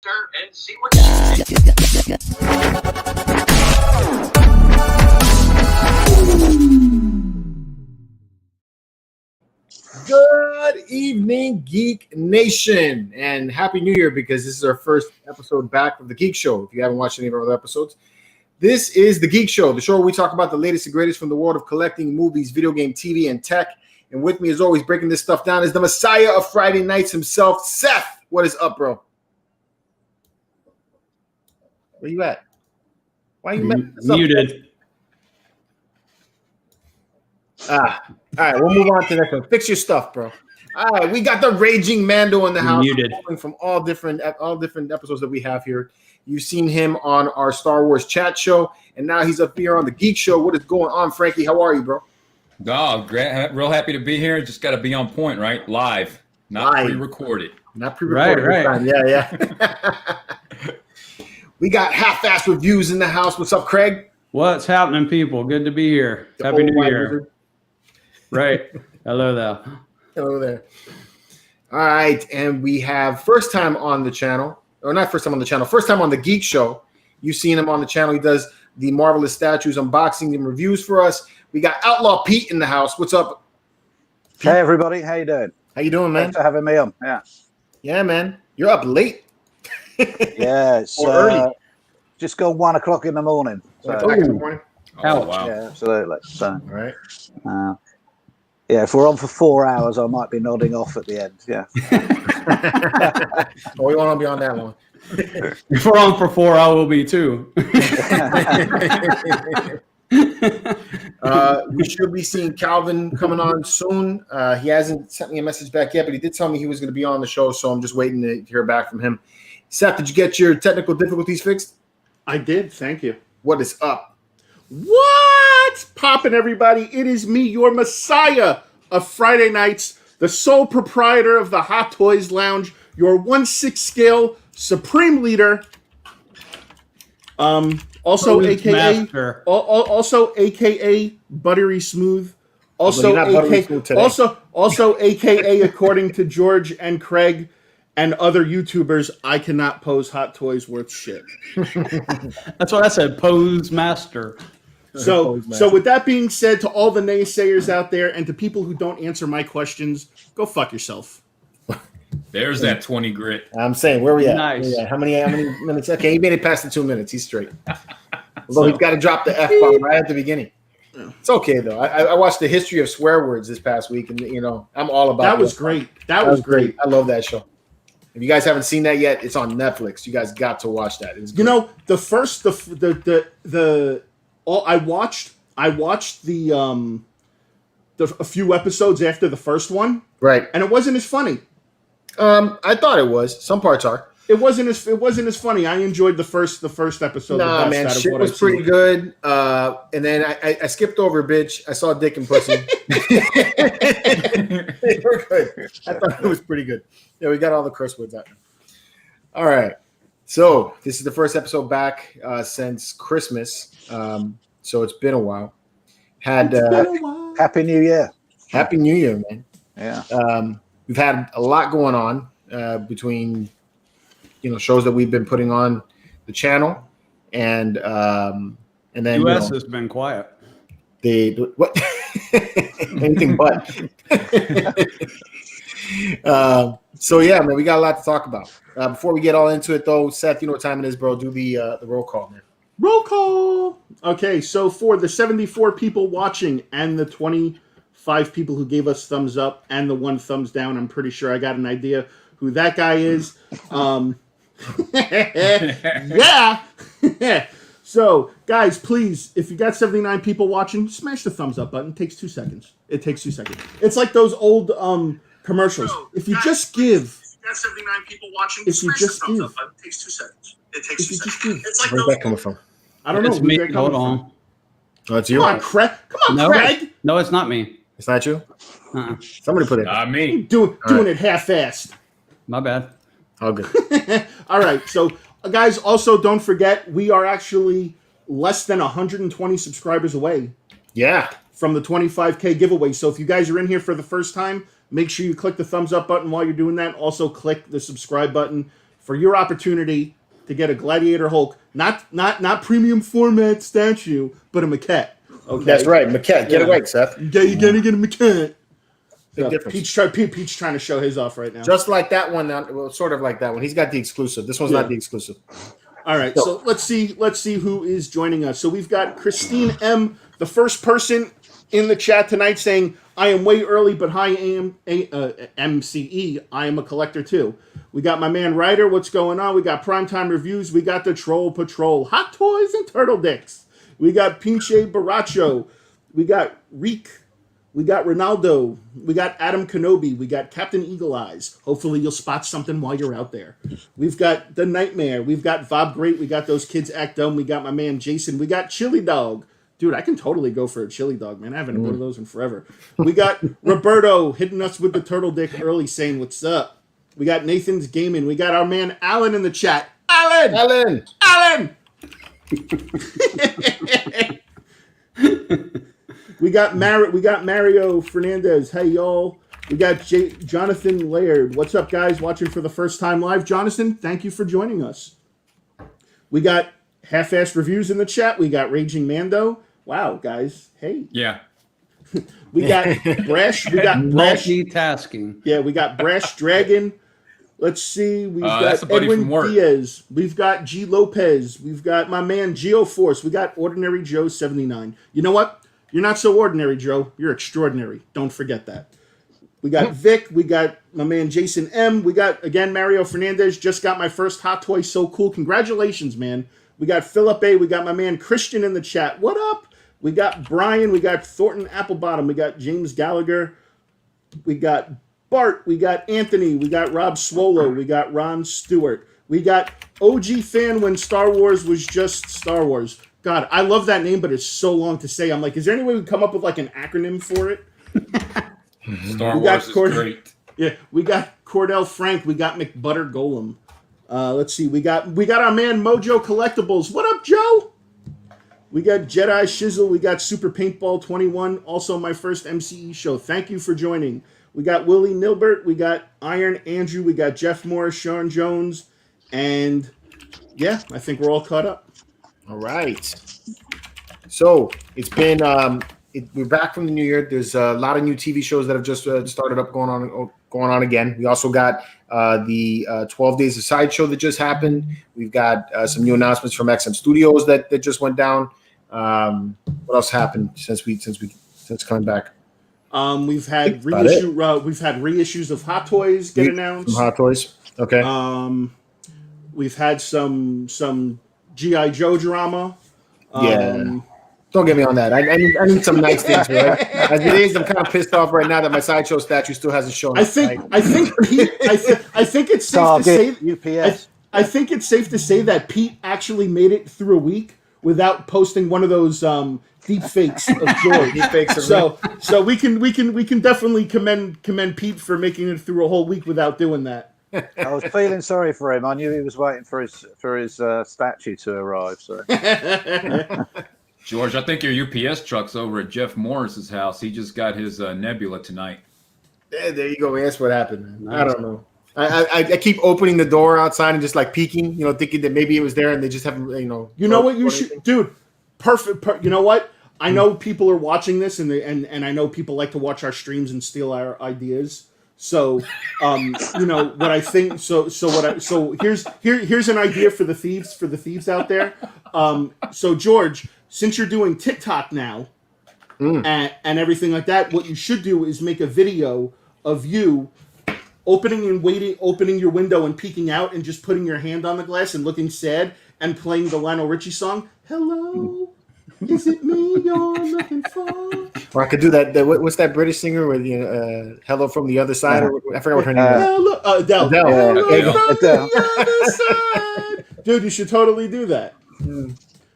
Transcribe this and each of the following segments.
And see what you Good evening, Geek Nation, and Happy New Year, because this is our first episode back of The Geek Show. If you haven't watched any of our other episodes, this is The Geek Show, the show where we talk about the latest and greatest from the world of collecting, movies, video game, TV, and tech. And with me, as always, breaking this stuff down is the Messiah of Friday nights himself, Seth. What is up, bro? Where you at? Why are you muted? All right, we'll move on to the next one. Fix your stuff, bro. All right, we got the raging Mando in the house, muted from all different episodes that we have here. You've seen him on our Star Wars chat show, and now he's up here on the Geek Show. What is going on, Frankie? How are you, bro? Oh, great. Real happy to be here. Just got to be on point, right? Live, not pre-recorded. Not pre-recorded. Right. Yeah. We got half-ass reviews in the house. What's up, Craig? What's happening, people? Good to be here. Happy New Year. Wizard. Right. Hello there. Hello there. All right, and we have first time on the channel, or not first time on the channel, first time on the Geek Show. You've seen him on the channel. He does the Marvelous Statues unboxing and reviews for us. We got Outlaw Pete in the house. What's up, Pete? Hey, everybody. How you doing? How you doing, man? Thanks for having me on. Yeah, man. You're up late. Yeah, it's early. Just gone 1 o'clock in the morning. So, in the morning. Oh, wow. Yeah, absolutely. So, All right. Yeah, if we're on for 4 hours, I might be nodding off at the end. Yeah. We won't be on that long. If we're on for 4, I will be too. We should be seeing Calvin coming on soon. He hasn't sent me a message back yet, but he did tell me he was going to be on the show, so I'm just waiting to hear back from him. Seth, did you get your technical difficulties fixed? I did. Thank you. What is up? What's poppin', everybody? It is me, your Messiah of Friday nights, the sole proprietor of the Hot Toys Lounge, your 1/6 scale supreme leader. Also, Toys aka master. also aka Buttery Smooth. Also, Well, you're not buttery smooth today. also aka according to George and Craig and other YouTubers, I cannot pose hot toys worth shit. That's what I said. Pose master. So with that being said, to all the naysayers out there and to people who don't answer my questions, go fuck yourself. There's that 20 grit. I'm saying, where we at? Nice. Where we at? How many minutes? Okay, he made it past the 2 minutes. He's straight. Although he's got to drop the F-bomb right at the beginning. It's okay, though. I watched the history of swear words this past week, and, I'm all about That was great. That was great. I love that show. If you guys haven't seen that yet, it's on Netflix. You guys got to watch that. It's great. I watched the a few episodes after the first one, Right. and it wasn't as funny. I thought it was. Some parts are. It wasn't as funny. I enjoyed the first episode. Nah, the best man, out of shit what was I've pretty seen. good. And then I skipped over bitch. I saw dick and pussy. They were good. I thought it was pretty good. Yeah, we got all the curse words out. All right. So this is the first episode back since Christmas. So it's been a while. Happy New Year. Happy New Year, man. Yeah. We've had a lot going on between shows that we've been putting on the channel, and then US has been quiet. What anything but. So yeah, man, we got a lot to talk about. Before we get all into it, though, Seth, you know what time it is, bro. Do the roll call, man. Roll call. Okay, so for the 74 people watching and the 25 people who gave us thumbs up and the 1 thumbs down, I'm pretty sure I got an idea who that guy is. Yeah. So, guys, please, if you got 79 people watching, smash the thumbs up button. It takes 2 seconds. It takes 2 seconds. It's like those old commercials. If you just give. got 79 people watching. If you just thumbs give. up button. It takes 2 seconds. It takes If 2 you just seconds. give. It's like Where's those. that coming from? I don't know. It's Who's me. that Hold coming on. from? Oh, it's you. Come on, Craig. Come on, No. Craig. No, it's not me. It's not you. Uh-uh. Somebody put it. Not me. Doing right. it half-assed. My bad. All good. All right. So, guys, also don't forget, we are actually less than 120 subscribers away Yeah. from the 25K giveaway. So if you guys are in here for the first time, make sure you click the thumbs up button while you're doing that. Also, click the subscribe button for your opportunity to get a Gladiator Hulk, not premium format statue, but a maquette. Okay, That's right, maquette. Get it right, Seth. You're gonna get a maquette. Big difference. Pete's trying to show his off right now. Just like that one, well, sort of like that one. He's got the exclusive. This one's not the exclusive. All right, so let's see who is joining us. So we've got Christine M, the first person in the chat tonight, saying, "I am way early, but hi, MCE. I am a collector too." We got my man Ryder. What's going on? We got Primetime Reviews. We got the Troll Patrol, Hot Toys and Turtle Dicks. We got Pinche Baracho. We got Reek. We got Ronaldo. We got Adam Kenobi. We got Captain Eagle Eyes. Hopefully you'll spot something while you're out there. We've got The Nightmare. We've got Bob Great. We got Those Kids Act Dumb. We got my man Jason. We got Chili Dog. Dude, I can totally go for a chili dog, man. I haven't had one of those in forever. We got Roberto hitting us with the turtle dick early, saying, "What's up?" We got Nathan's Gaming. We got our man Alan in the chat. Alan! We got Mario Fernandez. Hey, y'all. We got Jonathan Laird. What's up, guys? Watching for the first time live. Jonathan, thank you for joining us. We got Half-Assed Reviews in the chat. We got Raging Mando. Wow, guys. Hey. Yeah. We got Brash. We got Brash. Multitasking. Yeah, we got Brash Dragon. Let's see. We've that's a got buddy Edwin from work. Diaz. We've got G. Lopez. We've got my man Geoforce. We got Ordinary Joe 79. You know what? You're not so ordinary, Joe. You're extraordinary. Don't forget that. We got Vic. We got my man Jason M. We got, again, Mario Fernandez. Just got my first Hot Toy. So cool. Congratulations, man. We got Philip A. We got my man Christian in the chat. What up? We got Brian. We got Thornton Applebottom. We got James Gallagher. We got Bart. We got Anthony. We got Rob Swolo. We got Ron Stewart. We got OG fan when Star Wars was just Star Wars. God, I love that name, but it's so long to say. I'm like, is there any way we can come up with like an acronym for it? Star Wars is great. Yeah, we got Cordell Frank. We got McButter Golem. Let's see. We got our man Mojo Collectibles. What up, Joe? We got Jedi Shizzle. We got Super Paintball 21. Also, my first MCE show. Thank you for joining. We got Willie Nilbert. We got Iron Andrew. We got Jeff Morris, Sean Jones, and yeah, I think we're all caught up. All right. So it's been we're back from the new year. There's a lot of new TV shows that have just started up going on again. We also got the 12 Days of Sideshow that just happened. We've got some new announcements from XM Studios that just went down. What else happened since coming back? We've had reissues of Hot Toys get announced. Some Hot Toys. Okay. We've had some G.I. Joe drama. Don't get me on that. I need some nice things, right? As it is, I'm kind of pissed off right now that my Sideshow statue still hasn't shown up. I think it's safe to say UPS. I think it's safe to say that Pete actually made it through a week without posting one of those deep fakes of George. So we can definitely commend Pete for making it through a whole week without doing that. I was feeling sorry for him. I knew he was waiting for his statue to arrive. So. George, I think your UPS truck's over at Jeff Morris's house. He just got his Nebula tonight. Yeah, there you go, man. That's what happened, man. I don't know. I keep opening the door outside and just like peeking, thinking that maybe it was there and they just haven't, You know what you should, dude? Perfect. You know what? I know people are watching this and I know people like to watch our streams and steal our ideas. So, what I think. So here's an idea for the thieves out there. So George, since you're doing TikTok now and everything like that, what you should do is make a video of you opening your window and peeking out and just putting your hand on the glass and looking sad and playing the Lionel Richie song. Hello, is it me you're looking for? Or I could do that. What's that British singer with "Hello from the Other Side"? Or I forgot what her name is. Hello, Adele. Adele. Hello from the other side. Dude, you should totally do that.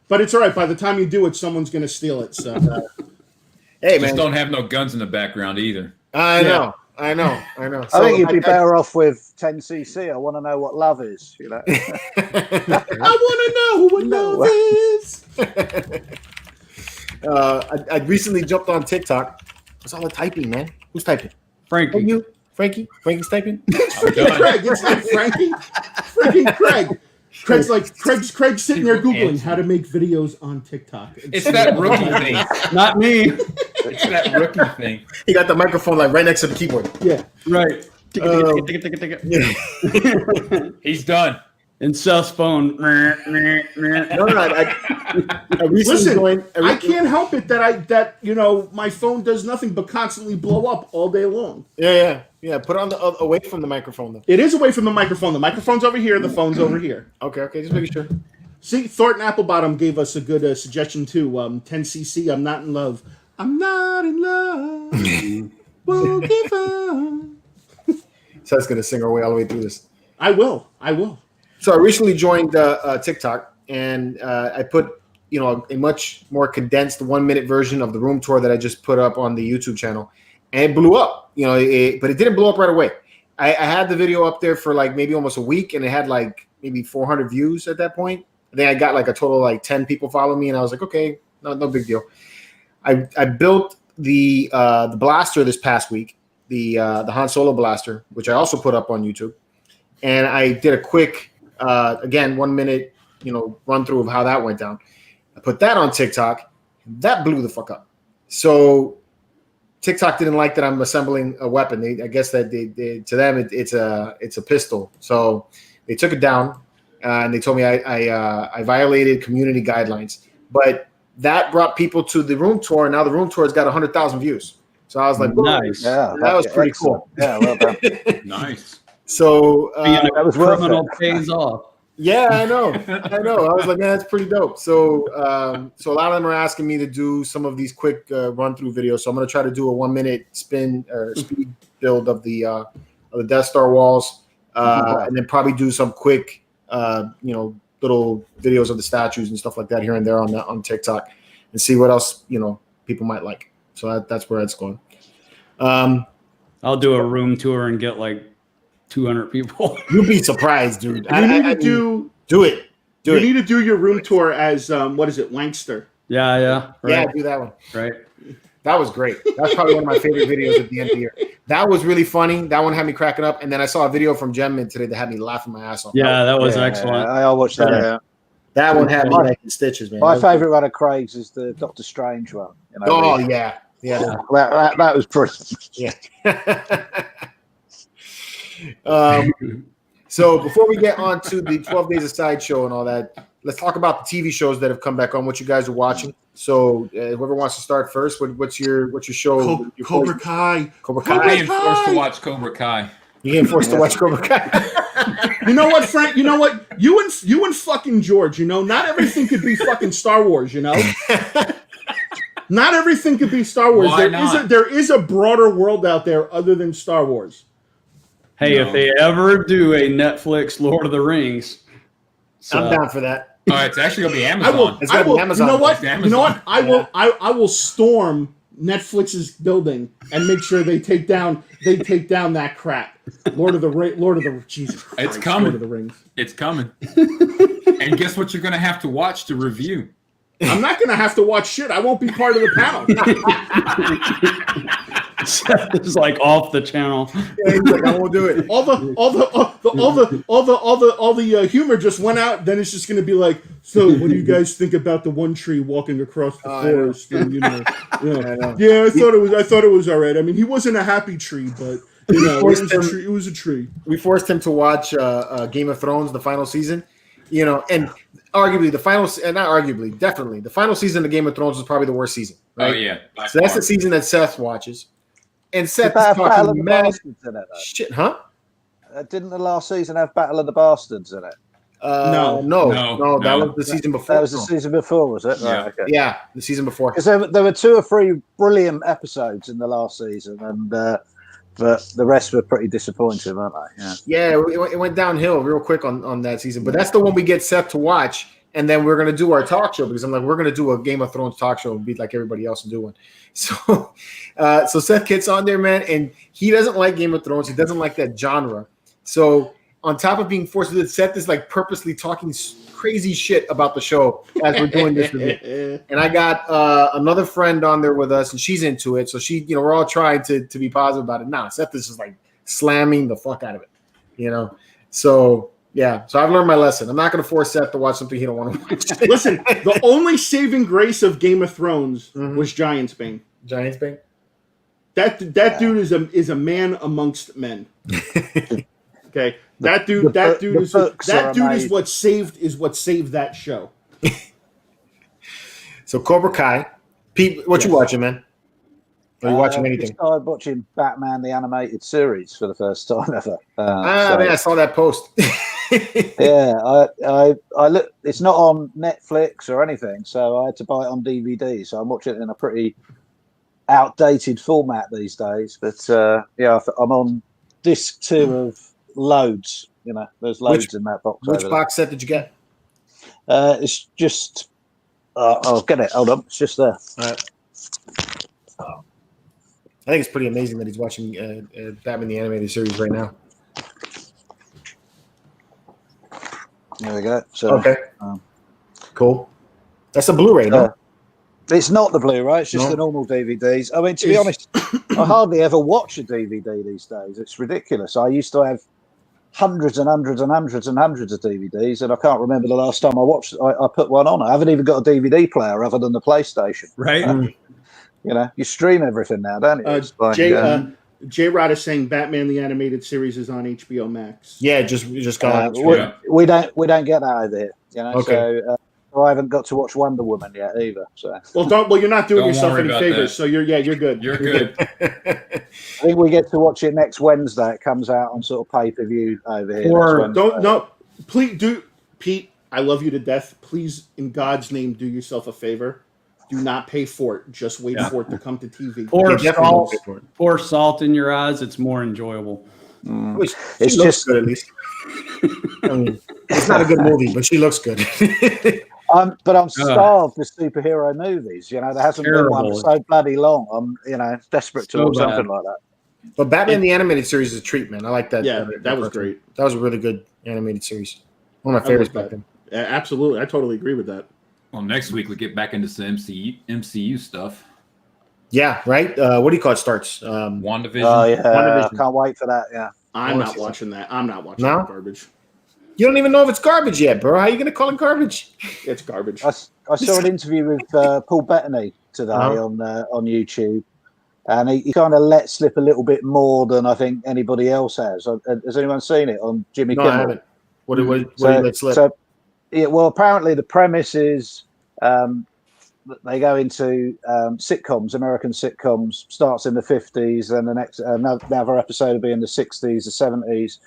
But it's all right. By the time you do it, someone's going to steal it. So, hey, man, just don't have no guns in the background either. I know. So I think you'd be better off with 10cc. I want to know what love is. I want to know what love is. I recently jumped on TikTok. What's all the typing, man? Who's typing? Frankie. You? Frankie's typing. I'm done. Craig, it's not Frankie. Freaking Craig. Craig's sitting there Googling how to make videos on TikTok. It's that rookie thing. Not me. It's that rookie thing. He got the microphone like right next to the keyboard. Yeah. Right. He's done. And Seth's phone. No, I recently Listen, joined. I can't help it that my phone does nothing but constantly blow up all day long. Yeah. Put it on the away from the microphone though. It is away from the microphone. The microphone's over here. The phone's over here. Okay, just making sure. See, Thornton Applebottom gave us a good suggestion too. 10cc. I'm not in love. I'm not in love. Won't give up. Seth's gonna sing our way all the way through this. I will. So I recently joined TikTok, and I put a much more condensed 1-minute version of the room tour that I just put up on the YouTube channel, and it blew up. But it didn't blow up right away. I had the video up there for like maybe almost a week, and it had like maybe 400 views at that point. And then I got like a total of like 10 people follow me, and I was like, okay, no big deal. I built the blaster this past week, the Han Solo blaster, which I also put up on YouTube, and I did a quick. Again, 1 minute, run through of how that went down. I put that on TikTok. That blew the fuck up. So TikTok didn't like that I'm assembling a weapon. I guess that to them it's a pistol. So they took it down, and they told me I violated community guidelines. But that brought people to the room tour, and now the room tour has got 100,000 views. So I was like, nice. Yeah, that was pretty cool. Yeah, well done. Nice. So that was worth criminal it. pays off. yeah, I know. I was like, man, that's pretty dope. So so a lot of them are asking me to do some of these quick run through videos. So I'm going to try to do a 1 minute spin or speed build of the Death Star walls, and then probably do some quick little videos of the statues and stuff like that here and there on TikTok, and see what else people might like. So that's where it's going. I'll do a room tour and get like 200 people. You'll be surprised, dude. You need to do it. You need to do your room tour as what is it, Wankster? Yeah. Right. Yeah, do that one. Right. That was great. That's probably one of my favorite videos at the end of the year. That was really funny. That one had me cracking up. And then I saw a video from Gemmin today that had me laughing my ass off. Yeah, that was excellent. I'll watch that. Yeah. That one had me making stitches, man. My favorite one of Craig's is the Doctor Strange one. Oh, yeah. Yeah. That was brilliant. Yeah. So before we get on to the 12 Days of Sideshow and all that, let's talk about the TV shows that have come back on, what you guys are watching. So whoever wants to start first, what's your show? Cobra Kai. Cobra I'm Kai. being forced to watch Cobra Kai. You're getting forced to watch Cobra Kai. You know what, Frank? You know what? You and fucking George. Not everything could be fucking Star Wars. Not everything could be Star Wars. Why not? There is a broader world out there other than Star Wars. Hey, No. if they ever do a Netflix Lord of the Rings, I'm down for that. Oh, it's actually gonna be I Amazon. will. It's I gonna be will. Amazon. You know what? It's Amazon. You know what? I will storm Netflix's building and make sure they take down that crap. Lord of the Jesus Christ, It's coming. Lord of the Rings. It's coming. And guess what? You're gonna have to watch to review. I'm not gonna have to watch shit. I won't be part of the panel. it's like off the channel. Yeah, he's like, I won't do it. All the humor just went out. Then it's just gonna be like, so what do you guys think about the one tree walking across the forest? And, I thought it was all right. I mean, he wasn't a happy tree, but it was a tree. We forced him to watch Game of Thrones, the final season, and arguably definitely the final season of Game of Thrones was probably the worst season. Right? Oh yeah. So that's the season that Seth watches, and Seth Did is that have Battle of talking the mad Bastards in it, though? shit, huh? Didn't the last season have Battle of the Bastards in it? No, that was the season before. That was the season before, was it? Yeah. Right, okay. Yeah, the season before. Because there were 2 or 3 brilliant episodes in the last season, and but the rest were pretty disappointing, weren't they? Yeah. Yeah, it went downhill real quick on that season. But that's the one we get Seth to watch, and then we're gonna do our talk show because I'm like, we're gonna do a Game of Thrones talk show and be like everybody else and do one. So, so Seth gets on there, man, and he doesn't like Game of Thrones. He doesn't like that genre. So on top of being forced to do it, Seth is like purposely talking crazy shit about the show as we're doing this review. And I got another friend on there with us, and she's into it. So she, we're all trying to be positive about it. Nah, Seth is just like slamming the fuck out of it. You know, so yeah. So I've learned my lesson. I'm not going to force Seth to watch something he don't want to watch. Listen, the only saving grace of Game of Thrones was Giant's Bane. Giants Bane. That dude is a man amongst men. Okay, that dude is what saved that show. So Cobra Kai, Pete, what you watching, man? Are you watching anything? I started watching Batman the animated series for the first time ever. Man, I saw that post. Yeah, I look. It's not on Netflix or anything, so I had to buy it on DVD. So I'm watching it in a pretty outdated format these days. But yeah, I'm on disc 2 of loads. You know, there's loads in that box. Which box set did you get? It's just. I'll get it. Hold on, it's just there. All right. I think it's pretty amazing that he's watching Batman the Animated Series right now. There we go. So, okay. Cool. That's a Blu-ray, no? It's not the Blu-ray. It's just the normal DVDs. I mean, to be honest, I hardly ever watch a DVD these days. It's ridiculous. I used to have hundreds and hundreds and hundreds and hundreds of DVDs, and I can't remember the last time I put one on. I haven't even got a DVD player other than the PlayStation. Right. You know, you stream everything now, don't you? J-Rod is saying Batman the Animated Series is on HBO Max. Yeah, just got we don't get that over here. You know, okay. So I haven't got to watch Wonder Woman yet either. So well, you're not doing yourself any favors. That. So you're good. You're good. I think we get to watch it next Wednesday. It comes out on sort of pay-per-view over here. Or please do, Pete. I love you to death. Please, in God's name, do yourself a favor. Do not pay for it. Just wait for it to come to TV. Pour salt in your eyes. It's more enjoyable. It's just good, at least. I mean, it's not a good movie, but she looks good. But I'm starved of superhero movies. You know, there hasn't been one so bloody long. I'm, desperate to watch something like that. But Batman the Animated Series is a treat, man. I like that. Yeah, that was great. That was a really good animated series. One of my favorites back then. Yeah, absolutely. I totally agree with that. Well, next week we get back into some MCU stuff. Yeah, right. What do you call it? Starts WandaVision. Oh yeah, WandaVision. I can't wait for that. Yeah, I'm not watching that. I'm not watching that garbage. You don't even know if it's garbage yet, bro. How are you gonna call it garbage? It's garbage. I saw an interview with Paul Bettany today on YouTube, and he kind of let slip a little bit more than I think anybody else has. Has anyone seen it on Jimmy Kimmel? I haven't. What did he let slip? So, yeah, well, apparently the premise is they go into sitcoms, American sitcoms, starts in the 50s, and the next another episode will be in the 60s, the 70s.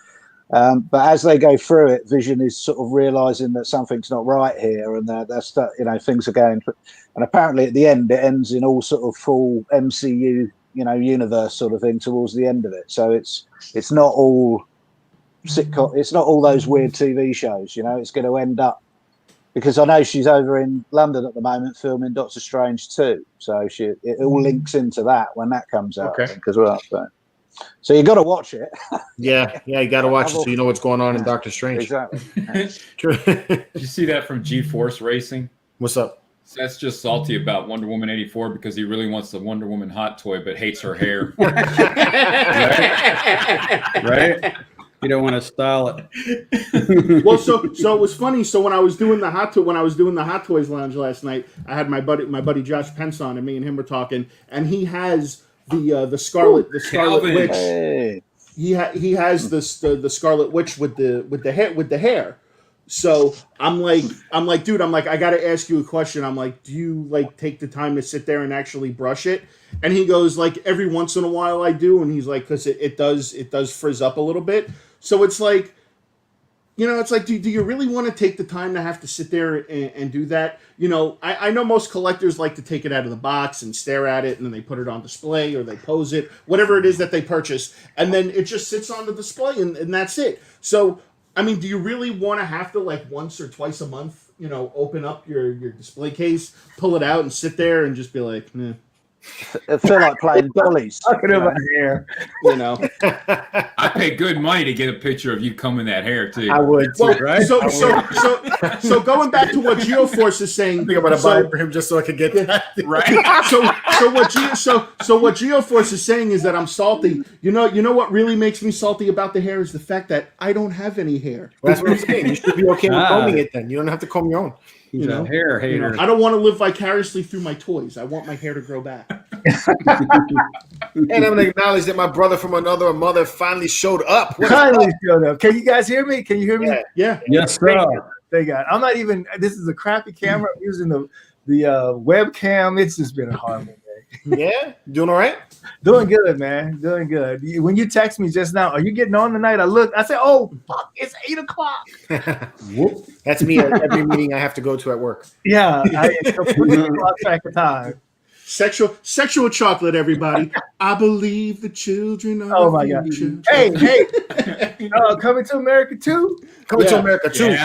But as they go through it, Vision is sort of realizing that something's not right here, and that things are going. And apparently, at the end, it ends in all sort of full MCU, universe sort of thing towards the end of it. So it's not all sitcom. It's not all those weird TV shows. It's going to end up, because I know she's over in London at the moment filming Doctor Strange 2. So it all links into that when that comes out, I think, as well. So you got to watch it. Yeah, you got to watch it so you know what's going on in Doctor Strange. Exactly. True. Did you see that from G-Force Racing? What's up? That's just salty about Wonder Woman 84 because he really wants the Wonder Woman hot toy but hates her hair. Right? You don't want to style it. Well, so it was funny. So when I was doing the Hot Toys Lounge last night, I had my buddy Josh Pence on, and me and him were talking, and he has the Scarlet Witch. Hey. He has the Scarlet Witch with the hair. So I'm like, dude, I got to ask you a question. I'm like, do you take the time to sit there and actually brush it? And he goes, every once in a while I do. And he's like, because it does frizz up a little bit. So it's like, do you really want to take the time to have to sit there and do that? I know most collectors like to take it out of the box and stare at it, and then they put it on display or they pose it, whatever it is that they purchase, and then it just sits on the display and that's it. So, I mean, do you really want to have to once or twice a month, open up your display case, pull it out and sit there and just be like, nah. I feel like playing dollies. Talking about hair. You know. I pay good money to get a picture of you combing that hair too. I would too, Well, right? so going back to what GeoForce is saying, I think I'm gonna buy it for him just so I could get that. Right. So what GeoForce is saying is that I'm salty. You know what really makes me salty about the hair is the fact that I don't have any hair. Well, that's what I'm saying. You should be okay with combing it then. You don't have to comb your own. He's a hair hater. I don't want to live vicariously through my toys. I want my hair to grow back. And I'm gonna acknowledge that my brother from another mother finally showed up. Finally showed up. Can you guys hear me? Can you hear me? Yeah. Yes, sir. Thank God. I'm not even. This is a crappy camera. I'm using the webcam. It's just been a horrible day. Yeah, doing all right. Doing good, man. Doing good. When you text me just now, are you getting on tonight? I look. I say, oh fuck, it's 8:00. That's me at every meeting I have to go to at work. Yeah, I completely lost track of time. Sexual chocolate, everybody. I believe the children of Oh my God. future. Hey, Coming to America too. Coming to America too.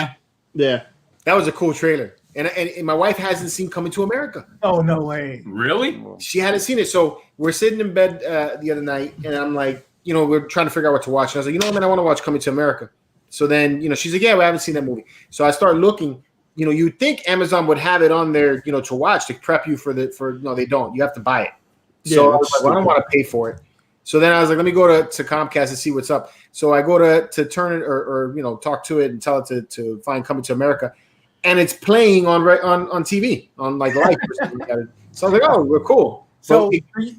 Yeah. That was a cool trailer. And my wife hasn't seen Coming to America. Oh no way. Really? She hadn't seen it. So we're sitting in bed the other night, and I'm like, we're trying to figure out what to watch. And I was like, man, I want to watch Coming to America. So then, she's like, yeah, we haven't seen that movie. So I start looking. You'd think Amazon would have it on there, to watch to prep you no, they don't. You have to buy it. So I was like, well, I don't want to pay for it. So then I was like, let me go to Comcast and see what's up. So I go to turn it or talk to it and tell it to find Coming to America. And it's playing on TV, on like live or something like that. So I was like, oh, we're cool. So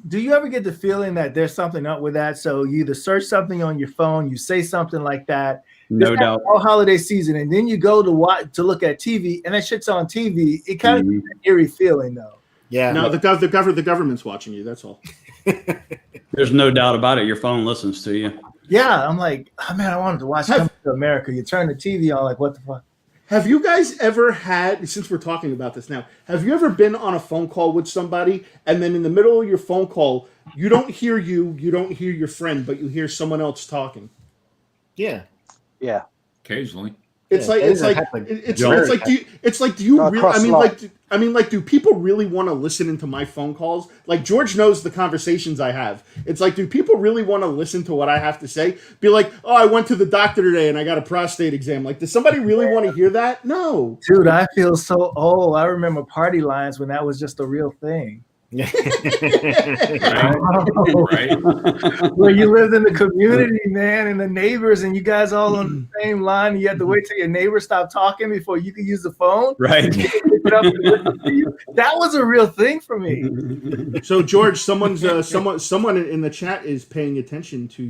do you ever get the feeling that there's something up with that? So you either search something on your phone, you say something like that. No doubt. All holiday season, and then you go to look at TV, and that shit's on TV. It kind of gives an eerie feeling, though. Yeah. No, the government's watching you. That's all. There's no doubt about it. Your phone listens to you. Yeah, I'm like, oh man, I wanted to watch Coming to America. You turn the TV on, like, what the fuck? Have you guys ever had, since we're talking about this now, have you ever been on a phone call with somebody and then in the middle of your phone call, you don't hear your friend, but you hear someone else talking? Yeah. Yeah. Occasionally. Do people really want to listen into my phone calls? Like, George knows the conversations I have. It's like, do people really want to listen to what I have to say? Be like, oh, I went to the doctor today and I got a prostate exam. Like, does somebody really want to hear that? No. Dude, I feel so old. I remember party lines when that was just a real thing. Right. Where you lived in the community, man, and the neighbors, and you guys all on the same line. You had to wait till your neighbor stopped talking before you could use the phone. Right. That was a real thing for me. So, George, someone in the chat is paying attention to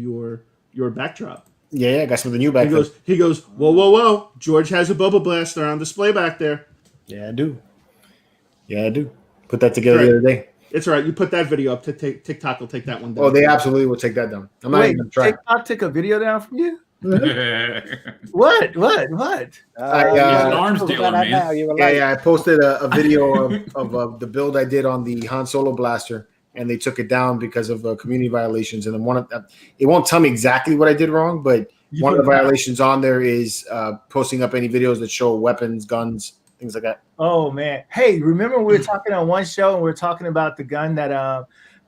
your backdrop. Yeah, I got some of the new back. He goes, whoa! George has a bubble blaster on display back there. Yeah, I do. Put that together the other day. It's all right. You put that video up. TikTok will take that one down. Oh, they absolutely will take that down. I'm not even trying. TikTok took a video down from you? What? an arms dealer, man. Yeah. I posted a video of the build I did on the Han Solo blaster, and they took it down because of community violations. And then it won't tell me exactly what I did wrong, but one of the violations on there is posting up any videos that show weapons, guns, things like that. Oh man! Hey, remember we were talking on one show and we were talking about the gun that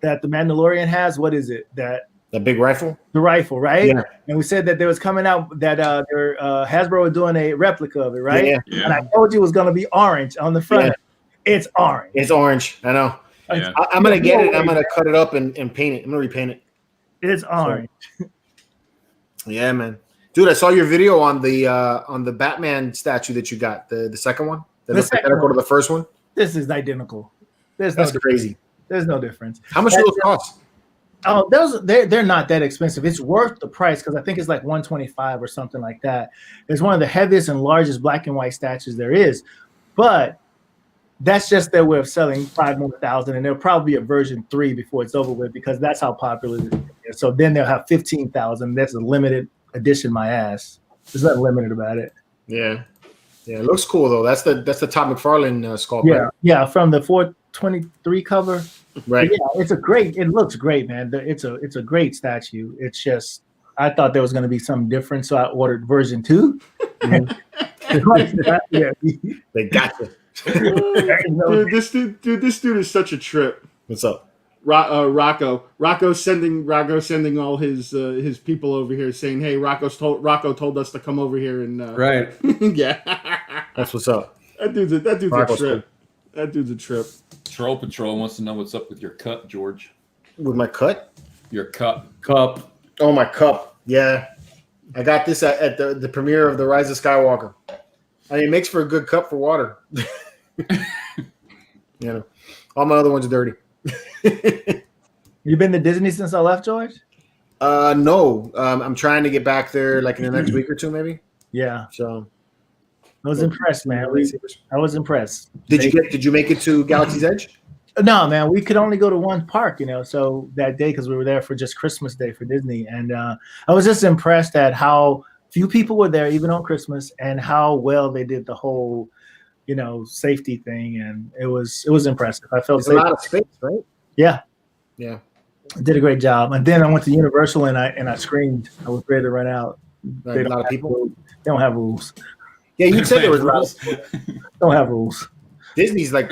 the Mandalorian has? What is it? The big rifle? The rifle, right? Yeah. And we said that there was coming out that Hasbro was doing a replica of it, right? Yeah. And I told you it was going to be orange on the front. Yeah. It's orange. It's orange. I know. Yeah. I'm gonna get it. I'm gonna cut it up and paint it. I'm gonna repaint it. It's orange. Yeah, man. Dude, I saw your video on the Batman statue that you got, the second one. That looks identical to the first one. This is identical. That's crazy. There's no difference. How much do those cost? Oh, they're not that expensive. It's worth the price because I think it's like $125 or something like that. It's one of the heaviest and largest black and white statues there is, but that's just their way of selling 5,000 more, and there'll probably be a version 3 before it's over with because that's how popular it is. So then they'll have 15,000. That's a limited edition. My ass. There's nothing limited about it. Yeah, it looks cool though. That's the Todd McFarlane sculpture. Yeah, from the 423 cover. Right. Yeah, it looks great, man. It's a great statue. It's just I thought there was going to be something different, so I ordered version 2. They got you. Dude, this dude is such a trip. What's up? Rocco sending all his people over here saying, "Hey, Rocco told us to come over here and Right. yeah." That's what's up. That dude's a Rocco's trip. That dude's a trip. Troll Patrol wants to know what's up with your cup, George. With my cut? Your cup. Cup. Oh, my cup. Yeah. I got this at the premiere of The Rise of Skywalker. I mean, it makes for a good cup for water. You know, all my other ones are dirty. You been to Disney since I left, George? No. I'm trying to get back there like in the next week or two, maybe. Yeah. So I was impressed, man. I was impressed. Did you make it to Galaxy's Edge? No, man, we could only go to one park, so that day, because we were there for just Christmas Day for Disney. And I was just impressed at how few people were there, even on Christmas, and how well they did the whole, safety thing. And it was impressive. I felt It's safe. a lot of space, right? Yeah. Yeah. Did a great job. And then I went to Universal and I screamed. I was ready to run out. Like a lot of people. They don't have rules. Yeah, you said there was Rules. Don't have rules. Disney's like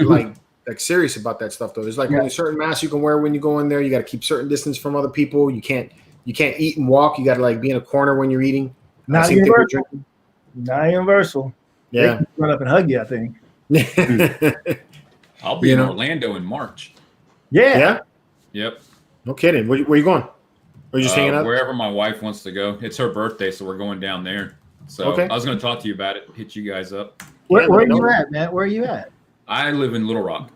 serious about that stuff though. There's like only certain masks you can wear when you go in there. You got to keep certain distance from other people. You can't eat and walk. You got to like be in a corner when you're eating. Not Same thing with Universal. drinking. Not Universal. They Yeah. can run up and hug you, I think. I'll be in Orlando in March. Yeah. Yeah. Yep. No kidding. Where you going? Are you just hanging out? Wherever my wife wants to go. It's her birthday, so we're going down there. So Okay. I was going to talk to you about it, hit you guys up. Where are no. you at, man? Where are you at? I live in Little Rock.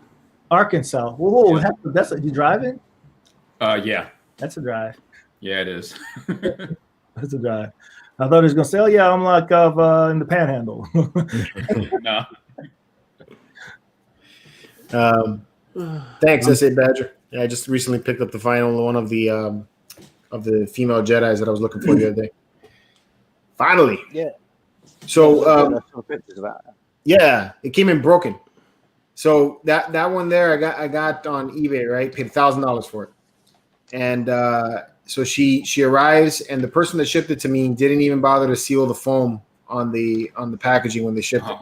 Arkansas. Whoa, Yeah. that's you driving? Yeah. That's a drive. Yeah, it is. That's a drive. I thought he was gonna say, "Oh yeah, I'm like in the Panhandle." No. Thanks, SA Badger. Yeah, I just recently picked up the final one of the female Jedis that I was looking for the other day. Finally. Yeah. So I saw pictures of that. yeah, it came in broken. So that one there, I got on eBay, right? Paid $1,000 for it, and so she arrives, and the person that shipped it to me didn't even bother to seal the foam on the packaging when they shipped it.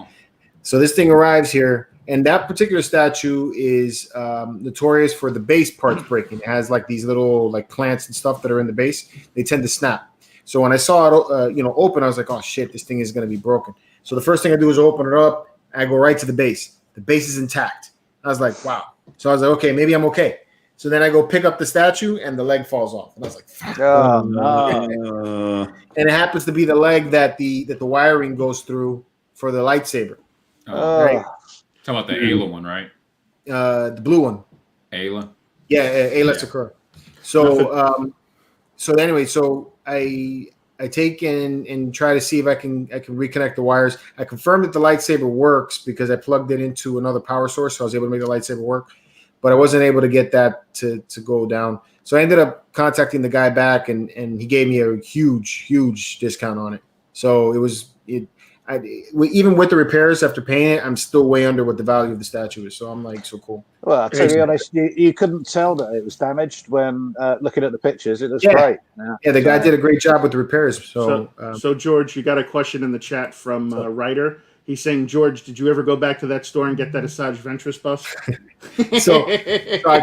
So this thing arrives here, and that particular statue is notorious for the base parts breaking. It has like these little like plants and stuff that are in the base. They tend to snap. So when I saw it, open, I was like, oh shit, this thing is going to be broken. So the first thing I do is open it up. I go right to the base. The base is intact. I was like, wow. So I was like, okay, maybe I'm okay. So then I go pick up the statue and the leg falls off. And I was like, fuck. Oh no! And it happens to be the leg that the wiring goes through for the lightsaber. Right? Talking about the Ayla one, right? The blue one. Ayla. Yeah, Ayla Sakura. So so I take and try to see if I can reconnect the wires. I confirmed that the lightsaber works because I plugged it into another power source, so I was able to make the lightsaber work. But I wasn't able to get that to go down. So I ended up contacting the guy back, and he gave me a huge discount on it. So even with the repairs after paying it, I'm still way under what the value of the statue is. So I'm like, so cool. Well, to be honest, you couldn't tell that it was damaged when looking at the pictures. It was Yeah. great. Yeah, the guy did a great job with the repairs. So George, you got a question in the chat from Ryder. He's saying, George, did you ever go back to that store and get that Asajj Ventress bus? so I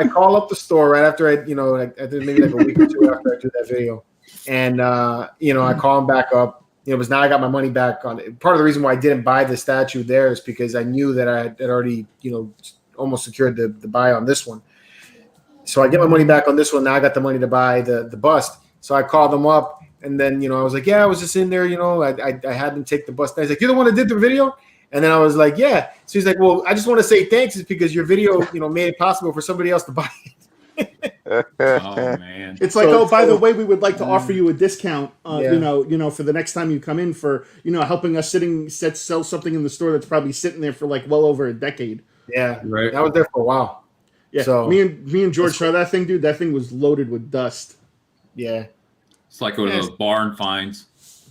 call up the store right after I did maybe like a week or two after I did that video, and I call him back up. Because now I got my money back on it. Part of the reason why I didn't buy the statue there is because I knew that I had already, almost secured the buy on this one. So I get my money back on this one. Now I got the money to buy the bust. So I called them up, and then, I was like, yeah, I was just in there, I had them take the bust. And I was like, you're the one that did the video? And then I was like, yeah. So he's like, well, I just want to say thanks. It's because your video, made it possible for somebody else to buy it. Oh man! It's like, by the way, we would like to offer you a discount, for the next time you come in for, helping us sell something in the store that's probably sitting there for like well over a decade. Yeah, Right. I was there for a while. Yeah, So me and George saw that thing, dude. That thing was loaded with dust. yeah, It's like one of those barn finds.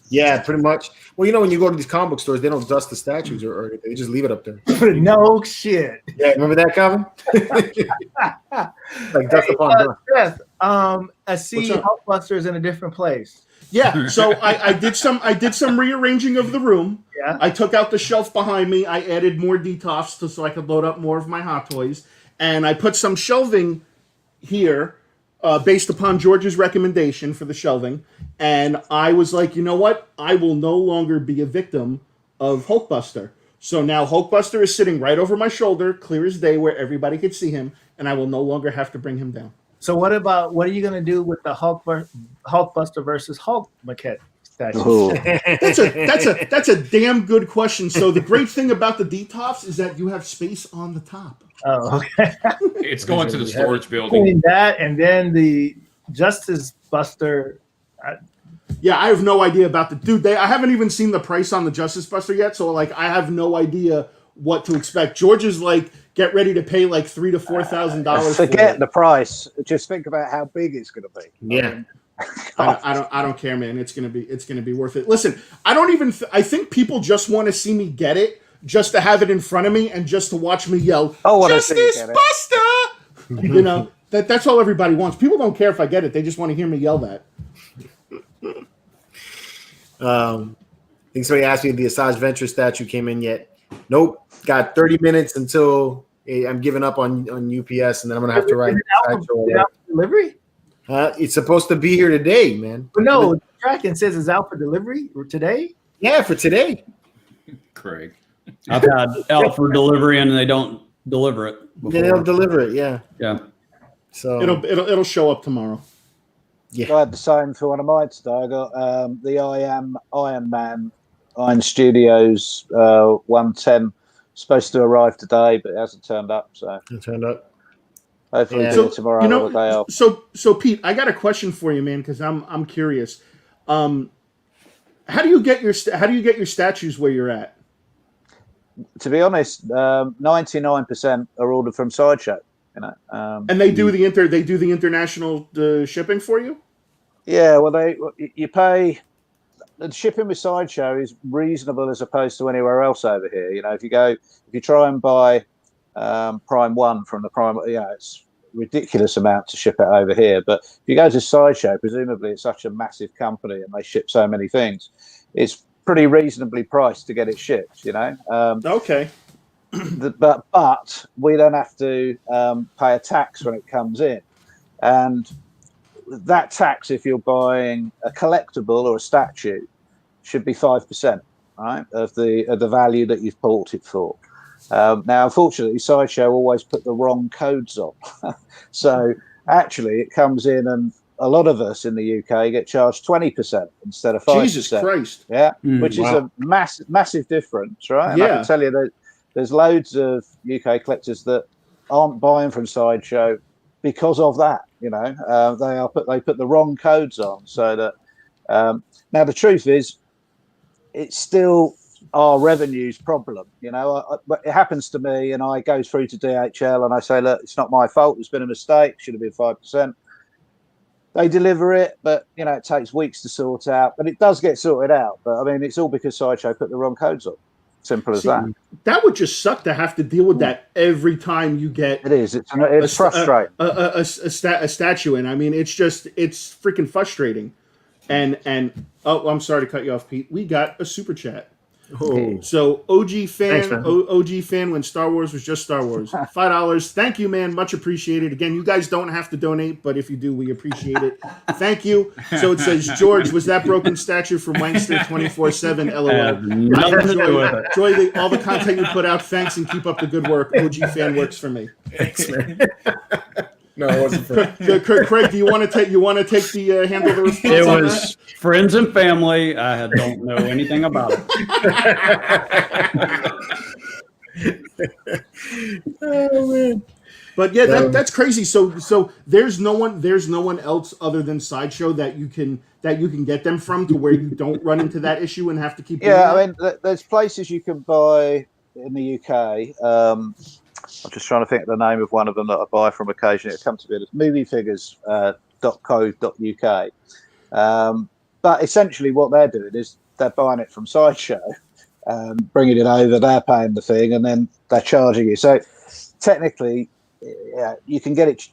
yeah, pretty much. Well, when you go to these comic book stores, they don't dust the statues or they just leave it up there. No shit. Yeah, remember that, Calvin? Like dust upon dust. Seth, I see What's up? Hulkbuster's in a different place. Yeah, so I did some rearranging of the room. Yeah. I took out the shelf behind me. I added more detofs so I could load up more of my Hot Toys, and I put some shelving here based upon George's recommendation for the shelving, and I was like, you know what? I will no longer be a victim of Hulkbuster. So now Hulkbuster is sitting right over my shoulder, clear as day, where everybody could see him, and I will no longer have to bring him down. So what are you going to do with the Hulkbuster versus Hulk maquette statue? Oh. That's a damn good question. So the great thing about the DTOFs is that you have space on the top. Oh, okay. It's going to the storage building. Between that and then the Justice Buster. Yeah, I have no idea about the dude. I haven't even seen the price on the Justice Buster yet, so like I have no idea what to expect. George is like, get ready to pay like $3,000 to $4,000. Forget the price. Just think about how big it's going to be. Yeah. I don't care, man. It's gonna be worth it. Listen, I don't even. I think people just want to see me get it, just to have it in front of me and just to watch me yell, "Justice Buster!" You know, that's all everybody wants. People don't care if I get it; they just want to hear me yell that. I think somebody asked me if the Asajj Ventress statue came in yet. Nope. Got 30 minutes until I'm giving up on UPS, and then I'm gonna have to write delivery. It's supposed to be here today, man. But no, the tracking says it's out for delivery today. Yeah, for today. Craig. I've had out for delivery and they don't deliver it. Yeah, they'll deliver it. Yeah. Yeah. So It'll show up tomorrow. Yeah. I had the same for one of mine today. I got the Iron Man Iron Studios 110 supposed to arrive today, but it hasn't turned up. So it turned up. Hopefully Yeah. tomorrow or the day off. So Pete, I got a question for you, man, because I'm curious. How do you get your statues where you're at? To be honest, 99% are ordered from Sideshow. You know, And they do the international shipping for you? Yeah, well, you pay. The shipping with Sideshow is reasonable as opposed to anywhere else over here. You know, if you try and buy Prime 1 from the Prime, it's ridiculous amount to ship it over here. But if you go to Sideshow, presumably it's such a massive company and they ship so many things, it's pretty reasonably priced to get it shipped. You know. Okay. But we don't have to pay a tax when it comes in, and that tax, if you're buying a collectible or a statue, should be 5%, right, of the value that you've bought it for. Now, unfortunately, Sideshow always put the wrong codes on, so actually it comes in, and a lot of us in the UK get charged 20% instead of 5%. Jesus Christ! Yeah, which is a massive difference, right? And I can tell you that there's loads of UK collectors that aren't buying from Sideshow because of that. You know, they put the wrong codes on, so that now the truth is, it's still our revenue's problem. You know, it happens to me, and I go through to DHL and I say, look, it's not my fault. It's been a mistake. Should have been 5%. They deliver it, but you know, it takes weeks to sort out. But it does get sorted out. But I mean, it's all because Sideshow put the wrong codes on. Simple as that. That would just suck to have to deal with that every time you get. It is. It's frustrating. A statue, and I mean, it's freaking frustrating. And I'm sorry to cut you off, Pete. We got a super chat. Oh. So OG fan, Thanks, man. OG fan when Star Wars was just Star Wars. $5. Thank you, man. Much appreciated. Again, you guys don't have to donate, but if you do, we appreciate it. Thank you. So it says, George, was that broken statue from Wankster 24/7? LOL. Nothing to do with it. Enjoy all the content you put out. Thanks, and keep up the good work. OG fan works for me. Thanks, man. No, it wasn't for Craig, do you want to take the handle the response? It on was friends and family. I don't know anything about it. Oh man. But yeah, that's crazy. So there's no one else other than Sideshow that you can get them from, to where you don't run into that issue and have to keep. Yeah, I mean, there's places you can buy in the UK. I'm just trying to think of the name of one of them that I buy from occasionally. It comes to me as moviefigures.co.uk. But essentially what they're doing is they're buying it from Sideshow, bringing it over, they're paying the thing, and then they're charging you. So technically, you can get it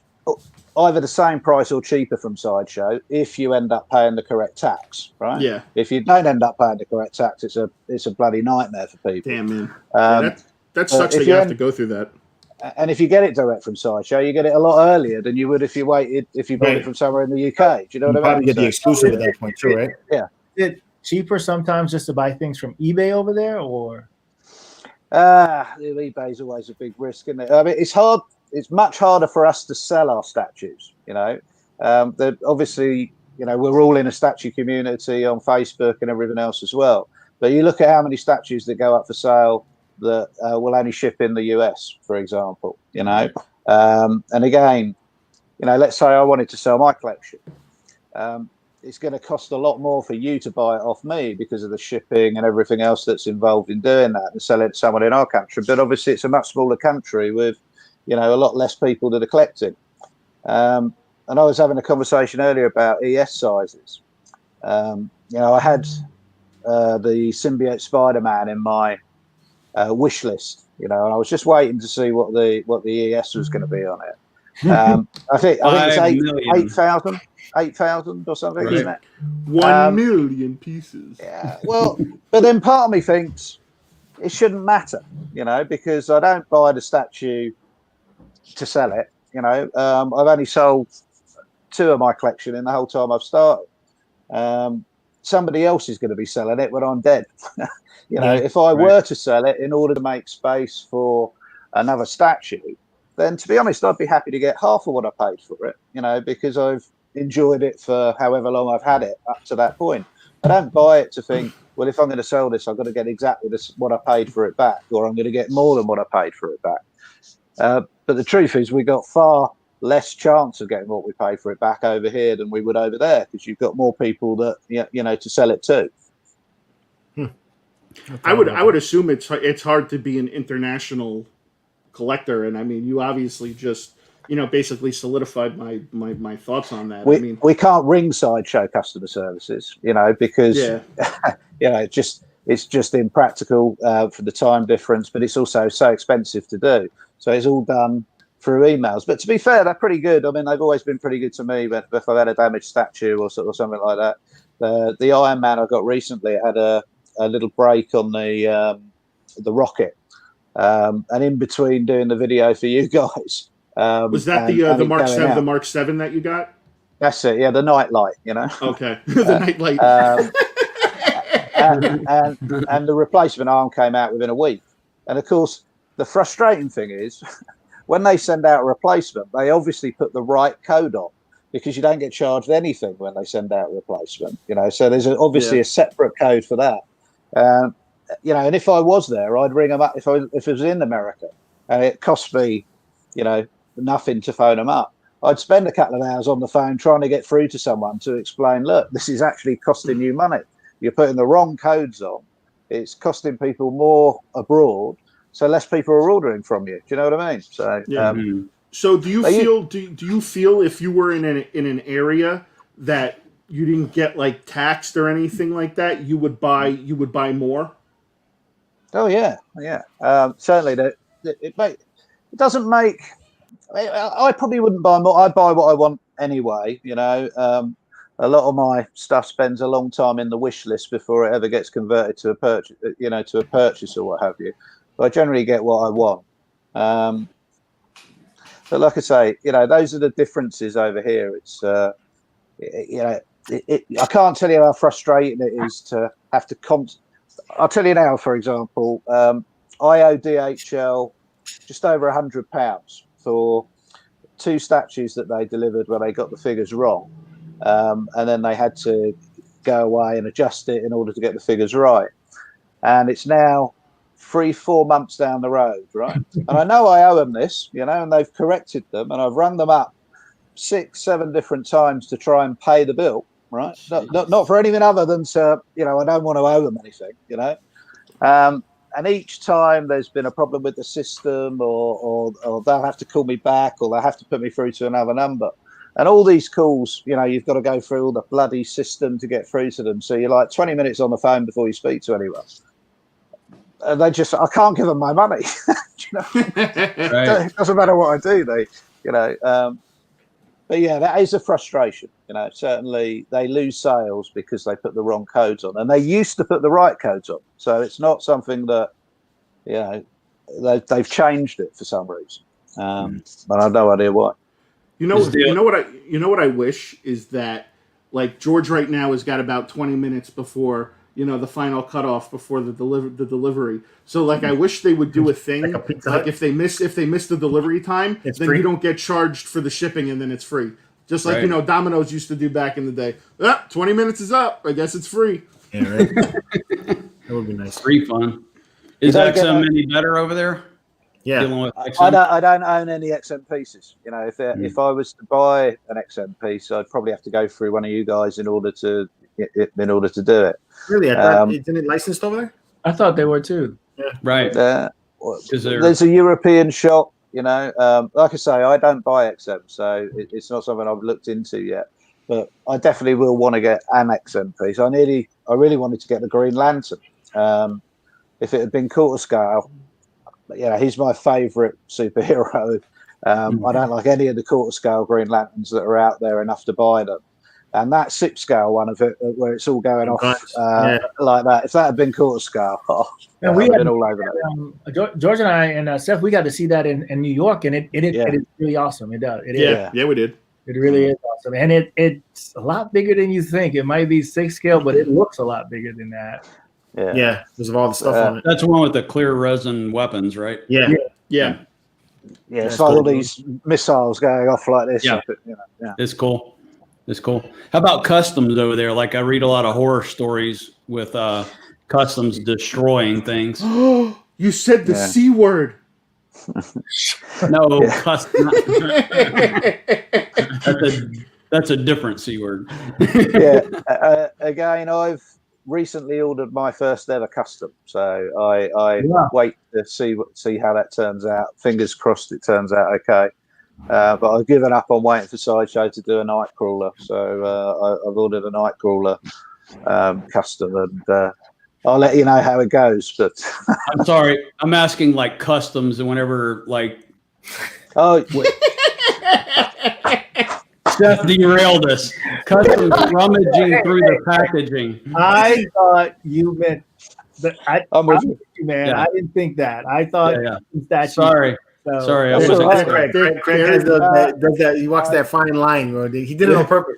either the same price or cheaper from Sideshow if you end up paying the correct tax, right? Yeah. If you don't end up paying the correct tax, it's a bloody nightmare for people. Damn, man. That sucks that you have to go through that. And if you get it direct from Sideshow, you get it a lot earlier than you would if you bought Right. it from somewhere in the UK. Do you know what I mean? Probably get the exclusive at that point too, right? Yeah. Is it cheaper sometimes just to buy things from eBay over there, or? eBay is always a big risk, isn't it? I mean, it's hard. It's much harder for us to sell our statues. You know, obviously, you know, we're all in a statue community on Facebook and everything else as well. But you look at how many statues that go up for sale that will only ship in the US, for example. You know, and again, you know, let's say I wanted to sell my collection. It's going to cost a lot more for you to buy it off me because of the shipping and everything else that's involved in doing that and sell it to someone in our country. But obviously, it's a much smaller country with, you know, a lot less people that are collecting. And I was having a conversation earlier about ES sizes. You know, I had the symbiote Spider-Man in my wish list, you know, and I was just waiting to see what the ES was going to be on it. I think it's 8,000 or something, Right. isn't it? 1 million pieces. Yeah. Well, but then part of me thinks it shouldn't matter, you know, because I don't buy the statue to sell it. You know, I've only sold 2 of my collection in the whole time I've started. Somebody else is going to be selling it when I'm dead. You know, if I were to sell it in order to make space for another statue, then to be honest, I'd be happy to get half of what I paid for it, you know, because I've enjoyed it for however long I've had it up to that point. I don't buy it to think, well, if I'm going to sell this, I've got to get exactly what I paid for it back, or I'm going to get more than what I paid for it back. But the truth is, we got far less chance of getting what we paid for it back over here than we would over there, because you've got more people that, you know, to sell it to. I would assume it's hard to be an international collector, and I mean, you obviously just, you know, basically solidified my thoughts on that. I mean, we can't ring Sideshow customer services, you know, because you know, it's just impractical for the time difference, but it's also so expensive to do. So it's all done through emails. But to be fair, they're pretty good. I mean, they've always been pretty good to me. But if I've had a damaged statue or something like that, the Iron Man I got recently had a little break on the rocket. And in between doing the video for you guys, was that the Mark 7, the Mark 7 that you got? That's it. Yeah, the nightlight. You know. Okay, the nightlight. And the replacement arm came out within a week. And of course, the frustrating thing is, when they send out a replacement, they obviously put the right code on, because you don't get charged anything when they send out a replacement. You know, so there's obviously a separate code for that. You know, and if I was there, I'd ring them up if it was in America, and it cost me, you know, nothing to phone them up. I'd spend a couple of hours on the phone trying to get through to someone to explain, look, this is actually costing you money. You're putting the wrong codes on. It's costing people more abroad, so less people are ordering from you. Do you know what I mean? So, so do you feel if you were in an area that you didn't get like taxed or anything like that, you would buy more? Oh yeah. Certainly, it doesn't make. I probably wouldn't buy more. I buy what I want anyway. You know, a lot of my stuff spends a long time in the wish list before it ever gets converted to a purchase. You know, to a purchase or what have you. But I generally get what I want. But like I say, you know, those are the differences over here. It's you know, I can't tell you how frustrating it is to have to I'll tell you now, for example, I owe DHL just over £100 for 2 statues that they delivered where they got the figures wrong. And then they had to go away and adjust it in order to get the figures right. And it's now 3-4 months down the road, right? And I know I owe them this, you know, and they've corrected them, and I've rung them up 6-7 different times to try and pay the bill, right? Not for anything other than to, you know, I don't want to owe them anything, you know. And each time there's been a problem with the system, or they'll have to call me back, or they'll have to put me through to another number. And all these calls, you know, you've got to go through all the bloody system to get through to them. So you're like 20 minutes on the phone before you speak to anyone. And I can't give them my money. You know? Right. It doesn't matter what I do. You know, but yeah, that is a frustration. You know, certainly they lose sales because they put the wrong codes on, and they used to put the right codes on. So it's not something that, you know, they've changed it for some reason. But I have no idea why. You know what I wish is that, like, George right now has got about 20 minutes before, the final cutoff before the delivery. So, like, I wish they would do a thing like if they miss the delivery time, then free. you don't get charged for the shipping, and then it's free. Just like Right. Domino's used to do back in the day. 20 minutes is up. I guess it's free. Yeah, right. That would be nice. Free fun. Is You don't get XM that- any better over there? Yeah. Dealing with I XM? don't own any XM pieces. If I was to buy an XM piece, I'd probably have to go through one of you guys in order to do it. Really? I thought isn't it licensed over there? I thought they were too. Right. There's they're- a European shop. Like I say, I don't buy XM, so it's not something I've looked into yet. But I definitely will want to get an XM piece. I really wanted to get the Green Lantern. If it had been quarter scale, he's my favourite superhero. I don't like any of the quarter scale Green Lanterns that are out there enough to buy them. And that 6 scale one of it, where it's all going off like that, if that had been quarter scale, And I'd we have had been all over that. George and I and Steph, we got to see that in New York, and it is really awesome. It does. It is. Yeah, we did. It really is awesome, and it's a lot bigger than you think. It might be 6 scale, but it looks a lot bigger than that. Yeah, because of all the stuff on it. That's the one with the clear resin weapons, right? Yeah. Yeah. It's like all these missiles going off like this. Yeah. It's cool. It's cool. How about customs over there? Like, I read a lot of horror stories with customs destroying things. You said the C word. No, custom. That's a different C word. Again, I've recently ordered my first ever custom, so I wait to see how that turns out. Fingers crossed it turns out okay. But I've given up on waiting for Sideshow to do a Nightcrawler, so I've ordered a Nightcrawler custom, and I'll let you know how it goes. But I'm sorry, I'm asking like customs, and whenever like Seth derailed us. Customs rummaging through the packaging. I thought you meant that. I'm with you, man. Yeah. I didn't think that. I thought Yeah. Sorry. Sorry, I It's wasn't. all right. Craig has does that. He walks that fine line. Bro. He did it on purpose.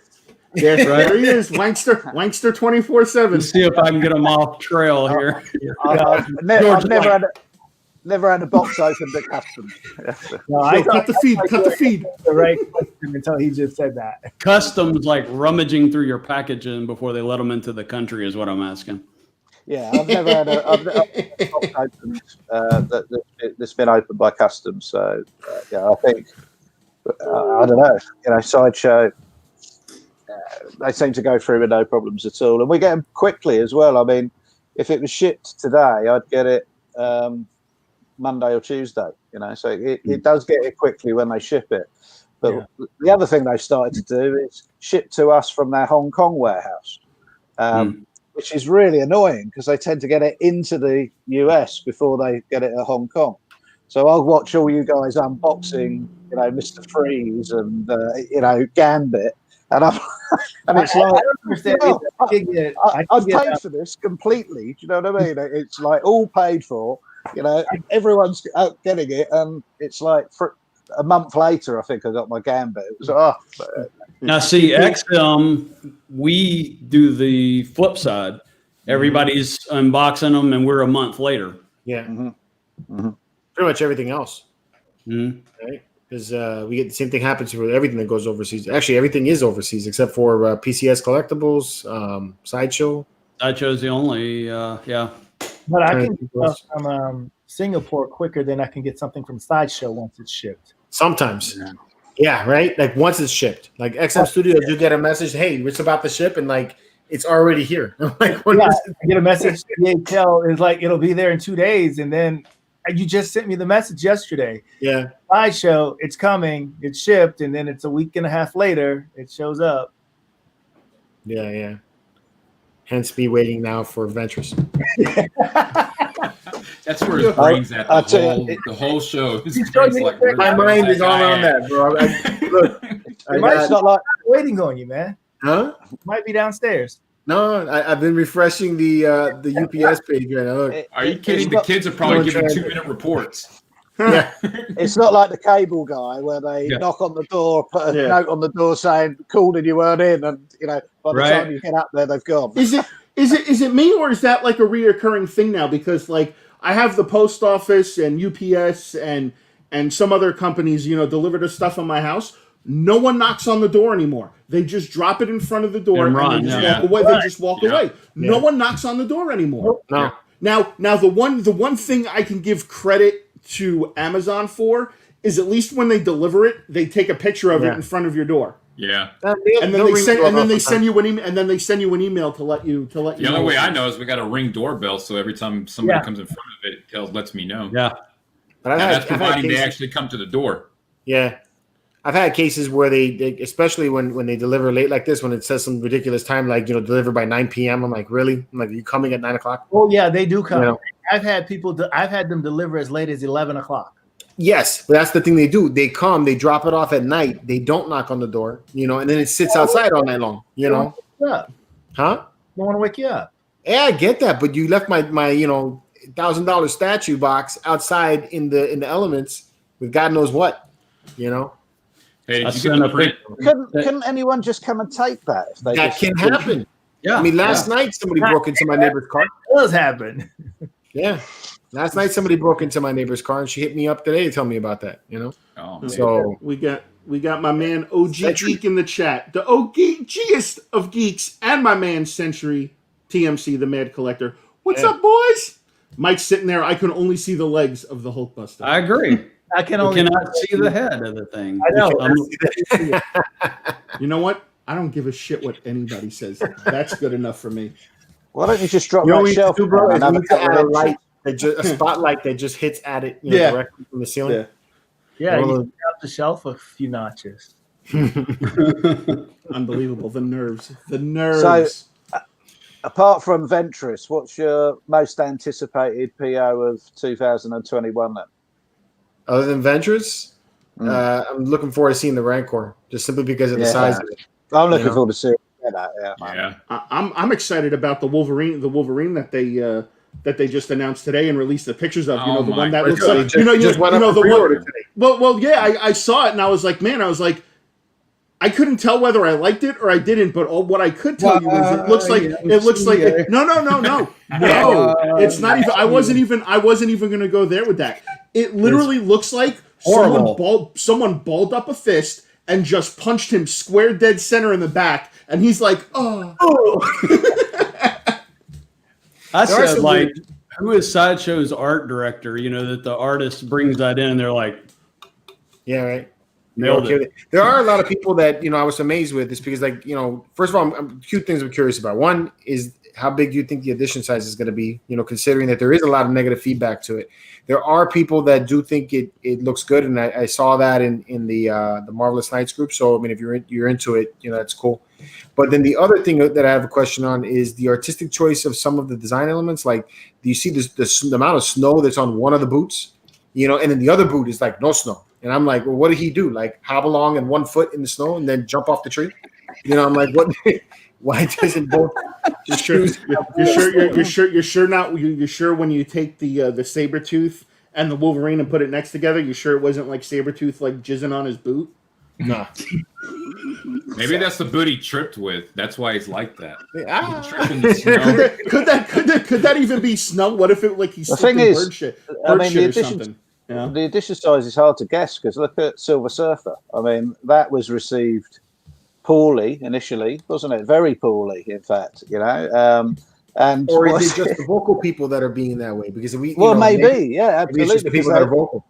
There he is, Wankster 24/7. Let's see if I can get him off trail here. I've never had a box opened at customs. No, Yo, cut the feed. the right question until he just said that. Customs like rummaging through your packaging before they let them into the country is what I'm asking. Yeah, I've never had a box opened that's been opened by customs. So I think I don't know. Sideshow. They seem to go through with no problems at all, and we get them quickly as well. I mean, if it was shipped today, I'd get it Monday or Tuesday. So it does get it quickly when they ship it. But the other thing they've started to do is ship to us from their Hong Kong warehouse, which is really annoying because they tend to get it into the US before they get it at Hong Kong. So I'll watch all you guys unboxing, Mr. Freeze and Gambit. And it's like, I don't understand. I've paid for this completely. Do you know what I mean? It's like all paid for. Everyone's out getting it, and it's like for a month later, I think I got my Gambit. It was Now, see, XM, we do the flip side. Everybody's unboxing them, and we're a month later. Yeah. Mm-hmm. Pretty much everything else. Mm-hmm. Right? Because we get the same thing happens with everything that goes overseas. Actually, everything is overseas except for PCS collectibles, Sideshow. Sideshow's the only, yeah. But I can get stuff from Singapore quicker than I can get something from Sideshow once it's shipped. Sometimes. Yeah, right? Like once it's shipped. Like XM Studios, you get a message, hey, it's about to ship, and like it's already here. Like, what is it? I get a message, DHL is like, it'll be there in 2 days, and then you just sent me the message yesterday. Yeah. Sideshow, it's coming, it's shipped, and then it's a week and a half later, it shows up. Yeah. Hence me waiting now for Ventress. That's where his brain's at the whole show. His brain's like, My mind is all around that, bro. Look, It's not like waiting on you, man. huh? It might be downstairs. No, I've been refreshing the UPS page right now. Look. Are you kidding? The kids are probably giving 2-minute reports. Yeah. It's not like the cable guy where they knock on the door, put a note on the door saying called and you weren't in, and by the time you get up there, they've gone. Is it me, or is that like a reoccurring thing now? Because like I have the post office and UPS and some other companies, deliver the stuff on my house. No one knocks on the door anymore. They just drop it in front of the door and they just walk away. They just walk away. No one knocks on the door anymore. No. Now the one thing I can give credit to Amazon for is at least when they deliver it, they take a picture of it in front of your door. Yeah. And then they send you an email to let you know. The only way I know is we got a Ring doorbell, so every time somebody comes in front of it, it lets me know. Yeah. But that's providing they actually come to the door. Yeah. I've had cases where they especially when they deliver late like this, when it says some ridiculous time, like, deliver by 9 p.m. I'm like, really? I'm like, are you coming at 9 o'clock? Oh yeah, they do come. I've had them deliver as late as 11 o'clock. Yes, but that's the thing they do. They come, they drop it off at night. They don't knock on the door, and then it sits outside all night long, Yeah. Huh? Don't want to wake you up. Yeah, I get that, but you left my $1,000 statue box outside in the elements with God knows what, Hey, did you get the print? Couldn't anyone just come and take that? If they that can happen. Yeah. I mean, last night somebody broke into my neighbor's car. It does happen. Yeah. Last night somebody broke into my neighbor's car and she hit me up today to tell me about that, Oh, man. So we got my man OG Geek in the chat. The OGest of geeks, and my man Century TMC, the Mad Collector. What's up, boys? Mike's sitting there. I can only see the legs of the Hulkbuster. I agree. I cannot see the head of the thing. I know. You know what? I don't give a shit what anybody says. That's good enough for me. Why don't you just drop you know that what shelf? we need to do, bro? Is we Another need to add a couple of light, a spotlight that just hits at it directly from the ceiling. Yeah, you can up the shelf a few notches. Unbelievable. The nerves. So, apart from Ventress, what's your most anticipated PO of 2021 then? Other than Ventures, I'm looking forward to seeing the Rancor, just simply because of the size of it. I'm looking forward to seeing that. Yeah. I'm excited about the Wolverine that they just announced today and released the pictures of. The one that looks like the one. Well, yeah, I saw it and I was like, man, I couldn't tell whether I liked it or I didn't, but what I could tell you is it looks like no. It's not even. I wasn't even going to go there with that. It literally looks like someone balled up a fist and just punched him square dead center in the back, and he's like, oh. I said, like, who is Sideshow's art director? That the artist brings that in, and they're like, yeah, right. Nailed it. There are a lot of people that I was amazed with this because, like, first of all, two things I'm curious about. One is how big do you think the edition size is going to be? Considering that there is a lot of negative feedback to it. There are people that do think it looks good, and I saw that in the Marvelous Knights group. So I mean, if you're into it, that's cool. But then the other thing that I have a question on is the artistic choice of some of the design elements. Like, do you see the amount of snow that's on one of the boots? And then the other boot is like no snow. And I'm like, well, what did he do? Like hobble along and 1 foot in the snow and then jump off the tree? I'm like, what? Why doesn't both just choose? You're sure when you take the Sabretooth and the Wolverine and put it next together, you sure it wasn't like Sabretooth like jizzing on his boot? No. Maybe that's the boot he tripped with. That's why he's like that. Could that even be snow? What if it he's the thing is, bird shit or something? Yeah. The edition size is hard to guess because look at Silver Surfer. I mean, that was received poorly initially, wasn't it? Very poorly, in fact. And or is it just the vocal people that are being that way? Because maybe absolutely. It's just the people that are vocal.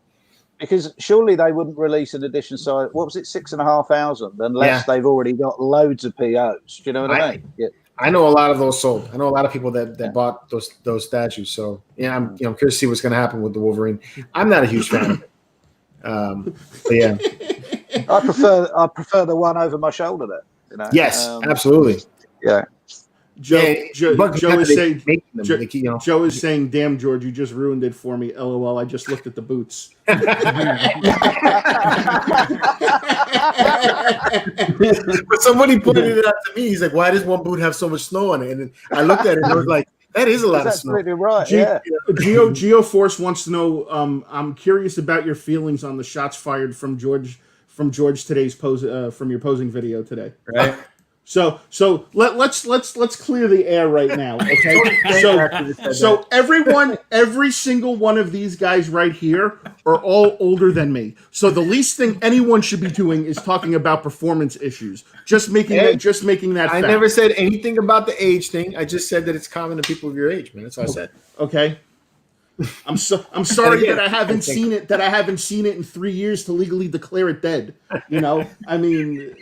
Because surely they wouldn't release an edition size. What was it, 6,500? Unless they've already got loads of POs. Do you know what I mean? Yeah. I know a lot of those sold. I know a lot of people that bought those statues. So I'm curious to see what's going to happen with the Wolverine. I'm not a huge fan of it. But yeah, I prefer the one over my shoulder there. Yes, absolutely. Yeah. Joe is saying, "Damn, George, you just ruined it for me." LOL. I just looked at the boots. But somebody pointed it out to me. He's like, "Why does one boot have so much snow on it?" And I looked at it and I was like, That is a lot That's of snow. absolutely right. Ge- Yeah. GeoForce wants to know. I'm curious about your feelings on the shots fired from George today's pose from your posing video today. Right. So let's clear the air right now, okay? So every single one of these guys right here are all older than me. So the least thing anyone should be doing is talking about performance issues. Just making that. I fact. never said anything about the age thing. I just said that it's common to people of your age, man. That's all I said. Okay. I'm sorry again, that I haven't seen it. That I haven't seen it in 3 years to legally declare it dead. You know, I mean,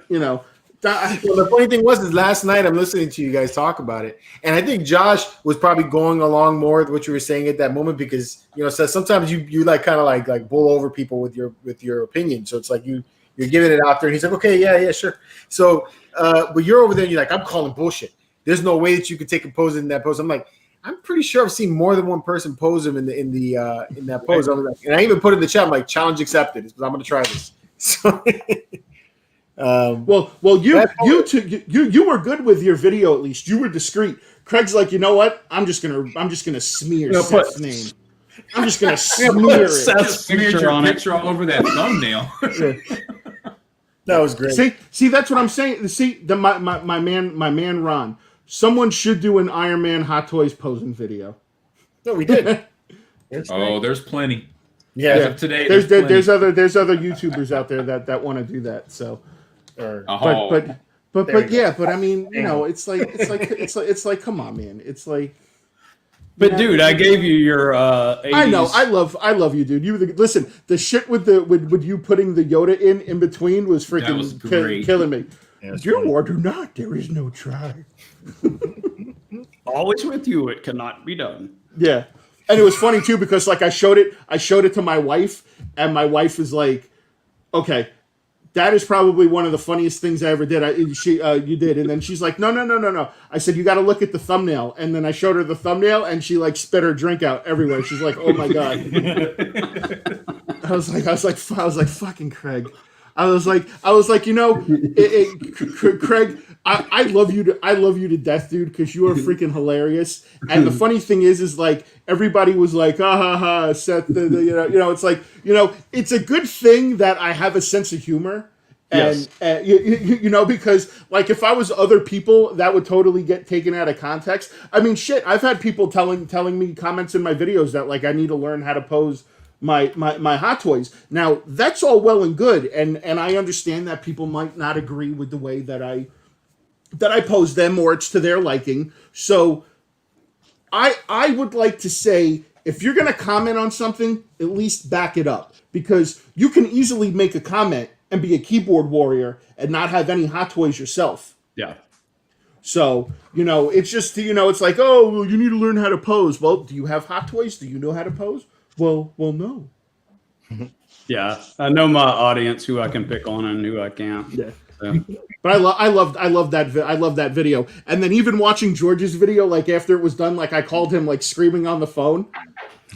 you know. Well, the funny thing is last night I'm listening to you guys talk about it, and I think Josh was probably going along more with what you were saying at that moment because so sometimes you like kind of like bull over people with your opinion. So it's like you're giving it out there, and he's like, okay, yeah, sure. So, but you're over there, and you're like, I'm calling bullshit. There's no way that you could take a pose in that pose. I'm like, I'm pretty sure I've seen more than one person pose him in that pose. I'm like, and I even put in the chat, I'm like, challenge accepted. I'm going to try this. So. Well, you were good with your video. At least you were discreet. Craig's like, you know what? I'm just gonna smear Seth's name. I'm just gonna smear it. Seth's Smeared picture your on it. picture all over that thumbnail. That was great. See, that's what I'm saying. See, my man Ron. Someone should do an Iron Man Hot Toys posing video. No, we did. Oh, there's plenty. Yeah. As of today, There's plenty. other YouTubers out there that want to do that. So. But I mean, it's like, come on, man. It's like. But dude, I gave you your 80s. I know, I love you, dude. Listen, the shit with you putting the Yoda in between was freaking great. killing me. Yeah, Do or do not, there is no try. Always with you, it cannot be done. Yeah, and it was funny too because like I showed it to my wife, and my wife was like, "Okay, that is probably one of the funniest things I ever did." You did, and then she's like, "No." I said, "You got to look at the thumbnail," and then I showed her the thumbnail, and she like spit her drink out everywhere. She's like, "Oh my god!" I was like, "Fucking Craig." I was like, Craig, I love you to death, dude, because you are freaking hilarious. And the funny thing is like everybody was like, ha ha, Seth, it's like, it's a good thing that I have a sense of humor. And Yes. Because like if I was other people, that would totally get taken out of context. I mean, shit, I've had people telling me comments in my videos that like I need to learn how to pose my Hot Toys. Now that's all well and good, and I understand that people might not agree with the way that I pose them, or it's to their liking. So I would like to say, if you're going to comment on something, at least back it up, because you can easily make a comment and be a keyboard warrior and not have any Hot Toys yourself. Yeah. So, it's just, it's like, oh, well, you need to learn how to pose. Well, do you have Hot Toys? Do you know how to pose? Well, no. Yeah. I know my audience, who I can pick on and who I can't. Yeah. So. But I love that video. And then even watching George's video, like after it was done, like I called him like screaming on the phone.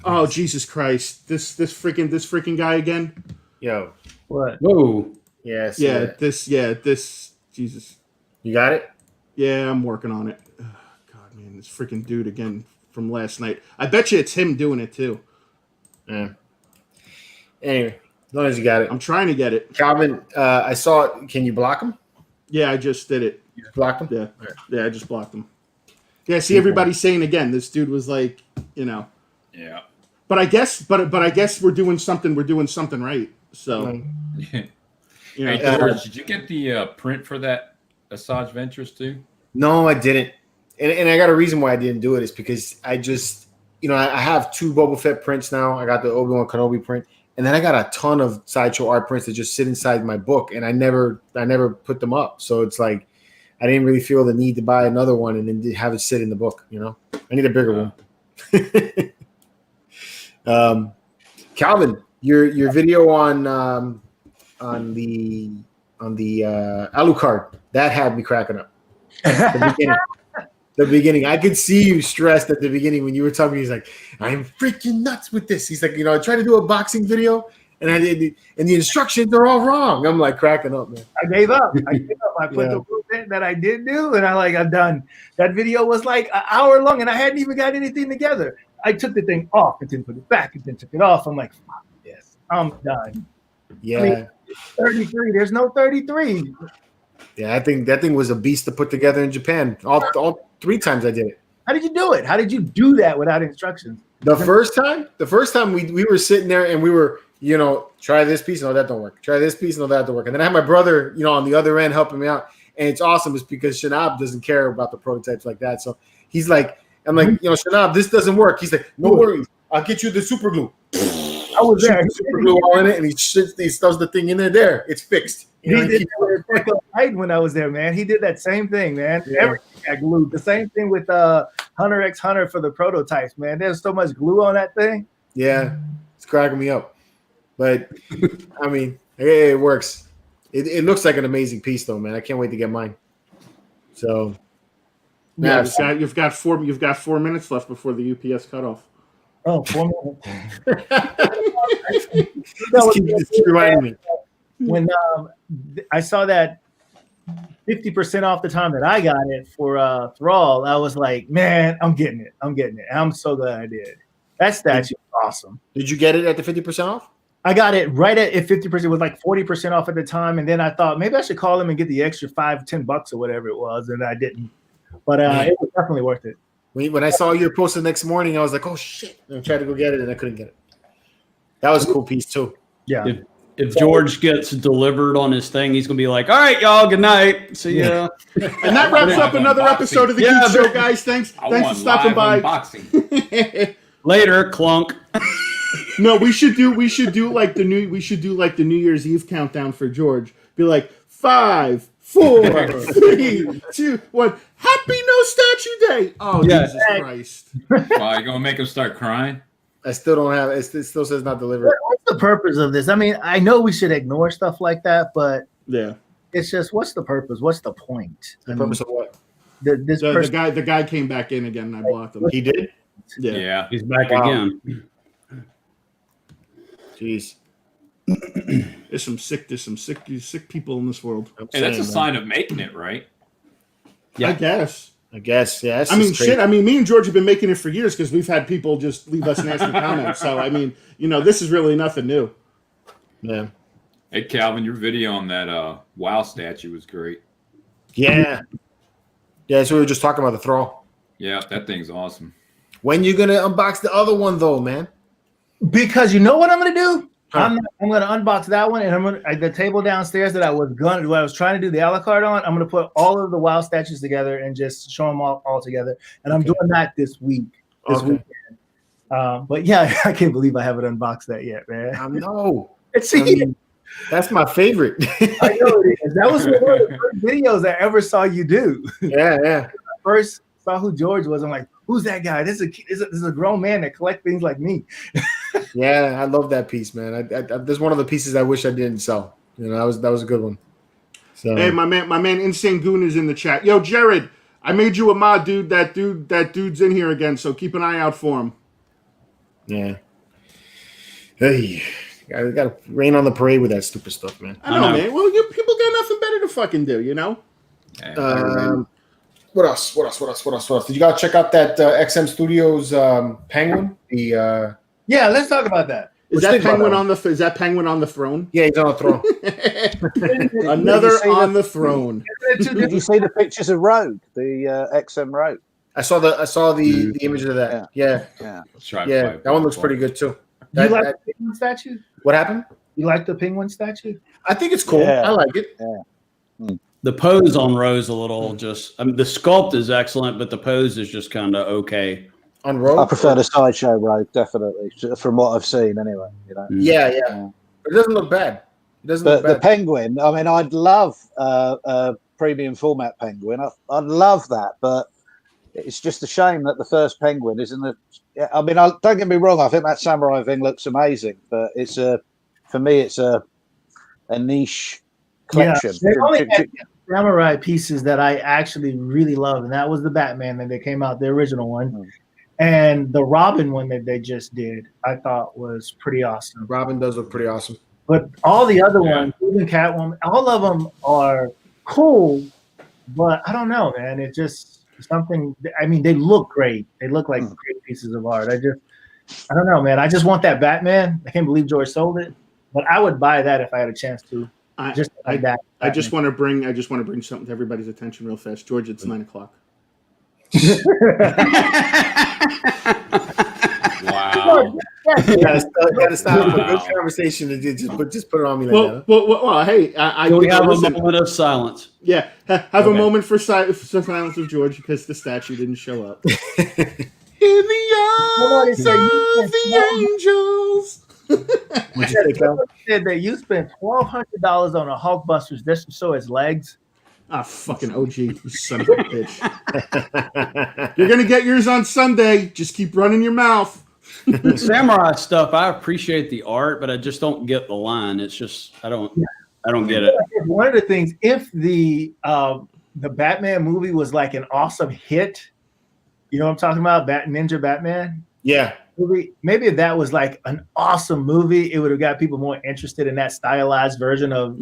Oh, Jesus Christ. This freaking guy again. Yo. What? Whoa. Yes. This Jesus. You got it? Yeah, I'm working on it. Oh, God, man, this freaking dude again from last night. I bet you it's him doing it too. Yeah. Anyway, as long as you got it. I'm trying to get it. Calvin, I saw it. Can you block him? Yeah, I just did it. You just blocked him? Yeah. Yeah, I just blocked him. Yeah, see, everybody's saying again, this dude was like, Yeah. But I guess we're doing something right. So Hey, George, did you get the print for that Asajj Ventures too? No, I didn't. And I got a reason why I didn't do it is because I just, I have 2 Boba Fett prints now. I got the Obi-Wan Kenobi print, and then I got a ton of Sideshow art prints that just sit inside my book, and I never put them up. So it's like I didn't really feel the need to buy another one and then have it sit in the book. I need a bigger one. Calvin, your video on the Alucard, that had me cracking up. The beginning, I could see you stressed at the beginning when you were talking. He's like, "I'm freaking nuts with this." He's like, I tried to do a boxing video, and the instructions are all wrong. I'm like cracking up, man. I gave up. I put the rules content that I did do, and I'm done. That video was like an hour long, and I hadn't even got anything together. I took the thing off and then put it back and then took it off. I'm like, fuck this. I'm done. Yeah. I mean, 33. There's no 33. Yeah, I think that thing was a beast to put together in Japan. All 3 times I did it. How did you do it? How did you do that without instructions? The first time we were sitting there and we were, try this piece, no, that don't work. Try this piece, no, that don't work. And then I had my brother, on the other end helping me out. And it's awesome is because Shenab doesn't care about the prototypes like that. So he's like, I'm like, Shenab, this doesn't work. He's like, no worries. I'll get you the super glue. I was there. Super glue all in it, and he stuffs the thing in there. It's fixed. He did that with Hyde when I was there, man. He did that same thing, man. Yeah. Everything got glued. The same thing with Hunter x Hunter for the prototypes, man. There's so much glue on that thing. Yeah, it's cracking me up. But I mean, it works. It looks like an amazing piece, though, man. I can't wait to get mine. So, Yeah, you've got 4 minutes left before the UPS cutoff. Oh, 4 minutes. just keep reminding me. When I saw that 50% off the time that I got it for Thrall, I was like, man, I'm getting it. I'm so glad I did. That statue is awesome. Did you get it at the 50% off? I got it right at 50%. It was like 40% off at the time. And then I thought maybe I should call them and get the extra $5-10 or whatever it was. And I didn't. But it was definitely worth it. When I saw your post the next morning, I was like, oh, shit. I tried to go get it, and I couldn't get it. That was a cool piece, too. Yeah. If George gets delivered on his thing, he's going to be like, all right, y'all, good night. See ya. And that wraps up another episode of the Geek Show, guys. Thanks for stopping by. Later, clunk. No, we should do like the New Year's Eve countdown for George. Be like 5, 4, 3, 2, 1. Happy No Statue Day! Oh, yeah. Jesus Christ! Wow, you gonna make him start crying? I still don't have it. It still says not delivered. What's the purpose of this? I mean, I know we should ignore stuff like that, but yeah, it's just what's the purpose? What's the point? The purpose of what? The guy came back in again, and I blocked him. He did? Yeah. He's back again. Jeez. There's some sick people in this world. Hey, that's a sign of making it, right? Yeah. I guess, yeah. I mean, shit. I mean, me and George have been making it for years because we've had people just leave us nasty comments. So, I mean, this is really nothing new. Yeah. Hey, Calvin, your video on that WoW statue was great. Yeah. Yeah, so we were just talking about the Thrall. Yeah, that thing's awesome. When you gonna unbox the other one, though, man? Because you know what I'm gonna do? Huh. I'm gonna unbox that one, and I'm gonna the table downstairs that I was trying to do the a la carte on. I'm gonna put all of the WoW statues together and just show them all together. And I'm doing that this weekend. But yeah, I can't believe I haven't unboxed that yet, man. I know. That's my favorite. I know it is. That was one of the first videos I ever saw you do. Yeah. When I first saw who George was, I'm like, who's that guy? This is a grown man that collects things like me. Yeah, I love that piece, man. There's one of the pieces I wish I didn't sell. That was a good one. So hey, my man, Insane Goon is in the chat. Yo, Jared, I made you a mod, dude. That dude's in here again. So keep an eye out for him. Yeah. Hey, I got to rain on the parade with that stupid stuff, man. I know, man. Well, you people got nothing better to fucking do, What else? Did you guys check out that XM Studios Penguin? Yeah, let's talk about that. Is that Penguin on the throne? Yeah, he's on the throne. Another on the throne. Did you see the pictures of Rogue, the XM Rogue? I saw the image of that. Yeah. That one looks pretty good too. You like the penguin statue? What happened? You like the penguin statue? I think it's cool. Yeah. I like it. Yeah. The pose on Rose a little the sculpt is excellent, but the pose is just kind of okay. On Rogue? I prefer the sideshow Rogue, definitely, from what I've seen anyway. Yeah. But it doesn't look bad. The penguin, I mean, I'd love a premium format penguin. I'd love that, but it's just a shame that the first penguin isn't the. I mean, don't get me wrong. I think that samurai thing looks amazing, but for me, it's a niche collection. Yeah, they only had samurai pieces that I actually really love, and that was the Batman that they came out, the original one, and the Robin one that they just did. I thought was pretty awesome. Robin does look pretty awesome, but all the other ones, even Catwoman, all of them are cool, But I don't know, man. It just something. I mean, they look great. They look like great pieces of art. I don't know, man. I just want that Batman. I can't believe George sold it, but I would buy that if I had a chance to. Just like that. I just want to bring something to everybody's attention real fast. George, it's 9:00. Wow. You gotta stop a good conversation and just put it on me like that. Well, hey, I we have listen, a moment of silence. Yeah, have a moment for silence of George because the statue didn't show up. In the arms of the angels. Said that you spent $1,200 on a Hulkbusters just to show his legs. Ah, fucking OG, you son of a bitch. You're gonna get yours on Sunday. Just keep running your mouth. The samurai stuff, I appreciate the art, but I just don't get the line. It's just I don't get it. One of the things, if the Batman movie was like an awesome hit, you know what I'm talking about? Ninja Batman. Yeah. Maybe if that was like an awesome movie, it would have got people more interested in that stylized version of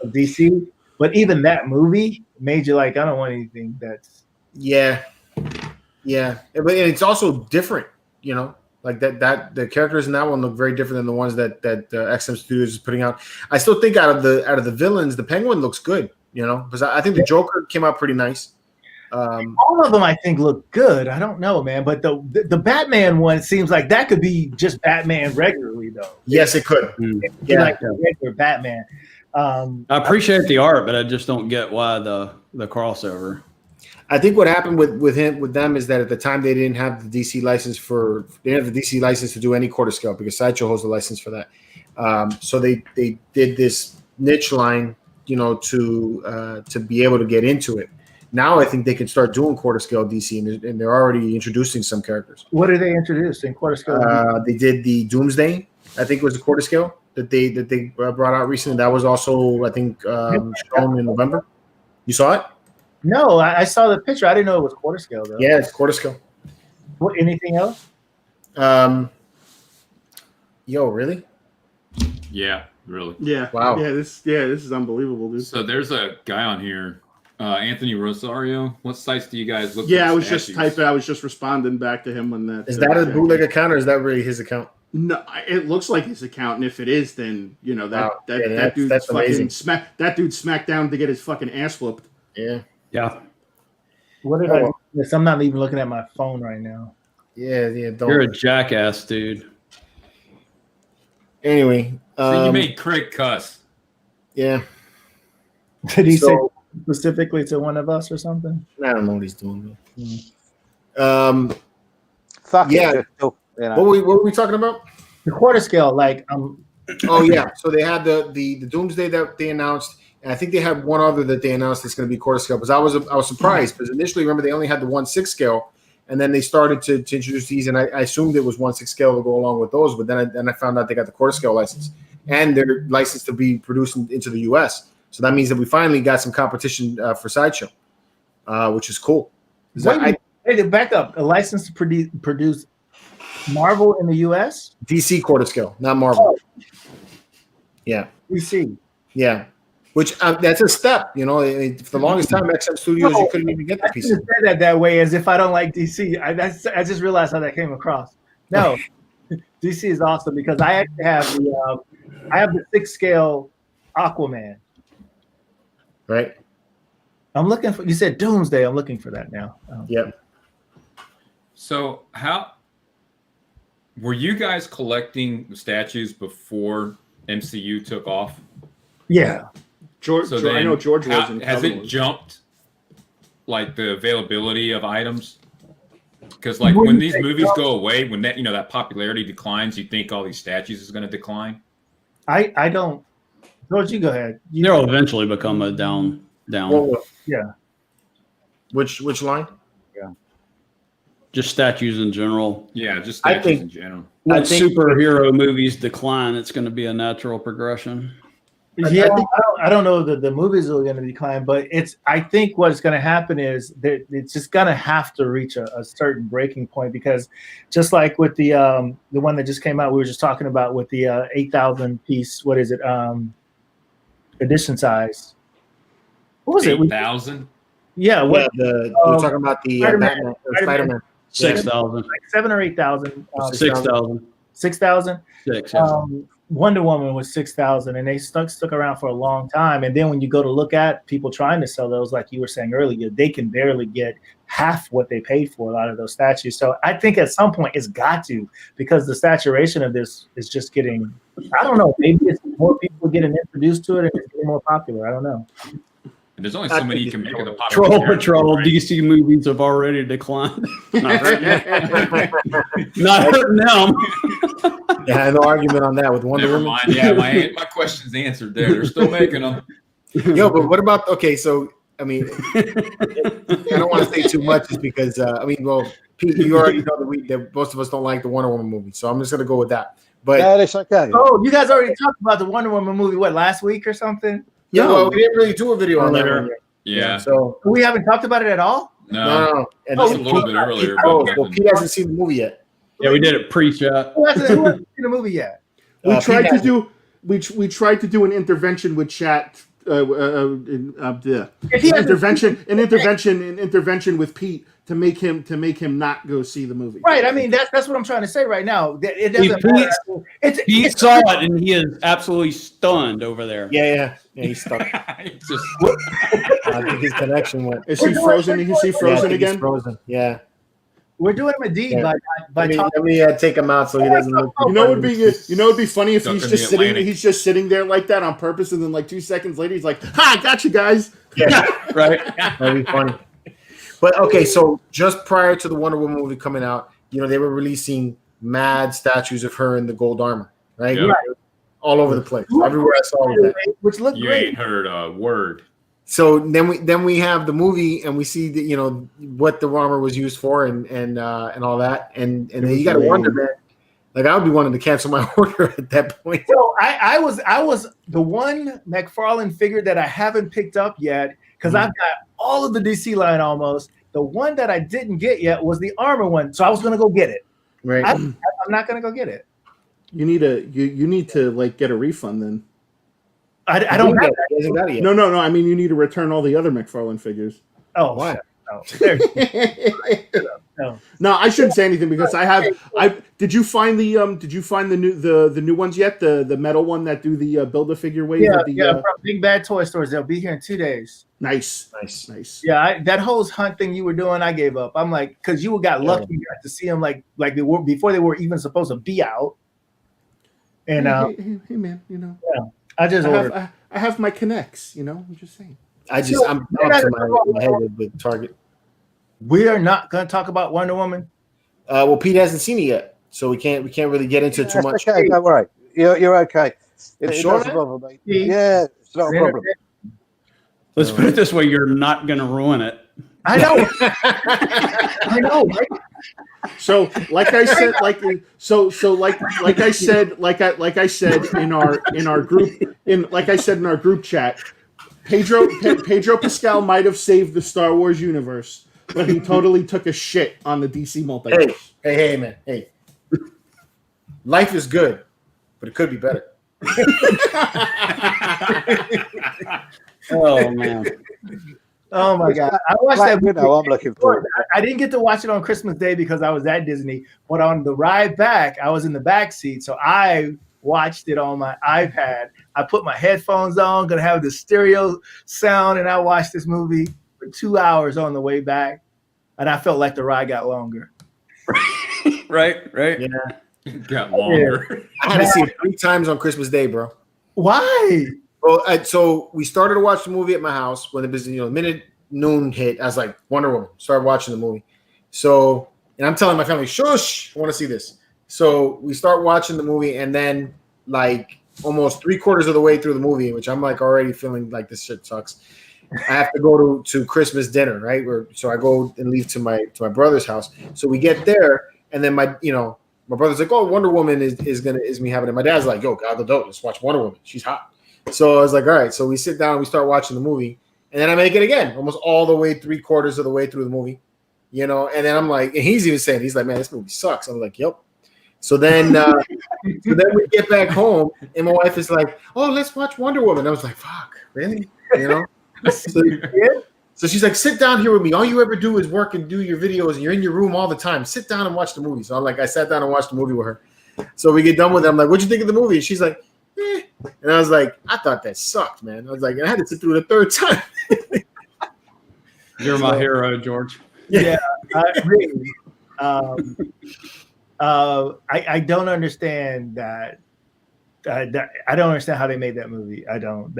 DC. But even that movie made you like, I don't want anything that's yeah. But it's also different, you know. Like that the characters in that one look very different than the ones that XM Studios is putting out. I still think out of the villains, the Penguin looks good, you know, because I think the Joker came out pretty nice. All of them I think look good. I don't know, man, but the Batman one seems like that could be just Batman regularly, though. Yes, it could. Yeah, like the regular Batman. I appreciate the art, but I just don't get why the crossover. I think what happened with them is that at the time they didn't have the DC license to do any quarter scale because Sideshow holds the license for that. So they did this niche line, you know, to be able to get into it. Now I think they can start doing quarter scale DC, and they're already introducing some characters. What did they introduce in quarter scale? They did the Doomsday. I think it was the quarter scale that they brought out recently. That was also I think shown in November. You saw it? No, I saw the picture. I didn't know it was quarter scale though. Yeah, it's quarter scale. What? Anything else? Really? Yeah, really. Yeah. Wow. Yeah, this is unbelievable, dude. So there's a guy on here, Anthony Rosario. What sites do you guys look? Yeah, for I was statues? just typing. I was just responding back to him when that. Is that a bootleg account or is that really his account? No, it looks like his account, and if it is, then you know that dude that's fucking amazing. that dude smacked down to get his fucking ass whooped. Yeah. Yeah. What did I do? Yes, I'm not even looking at my phone right now. Yeah. You're a jackass, dude. Anyway. So you made Craig cuss. Yeah. Did he say specifically to one of us or something? I don't know what he's doing. Fuck Yeah. it. You know. What were we talking about? The quarter scale, like Oh yeah. So they had the Doomsday that they announced, and I think they had one other that they announced that's going to be quarter scale. Because I was surprised because initially, remember, they only had the 1/6 scale, and then they started to introduce these, and I assumed it was 1/6 scale to go along with those. But then I found out they got the quarter scale license, and they're licensed to be produced into the U.S. So that means that we finally got some competition for Sideshow, which is cool. Wait, back up. A license to produce Marvel in the U.S. DC quarter scale, not Marvel. Yeah. DC. Yeah. Which that's a step, you know. For the longest time, XM Studios, you couldn't even get the I piece. said that way as if I don't like DC. I just realized how that came across. No, DC is awesome because I actually have the 6 scale Aquaman. Right. I'm looking for. You said Doomsday. I'm looking for that now. Yep. So how were you guys collecting statues before MCU took off? Yeah. George, I know George was in. Has it jumped like the availability of items? Because like when these movies go away, when that popularity declines, you think all these statues is going to decline? I don't. George, you go ahead. They'll eventually become a down. Yeah. Which line? Just statues in general. Yeah, just I statues think- in general. When superhero movies decline, it's going to be a natural progression. Yeah, I don't know that the movies are going to decline, but I think what's going to happen is that it's just going to have to reach a certain breaking point because just like with the one that just came out, we were just talking about with the 8,000 piece, what is it, edition size? What was it? 8,000? Yeah, what we're talking about the Spider-Man. Spider-Man. 6,000. like 7,000 or 8,000. 6,000. 6,000. 6. Yes. Wonder Woman was 6,000, and they stuck around for a long time. And then when you go to look at people trying to sell those, like you were saying earlier, they can barely get half what they paid for a lot of those statues. So I think at some point it's got to, because the saturation of this is just getting, I don't know, maybe it's more people getting introduced to it and it's getting more popular. I don't know. There's only so many you can make of the Troll popular Patrol characters, DC movies have already declined. Not hurting them. Yeah, no argument on that with Wonder Never Woman. mind. Yeah, my question's answered there. They're still making them. Yo, but what about so I mean, I don't want to say too much, just because Pete, you already know that most of us don't like the Wonder Woman movie, so I'm just gonna go with that. But Yeah, that's okay. Oh, you guys already talked about the Wonder Woman movie, last week or something? yeah, well, we didn't really do a video on that one yet. Yeah. So We haven't talked about it at all? No. And Just a little bit earlier. Oh, but well, nothing. Pete hasn't seen the movie yet. Yeah, we did it pre-chat. Who hasn't seen the movie yet? We Pete tried to hasn't. do we tried to do an intervention with chat. If An he hasn't intervention with Pete to make him not go see the movie. Right, I mean that's what I'm trying to say right now. It doesn't Pete- matter. He saw it and he is absolutely stunned over there. Yeah, he's stuck. It's just, I think his connection went. Is he frozen? Is he Yeah, I frozen think he's again? frozen. Yeah. We're doing him a deed Yeah. by talking. Let me take him out so he doesn't look. You know, it'd be funny if Stuck he's in just the sitting. Atlantic. He's just sitting there like that on purpose, and then like 2 seconds later, he's like, "Ha, I got you guys." Yeah, Right? that'd be funny. But okay, so just prior to the Wonder Woman movie coming out, they were releasing mad statues of her in the gold armor, right? Yeah. All over the place. Everywhere I saw that. Which looked you great. ain't heard a word. So then we have the movie, and we see that what the armor was used for, and all that, and then you got to wonder, man. Like, I would be wanting to cancel my order at that point. So I was the one McFarlane figure that I haven't picked up yet, because I've got all of the DC line almost. The one that I didn't get yet was the armor one, so I was gonna go get it. Right. I'm not gonna go get it. You need to like get a refund then. I don't have He hasn't got it yet. No. I mean, you need to return all the other McFarlane figures. Oh, Why? no. There. No. No, I shouldn't say anything because did you find the new ones yet? The metal one that do the build a figure wave? Yeah, from Big Bad Toy Stores. They'll be here in 2 days. Nice. Yeah, that whole hunt thing you were doing, I gave up. I'm like, because you got lucky, you got to see them like they were before they were even supposed to be out. And hey man, I just ordered. I have my connects. I'm just saying. I'm up to my head with Target. We are not going to talk about Wonder Woman. Well, Pete hasn't seen it yet, so we can't really get into it too much. Okay, don't worry. You're okay. It Sure, doesn't man? bother me. Yeah, it's not a problem. Let's put it this way: you're not going to ruin it. I know. I know. Right? So, like I said, like I said in our group chat, Pedro Pascal might have saved the Star Wars universe, but he totally took a shit on the DC multiverse. Hey, man. Hey. Life is good, but it could be better. Oh man! Oh my God! I watched that movie. I'm looking forward. I didn't get to watch it on Christmas Day because I was at Disney. But on the ride back, I was in the back seat, so I watched it on my iPad. I put my headphones on, gonna have the stereo sound, and I watched this movie for 2 hours on the way back, and I felt like the ride got longer. Right. Yeah. It got longer. I had to see it 3 times on Christmas Day, bro. Why? Well, so we started to watch the movie at my house when it was, minute noon hit. I was like, Wonder Woman. Started watching the movie. So, and I'm telling my family, shush, I want to see this. So we start watching the movie, and then like almost 3/4 of the way through the movie, which I'm like already feeling like this shit sucks. I have to go to Christmas dinner, right? So I go and leave to my brother's house. So we get there, and then my brother's like, oh, Wonder Woman is me having it. My dad's like, yo, God, let's watch Wonder Woman. She's hot. So I was like, all right. So we sit down, we start watching the movie, and then I make it again, almost all the way 3/4 of the way through the movie, And then I'm like, and he's even saying, he's like, man, this movie sucks. I'm like, yep. So then we get back home, and my wife is like, oh, let's watch Wonder Woman. I was like, fuck, really? So she's like, sit down here with me. All you ever do is work and do your videos, and you're in your room all the time. Sit down and watch the movie. So I sat down and watched the movie with her. So we get done with it. I'm like, what'd you think of the movie? And she's like, eh. And I was like, I thought that sucked, man. I was like, and I had to sit through it a third time. You're my hero, George. Yeah, really. I don't understand that. I don't understand how they made that movie. I don't.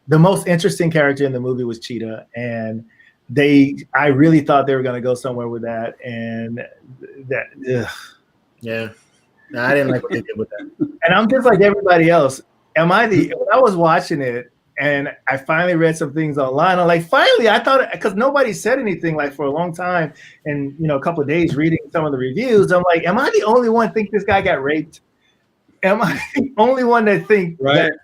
The most interesting character in the movie was Cheetah, and I really thought they were going to go somewhere with that, and that. Ugh. Yeah, no, I didn't like what they did with that. And I'm just like everybody else. When I was watching it, and I finally read some things online. I'm like, finally, I thought, because nobody said anything like for a long time, and a couple of days reading some of the reviews, I'm like, am I the only one think this guy got raped? Am I the only one that think that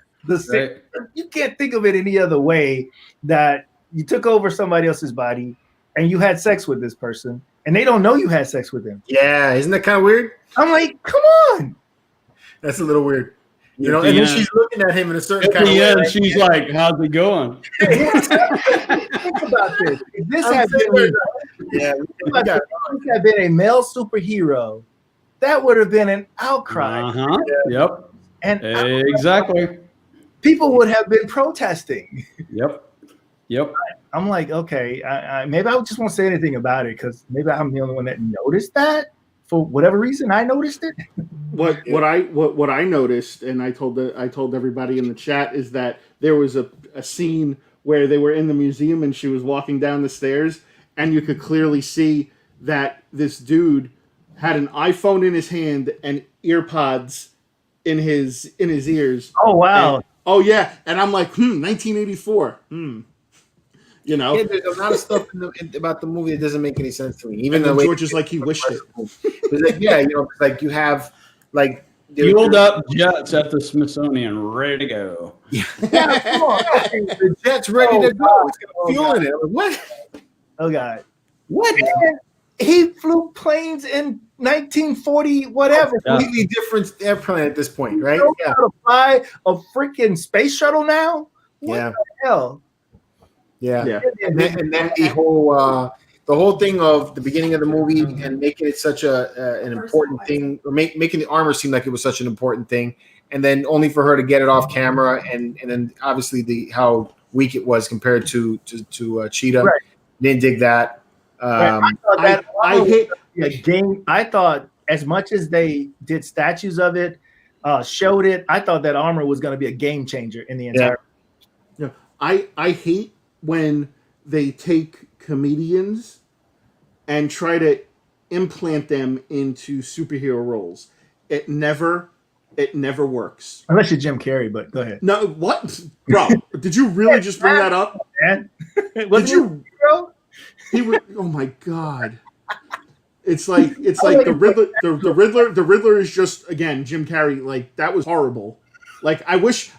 you can't think of it any other way that you took over somebody else's body and you had sex with this person and they don't know you had sex with them? Yeah, isn't that kind of weird? I'm like, come on. That's a little weird. And then she's looking at him in a certain kind of way. And she's like, how's it going? Think about this. If this had been a male superhero, that would have been an outcry. Uh-huh. Yep. And exactly. People would have been protesting. Yep. I'm like, okay, maybe I just won't say anything about it because maybe I'm the only one that noticed that. For whatever reason, I noticed it. What I noticed, and I told everybody in the chat, is that there was a scene where they were in the museum and she was walking down the stairs, and you could clearly see that this dude had an iPhone in his hand and earpods in his ears. Oh wow! And I'm like, 1984. Yeah, there's a lot of stuff about the movie that doesn't make any sense to me. Even though the way George is like he wished it. It's like, it's like you have like fueled up jets at the Smithsonian, ready to go. Yeah, come on. The jet's ready to go. It's got fuel in it. I'm like, what? Oh God! What? Man, he flew planes in 1940, whatever. Completely different airplane at this point, right? You know how to fly a freaking space shuttle now? What the hell? Yeah. And then the whole thing of the beginning of the movie and making it such an important thing, or making the armor seem like it was such an important thing, and then only for her to get it off camera, and then obviously how weak it was compared to Cheetah. Right. Didn't dig that. I thought as much as they did statues of it, showed it, I thought that armor was going to be a game changer in the entire. Yeah. I hate when they take comedians and try to implant them into superhero roles. It never works. Unless you're Jim Carrey, but go ahead. No, what? Bro, did you really just bring that up? Did you? He would. Oh my God! It's like the Riddler. The Riddler is just, again, Jim Carrey. Like, that was horrible. Like, I wish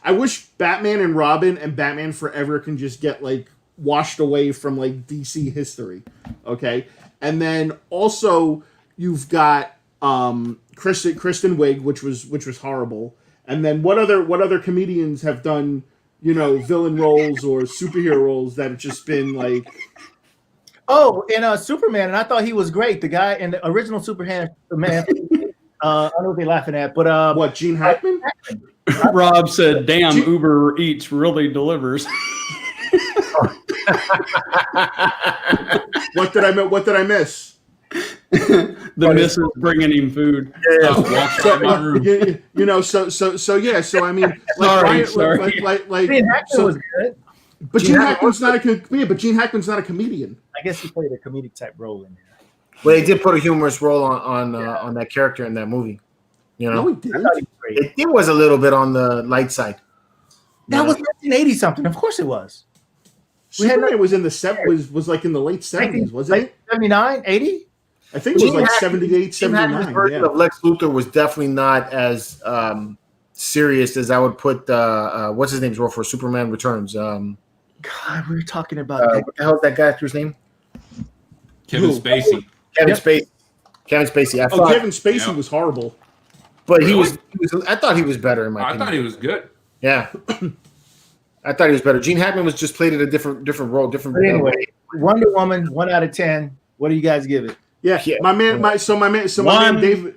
Batman and Robin and Batman Forever can just get like washed away from like DC history. Okay, and then also you've got Kristen Wiig, which was horrible. And then what other comedians have done, villain roles or superhero roles that have just been like. Oh, and Superman, and I thought he was great. The guy in the original Superman, I don't know what they're laughing at, but what, Gene Hackman? Rob said, "Damn, Uber Eats really delivers." What did I miss? The missus bringing him food. So I mean, sorry. Gene Hackman was good. But Gene Hackman's not a comedian. I guess he played a comedic type role in there. Well, they did put a humorous role on that character in that movie. No, he didn't. It was a little bit on the light side. That was 1980 something. Of course it was. Superman was in the was like in the late 70s, wasn't it? 79, 80? I think it was like 78, 79. His version of Lex Luthor was definitely not as serious as I would put what's his name's role for Superman Returns. God, we were talking about what the hell is that guy actor's name? Kevin Spacey. Kevin Spacey. Kevin Spacey. Kevin Spacey was horrible. But he was. I thought he was better in my opinion. I thought he was good. Yeah. I thought he was better. Gene Hackman was just played in a different role, different way. Wonder Woman, 1 out of 10. What do you guys give it? Yeah, Yeah. my man, my man, Dave.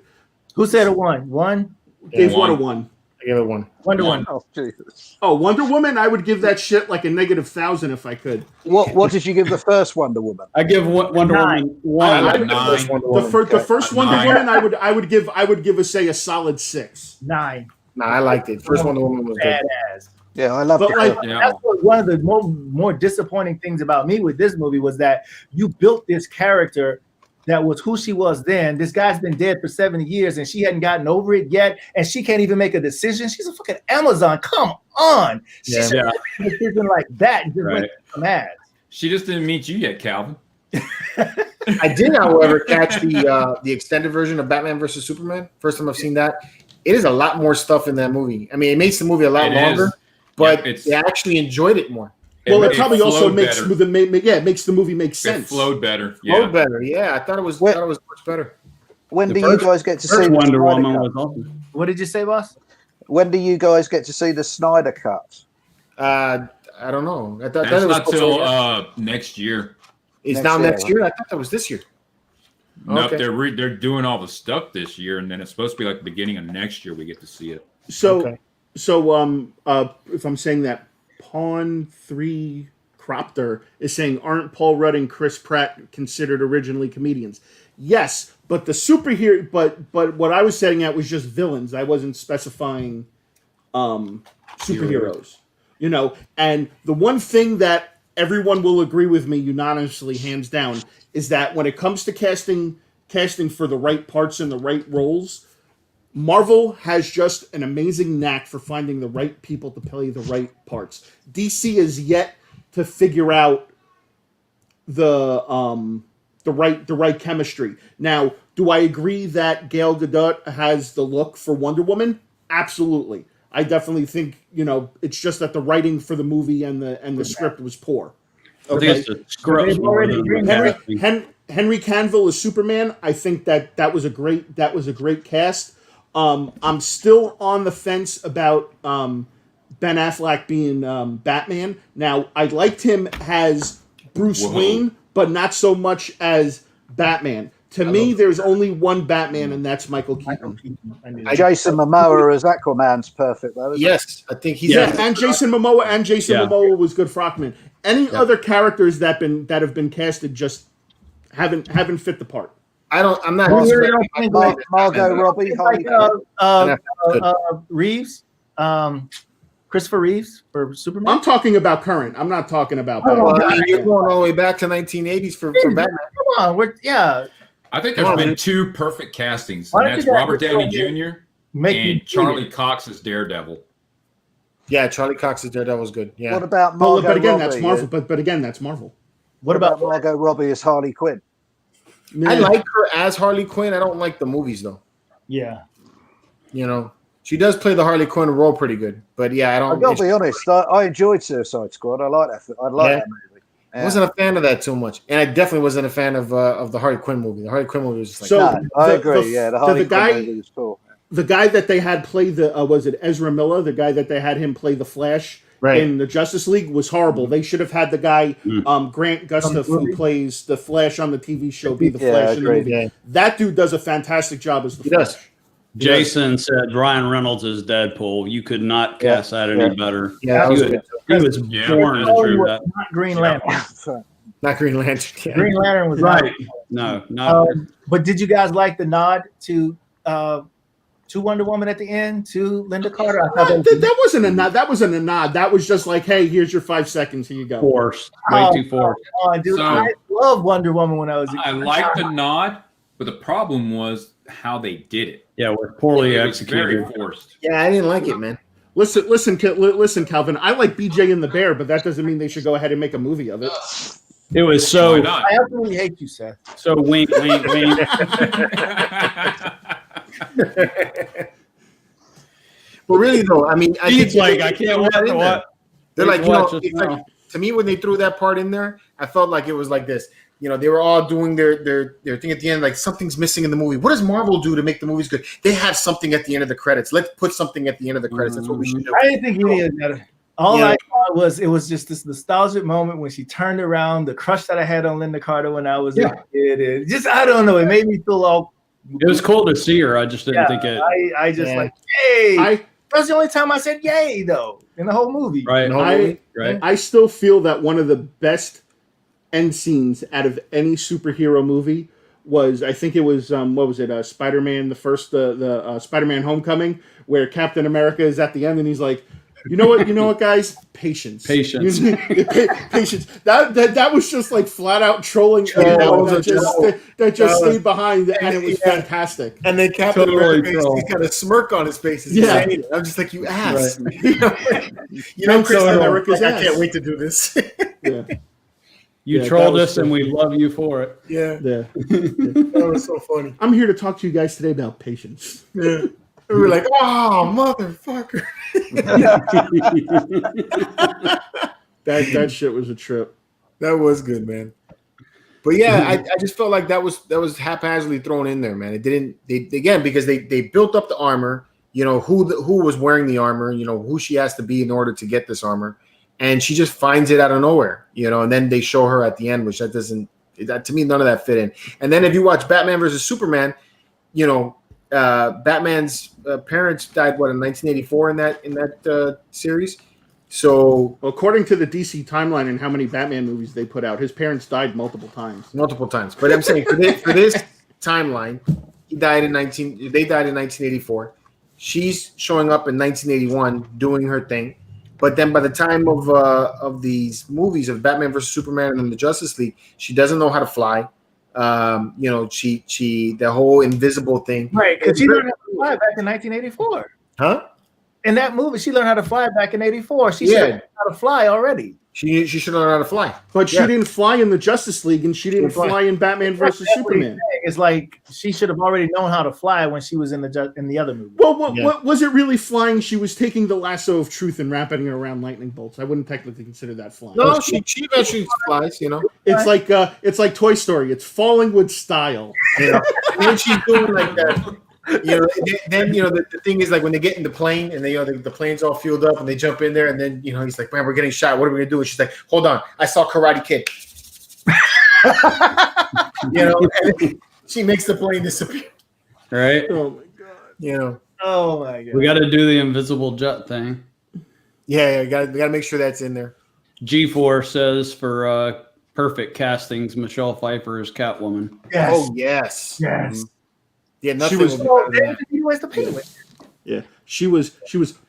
Who said a 1? 1? Dave One. won a 1. I give it 1. Wonder Woman. Oh, Jesus. Oh, Wonder Woman, I would give that shit like a -1,000 if I could. What did you give the first Wonder Woman? I give Wonder Woman 1. I like the Nine. first Wonder The Woman. first Wonder Nine. Woman, I would give a 6. 9. Nah, I liked it. First Wonder Woman was good. Badass. Yeah, I love But it. like, Yeah. That's what one of the more disappointing things about me with this movie was that you built this character that was who she was then. This guy's been dead for 70 years and she hadn't gotten over it yet, and she can't even make a decision. She's a fucking Amazon. Come on. She Yeah. should make a decision like that and just Right. went some ads. She just didn't meet you yet, Calvin. I did, however, catch the extended version of Batman versus Superman. First time I've seen that. It is a lot more stuff in that movie. I mean, it makes the movie a lot It longer, is. but Yeah, it's- they actually enjoyed it more. well, it probably also flowed makes better. it makes the movie make sense. It flowed better. Yeah. Yeah. Better. Yeah, I thought it was Wait. much better. When The do you first- guys get to see First the Wonder Snyder Woman cut? was awesome. What did you say, boss? When do you guys get to see the Snyder cut? I don't know. I thought That's it was not supposed till to- next year. It's next now year. next year. I thought that was this year. Nope, Okay. they're doing all the stuff this year, and then it's supposed to be like the beginning of next year we get to see it. So, Okay. if I'm saying that, Pawn 3 Cropter is saying, aren't Paul Rudd and Chris Pratt considered originally comedians? Yes, but the superhero, but what I was saying at was just villains. I wasn't specifying superheroes. You know, and the one thing that everyone will agree with me unanimously, hands down, is that when it comes to casting for the right parts and the right roles, Marvel has just an amazing knack for finding the right people to play the right parts. DC is yet to figure out the right chemistry. Now, do I agree that Gal Gadot has the look for Wonder Woman? Absolutely. I definitely think, it's just that the writing for the movie and the script was poor. I think it's the script more than the casting. Henry Cavill as Superman. I think that was a great cast. I'm still on the fence about Ben Affleck being Batman. Now, I liked him as Bruce Whoa. Wayne, but not so much as Batman. To me, there's only one Batman, and that's Michael Keaton. Jason Momoa as Aquaman's perfect, though. Isn't Yes, I think he's. Yeah, and Jason Momoa was good Frogman. Any other characters that have been casted just haven't fit the part. I'm not. Well, expecting- I think it? Margot Robbie, Harley Quinn. Reeves, Christopher Reeves for Superman. I'm talking about current. I'm not talking about Oh, Batman. Well, you're going all the way back to 1980s for Batman. Come on, I think there's been two perfect castings, Why and don't that's you guys Robert just Downey go ahead Jr. make me and Charlie Cox as Daredevil. Yeah, Charlie Cox's Daredevil was good. Yeah. What about Margot But again, Robbie? that's Marvel. But again, that's Marvel. What about Margot Robbie as Harley Quinn? I like her as Harley Quinn. I don't like the movies though. Yeah. She does play the Harley Quinn role pretty good. But yeah, I I don't. gotta be honest. I enjoyed Suicide Squad. I like that. I like Yeah. that movie. I wasn't a fan of that too much, and I definitely wasn't a fan of the Harley Quinn movie. The Harley Quinn movie was just like. So- No, I the- agree. the- The Harley the guy- Quinn movie was cool. The guy that they had play was it Ezra Miller? The guy that they had him play the Flash Right. in the Justice League was horrible. They should have had the guy Grant Gustaf who plays the Flash on the TV show be the Yeah, Flash in the agreed. movie. Yeah. That dude does a fantastic job as the He Flash. does. Jason said Ryan Reynolds is Deadpool. You could not cast that any better. Yeah, that was he, good. he was Yeah, born that's to true. do that. not Green Lantern? Not Green Lantern. Yeah. Green Lantern was Right. not. No, not But did you guys like the nod to Wonder Woman at the end to Linda Carter? I thought That wasn't a nod. That wasn't a nod. That was just like, hey, here's your 5 seconds. Here you go. forced. Way too forced. Come on, dude. So- I love Wonder Woman when I was a I kid. liked the nod, but the problem was how they did it. Yeah, we're poorly It was very executed. forced. Yeah, I didn't like it, man. Listen, Calvin. I like BJ and the Bear, but that doesn't mean they should go ahead and make a movie of it. It was Why so not? I absolutely hate you, Seth. so wink, wink, wink. But really, though, I mean, I He's think like, they I can't threw wait that to in watch. there. They're wait like, to you know, watch this it's like, now. to me, when they threw that part in there, I felt like it was like this. They were all doing their thing at the end, like something's missing in the movie. What does Marvel do to make the movies good? They have something at the end of the credits. Let's put something at the end of the credits. That's what we should do. I didn't think you needed that. All Yeah. I thought was it was just this nostalgic moment when she turned around, the crush that I had on Linda Carter when I was a kid. It just I don't know, it made me feel all It was cool to see her. I just didn't think it. I just Yeah. like yay. That's the only time I said yay though in the whole movie. Right. I I still feel that one of the best end scenes out of any superhero movie was, I think it was what was it, Spider-Man, the first the Spider-Man Homecoming, where Captain America is at the end and he's like, you know what, guys, patience. Patience. Patience. That was just like flat out trolling everyone that just stayed behind, and it was fantastic. And then Captain Totally America, troll. he's got a smirk on his face. As he's Yeah. saying it. I'm just like, you ass. Right. You know, Chris, Totally. America's I can't wait to do this. Yeah. You Yeah, trolled that was us, and we love you for it. Yeah, Yeah. that was so funny. I'm here to talk to you guys today about patience. Yeah. We were like, oh, motherfucker. That shit was a trip. That was good, man. But yeah, I just felt like that was haphazardly thrown in there, man. It didn't again because they built up the armor, you know, who was wearing the armor, you know, who she has to be in order to get this armor, and she just finds it out of nowhere, you know, and then they show her at the end, which that to me none of that fit in. And then if you watch Batman versus Superman, you know, Batman's parents died in 1984 in that series. So Well, according to the DC timeline and how many Batman movies they put out, his parents died multiple times. But I'm saying for this timeline, they died in 1984. She's showing up in 1981 doing her thing. But then by the time of these movies of Batman versus Superman and the Justice League, she doesn't know how to fly. You know, she the whole invisible thing. Right, because she learned how to fly back in 1984. Huh? In that movie, she learned how to fly back in '84. She Yeah. should have how to fly already. She should learn how to fly. But she Yeah. didn't fly in the Justice League, and she didn't fly in Batman versus That's what he's Superman. saying. It's like she should have already known how to fly when she was in the other movie. Well, what was it really flying? She was taking the lasso of truth and wrapping it around lightning bolts. I wouldn't technically consider that flying. No, she eventually flies. You know. It's like Toy Story. It's falling with style. You know, and then she's doing like that. You know, then you know the thing is like when they get in the plane and they the plane's all fueled up and they jump in there and then you know he's like, man, we're getting shot. What are we gonna do? And she's like, hold on, I saw Karate Kid. You know, and she makes the plane disappear. Right? Oh my god! You know. Oh my god! We got to do the invisible jet thing. Yeah, we gotta make sure that's in there. G4 says for perfect castings, Michelle Pfeiffer is Catwoman. Yes. Oh yes. Yes. Mhm. Yeah, nothing. She was- will be better than that. He was the penguin. Yeah, she was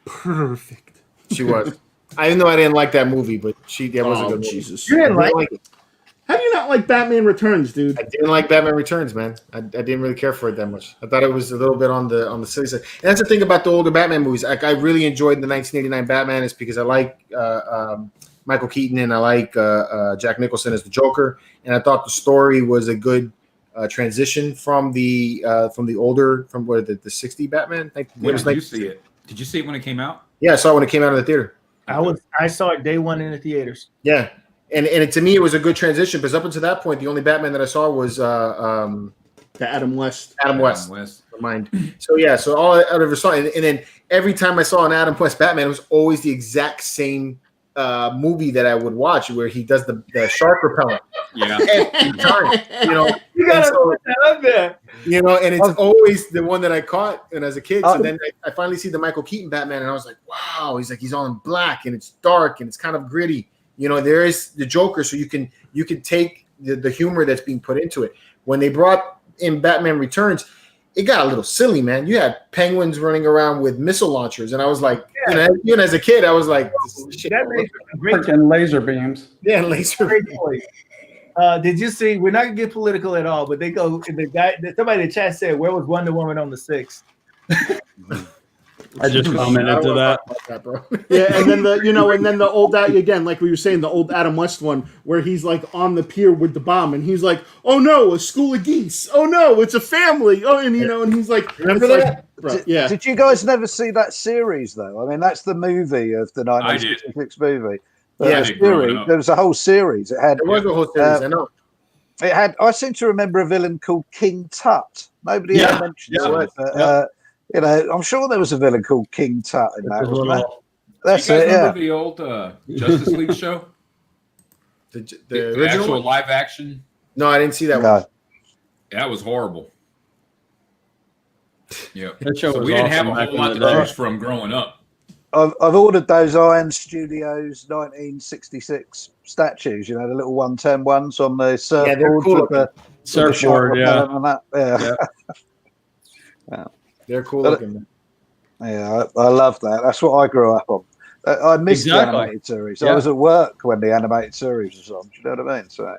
perfect. She was. I didn't know I didn't like that movie, but was a good movie. Jesus! You didn't like it. How do you not like Batman Returns, dude? I didn't like Batman Returns, man. I didn't really care for it that much. I thought it was a little bit on the silly side. And that's the thing about the older Batman movies. Like I really enjoyed the 1989 Batman is because I like Michael Keaton and I like Jack Nicholson as the Joker, and I thought the story was a good transition from the older the 60 Batman. Like, When it was did you see it? Did you see it when it came out? Yeah, I saw it when it came out of the theater. I saw it day one in the theaters. Yeah. And to me, it was a good transition because up until that point, the only Batman that I saw was The Adam West. Adam West. Mind. So yeah, so all I ever saw, and then every time I saw an Adam West Batman, it was always the exact same movie that I would watch, where he does the shark repellent. Yeah. Every time, you know. You gotta so, put that up there. you know, and it's always the one that I caught, and as a kid. So then I finally see the Michael Keaton Batman, and I was like, wow, he's all in black, and it's dark, and it's kind of gritty. You know, there is the Joker, so you can take the humor that's being put into it. When they brought in Batman Returns, it got a little silly, man. You had penguins running around with missile launchers, and I was like, even as a kid, I was like, this shit. That makes a great Freaking laser beams. Yeah, laser. great choice. Did you see? We're not gonna get political at all, but they go. Somebody in the chat said, "Where was Wonder Woman on the 6th?" I just commented to that. Bro. Yeah, and then the old again, like we were saying, the old Adam West one where he's like on the pier with the bomb, and he's like, "Oh no, a school of geese! Oh no, it's a family!" Oh, and and he's like, Remember that? Yeah. Did you guys never see that series though? I mean, that's the movie of the I did. 1966 movie. Yeah, There was a whole series. It had. There was a whole series. I know. It had. I seem to remember a villain called King Tut. Nobody ever mentioned it. But, I'm sure there was a villain called King Tut in that. That's you guys it. Yeah. remember the old Justice League show? The The original actual one? live action? No, I didn't see that No. one. That was horrible. Yeah. That show So was we didn't have awesome a back whole in lot the to day. choose from growing up. I've ordered those Iron Studios 1966 statues. You know, the little 110 ones on the surfboard they're cool with the Surfboard, yeah. and that. Yeah. They're cool But- looking. Man. Yeah, I love that. That's what I grew up on. I missed Exactly. the animated series. Yeah. I was at work when the animated series was on. Do you know what I mean? So,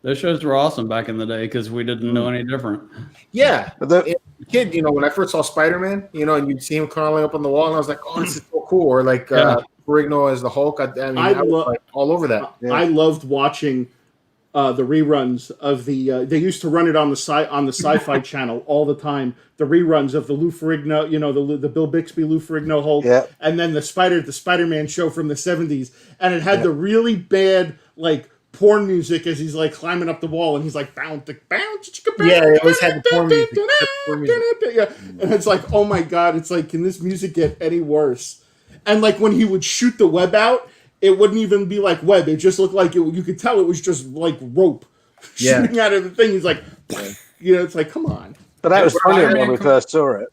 Those shows were awesome back in the day because we didn't know any different. Yeah, but the, kid, when I first saw Spider-Man, and you'd see him crawling up on the wall, and I was like, "Oh, this is so cool!" Or like Ferrigno as the Hulk. I was like all over that. Yeah. I loved watching the reruns of the. They used to run it on the Sci-Fi Channel all the time. The reruns of the Lou Ferrigno, the Bill Bixby Lou Ferrigno Hulk, Yeah. and then the Spider-Man show from the '70s, and it had the really bad porn music as he's climbing up the wall, and he's bounce. Yeah, they always had the porn music. Yeah, and it's like, oh my god, it's like, can this music get any worse? And when he would shoot the web out, it wouldn't even be like web. It just looked like you could tell it was just rope shooting out of the thing. He's like, it's like, come on. but that was brilliant when we Spider-Man first saw it.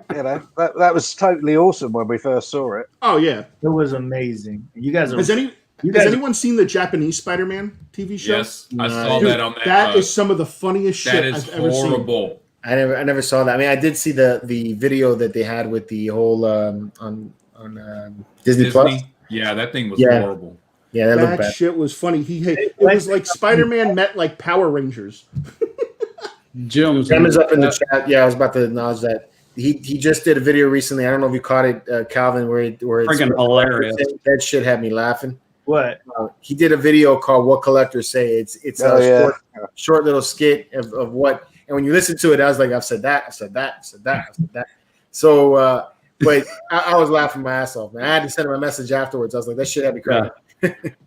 That was totally awesome when we first saw it. Oh yeah. It was amazing. You guys are. Has anyone seen the Japanese Spider-Man TV show? Yes, I saw Dude, that on that. that is some of the funniest that shit is I've ever seen. horrible. I never saw that. I mean, I did see the video that they had with the whole on Disney Plus. Yeah, that thing was Yeah. horrible. Yeah, that looked That bad. shit was funny. It was like Spider-Man met Power Rangers. Jim's Sam is up in the chat. Yeah, I was about to acknowledge that. He just did a video recently. I don't know if you caught it, Calvin, where it's Freaking hilarious. That shit had me laughing. What? He did a video called "What Collectors Say." It's short little skit of what. And when you listen to it, I was like, I've said that, I said that, I said that, I said that. So, but I was laughing my ass off, man. I had to send him a message afterwards. I was like, that shit had me crying.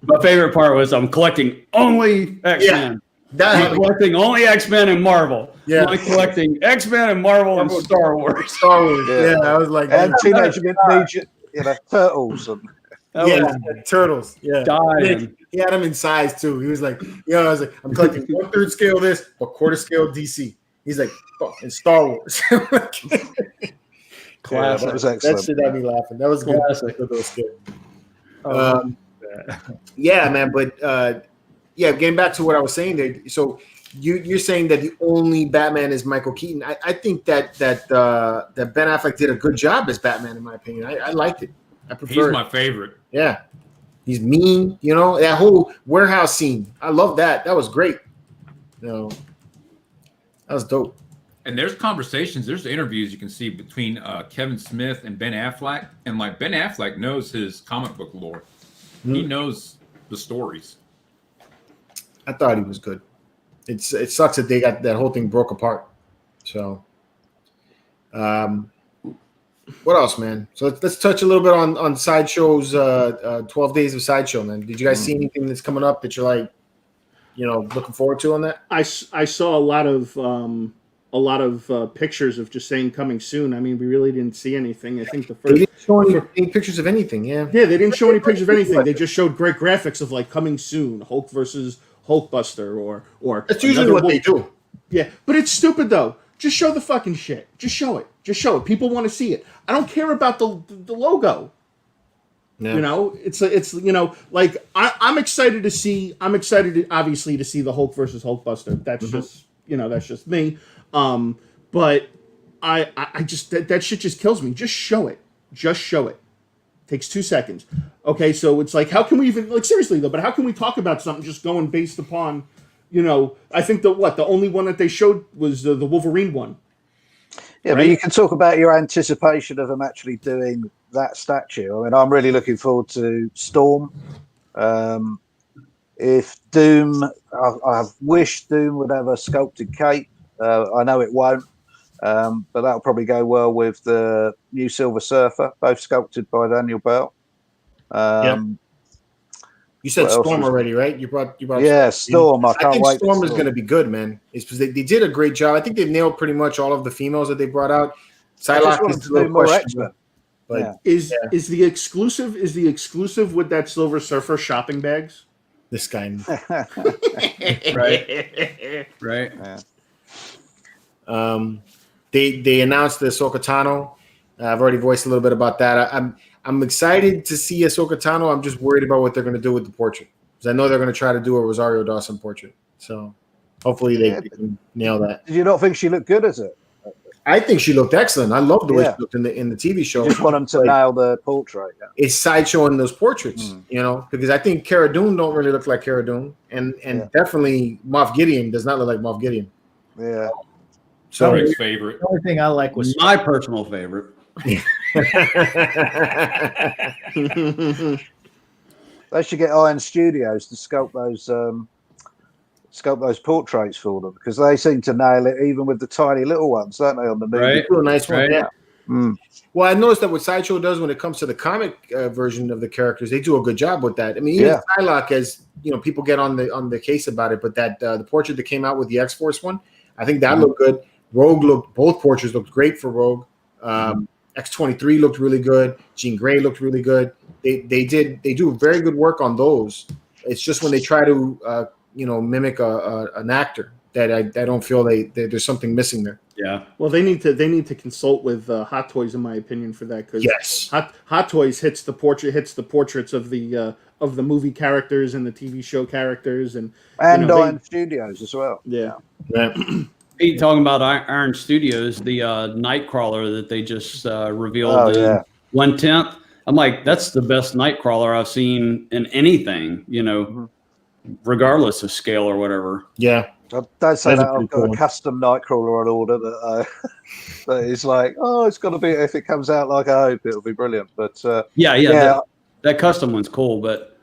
My favorite part was I'm collecting only X-Men. I'm collecting only X-Men and Marvel. Yeah. I'm collecting X-Men and Marvel and Star Wars. Star Wars. Yeah, I was like, And Teenage Mutant Ninja, Turtles. And, Turtles. Yeah, Dying. he had them in size too. He was like, I was like, I'm collecting 1/3 scale this, but quarter scale DC. He's like, oh, and Star Wars. Classic. that was excellent. That shit had me laughing. That was good. Classic. That was good. Yeah, man. But getting back to what I was saying there. So you're saying that the only Batman is Michael Keaton. I think that Ben Affleck did a good job as Batman, in my opinion. I liked it. I prefer. He's it. my favorite. Yeah. He's mean, that whole warehouse scene. I love that. That was great. That was dope. And there's interviews you can see between Kevin Smith and Ben Affleck. And Ben Affleck knows his comic book lore. He knows the stories. I thought he was good. It sucks that they got that whole thing broke apart. So, what else, man? So let's touch a little bit on Sideshow's 12 Days of Sideshow, man. Did you guys see anything that's coming up that you're looking forward to on that? I saw a lot of pictures of just saying coming soon. I mean, we really didn't see anything. I think the first. They didn't show any pictures of anything. Yeah. Yeah, they didn't show any pictures of anything. They just showed great graphics of coming soon, Hulk versus Hulkbuster, or That's usually what they do. Yeah, but it's stupid though. Just show the fucking shit. Just show it. Just show it. People want to see it. I don't care about the logo. No. I'm excited to see. I'm excited obviously to see the Hulk versus Hulkbuster. That's just that's just me. But I just that shit just kills me. Just show it. Just show it. Takes 2 seconds. Okay, so it's how can we even seriously though? But how can we talk about something just going based upon, I think the only one that they showed was the Wolverine one. Yeah, but you can talk about your anticipation of them actually doing that statue. I mean, I'm really looking forward to Storm. If Doom, I wish Doom would have a sculpted cape. I know it won't, but that'll probably go well with the new Silver Surfer, both sculpted by Daniel Bell. You said Storm already, right? You brought Storm. I can't think wait. Storm is going to be good, man. It's because they did a great job. I think they've nailed pretty much all of the females that they brought out. Psylocke is a little questionable, Yeah. Is the exclusive with that Silver Surfer shopping bags? this guy. Right. Yeah. They announced the Ahsoka Tano. I've already voiced a little bit about that. I'm excited to see Ahsoka Tano. I'm just worried about what they're going to do with the portrait, because I know they're going to try to do a Rosario Dawson portrait. So hopefully they can nail that. Did you not think she looked good as it? I think she looked excellent. I love the way she looked in the TV show. You just want them to nail the portrait. Yeah. It's sideshowing those portraits, because I think Cara Dune don't really look like Cara Dune, and definitely Moff Gideon does not look like Moff Gideon. Yeah. So Rick's favorite. The only thing I like was My personal favorite. They should get Iron Studios to sculpt those portraits for them, because they seem to nail it even with the tiny little ones, don't they? On the movie, Right. do a nice one. Right. Yeah. Mm. Well, I noticed that what Sideshow does when it comes to the comic version of the characters, they do a good job with that. I mean, even Psylocke, as people get on the case about it, but that the portrait that came out with the X-Force one, I think that looked good. Both portraits looked great for Rogue. X-23 looked really good. Jean Grey looked really good. They do very good work on those. It's just when they try to mimic an actor that I don't feel there's something missing there. Yeah. Well, they need to consult with Hot Toys, in my opinion, for that, because Hot Toys hits the portraits of the movie characters and the TV show characters and Iron Studios as well. Yeah. Pete, talking about Iron Studios, the Nightcrawler that they just revealed in 1/10. I'm like, that's the best Nightcrawler I've seen in anything, regardless of scale or whatever. Yeah. Don't say That's that. a I've pretty got cool a custom Nightcrawler on order that is like, it's got to be, if it comes out like I hope, it'll be brilliant. But That custom one's cool, but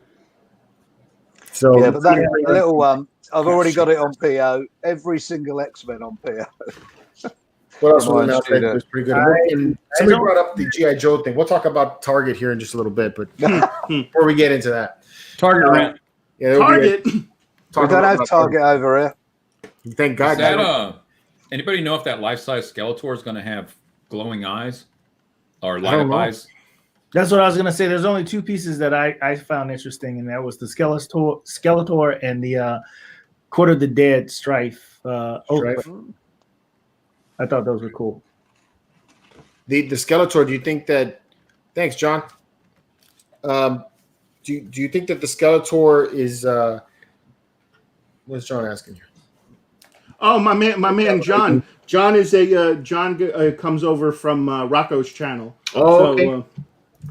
but that little one, I've already got it on PO. Every single X-Men on PO. What else was announced that was pretty good? Somebody brought up the G.I. Joe thing. We'll talk about Target here in just a little bit, but before we get into that. Target rent. Yeah, Target. We don't have Target over here. Thank God. Is that, anybody know if that life-size Skeletor is going to have glowing eyes or light up eyes? That's what I was going to say. There's only two pieces that I found interesting, and that was the Skeletor and the Court of the Dead Strife. I thought those were cool. The Skeletor, do you think that – thanks, John. Do you think that the Skeletor is what's John asking here? Oh, my man, John. John is John comes over from Rocco's channel. Oh, okay.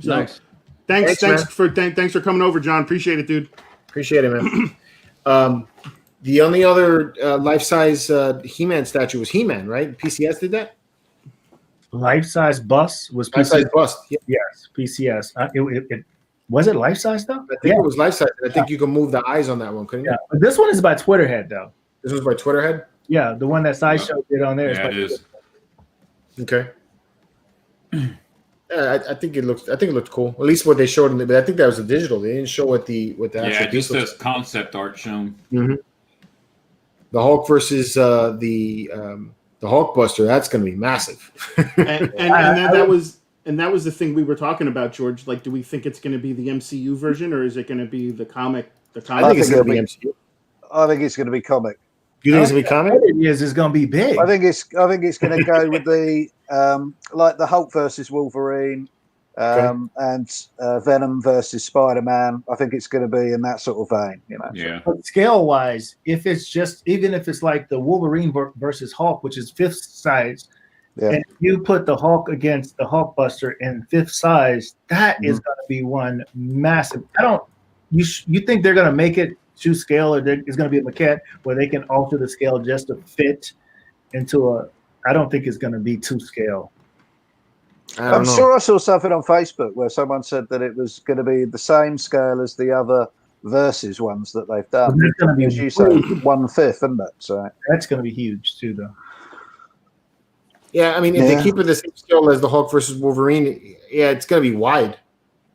Nice. Thanks for coming over, John. Appreciate it, dude. Appreciate it, man. The only other life-size He-Man statue was He-Man, right? PCS did that? Life-size bust was PCS. Life-size bust. Yeah. Yes, PCS. It was it life-size though? I think it was life-size. I think you can move the eyes on that one, couldn't you? Yeah, but this one is by Twitterhead though. This was by Twitterhead? Yeah, the one that Sideshow did on there. Yeah, it is. Okay. I think it looked cool. At least what they showed in but I think that was the digital. They didn't show what the actual it just piece says concept art shown. Mm-hmm. The Hulk versus the Hulkbuster. That's going to be massive. and that was the thing we were talking about, George. Like, do we think it's going to be the MCU version, or is it going to be the comic? I think it's going to be MCU. I think it's going to be comic. You think it's going to be comic? It's going to be big. I think it's going to go with the like the Hulk versus Wolverine, and Venom versus Spider-Man. I think it's going to be in that sort of vein, Yeah. But scale-wise, even if it's like the Wolverine versus Hulk, which is fifth size, and you put the Hulk against the Hulkbuster in fifth size, that is going to be one massive. You think they're going to make it to scale, or it's going to be a maquette where they can alter the scale just to fit into I don't think it's going to be to scale. I'm sure I saw something on Facebook where someone said that it was going to be the same scale as the other versus ones that they've done. Well, that's going to be, as you say, 1/5, isn't it? So that's going to be huge too, though. Yeah, I mean, if they keep it the same scale as the Hulk versus Wolverine, it's going to be wide,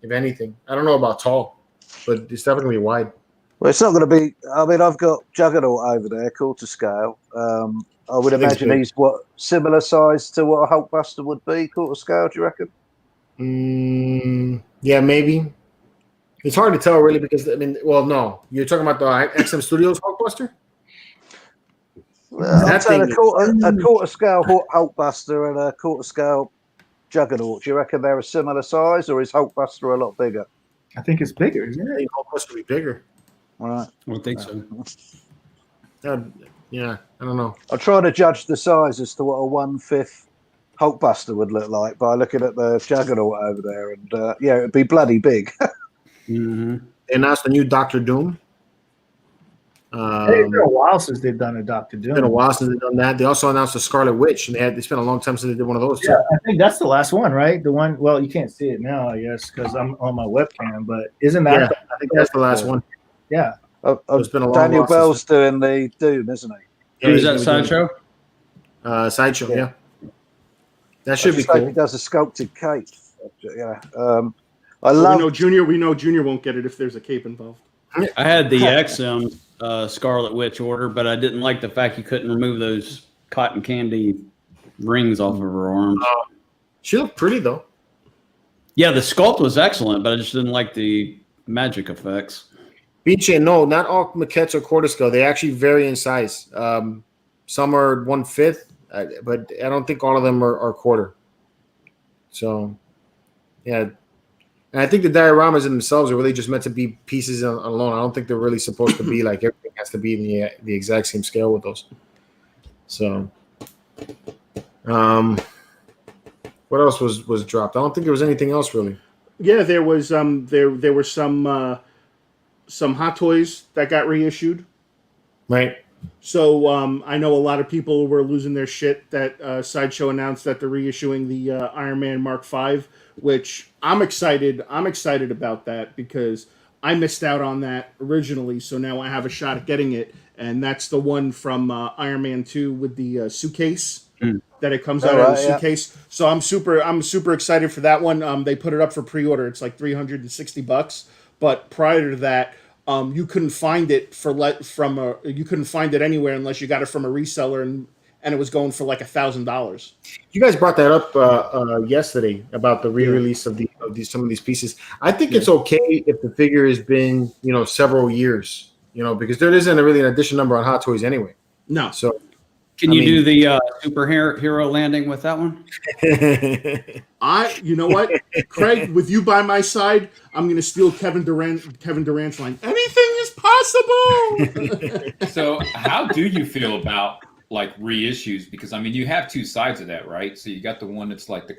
if anything. I don't know about tall, but it's definitely going to be wide. Well, it's not going to be. I mean, I've got Juggernaut over there, quarter scale. I would imagine he's similar size to what a Hulkbuster would be, quarter scale. Do you reckon? Yeah, maybe. It's hard to tell really because no, you're talking about the XM Studios Hulkbuster. Well, I'm That saying thing a quarter scale Hulkbuster and a quarter scale Juggernaut. Do you reckon they're a similar size, or is Hulkbuster a lot bigger? I think it's bigger. Isn't I it? think Hulkbuster would be bigger. All right. I don't think so. Yeah, I don't know. I'm trying to judge the size as to what a 1/5 Hulkbuster would look like by looking at the Juggernaut over there, and yeah, it'd be bloody big. Mm-hmm. They announced a new Doctor Doom. It's been a while since they've done a Doctor Doom. It's been a while since they've done that. They also announced a Scarlet Witch, and they spent a long time since they did one of those. Yeah, I think that's the last one, right? The one. Well, you can't see it now, I guess, because I'm on my webcam. But isn't that? Yeah, I think that's the last one. Yeah. It's been a long Daniel while since Bell's doing the Doom, isn't he? Who's that, Sideshow? Sideshow, Yeah. That should be I just hope cool. he does a sculpted cape. Yeah. I We love. know Junior won't get it if there's a cape involved. I had the XM Scarlet Witch order, but I didn't like the fact you couldn't remove those cotton candy rings off of her arms. She looked pretty though. Yeah, the sculpt was excellent, but I just didn't like the magic effects. BJ, no, not all maquettes are quarter scale. They actually vary in size. Some are 1/5, but I don't think all of them are quarter. So, yeah. And I think the dioramas in themselves are really just meant to be pieces alone. I don't think they're really supposed to be like everything has to be in the exact same scale with those. So, what else was dropped? I don't think there was anything else really. Yeah, there was there were some Hot Toys that got reissued. Right. So I know a lot of people were losing their shit that Sideshow announced that they're reissuing the Iron Man Mark V, which I'm excited. I'm excited about that because I missed out on that originally, so now I have a shot at getting it, and that's the one from Iron Man 2 with the suitcase that it comes out of the suitcase. Yeah. So I'm super excited for that one. They put it up for pre-order. It's like $360, but prior to that, you couldn't find it you couldn't find it anywhere unless you got it from a reseller, and it was going for like $1,000. You guys brought that up yesterday about the re-release of some of these pieces. I think it's okay if the figure has been several years, because there isn't really an edition number on Hot Toys anyway. No. So can you do the superhero landing with that one? You know what, Craig, with you by my side, I'm going to steal Kevin Durant's line. Anything is possible. So how do you feel about like reissues? Because you have two sides of that, right? So you got the one that's like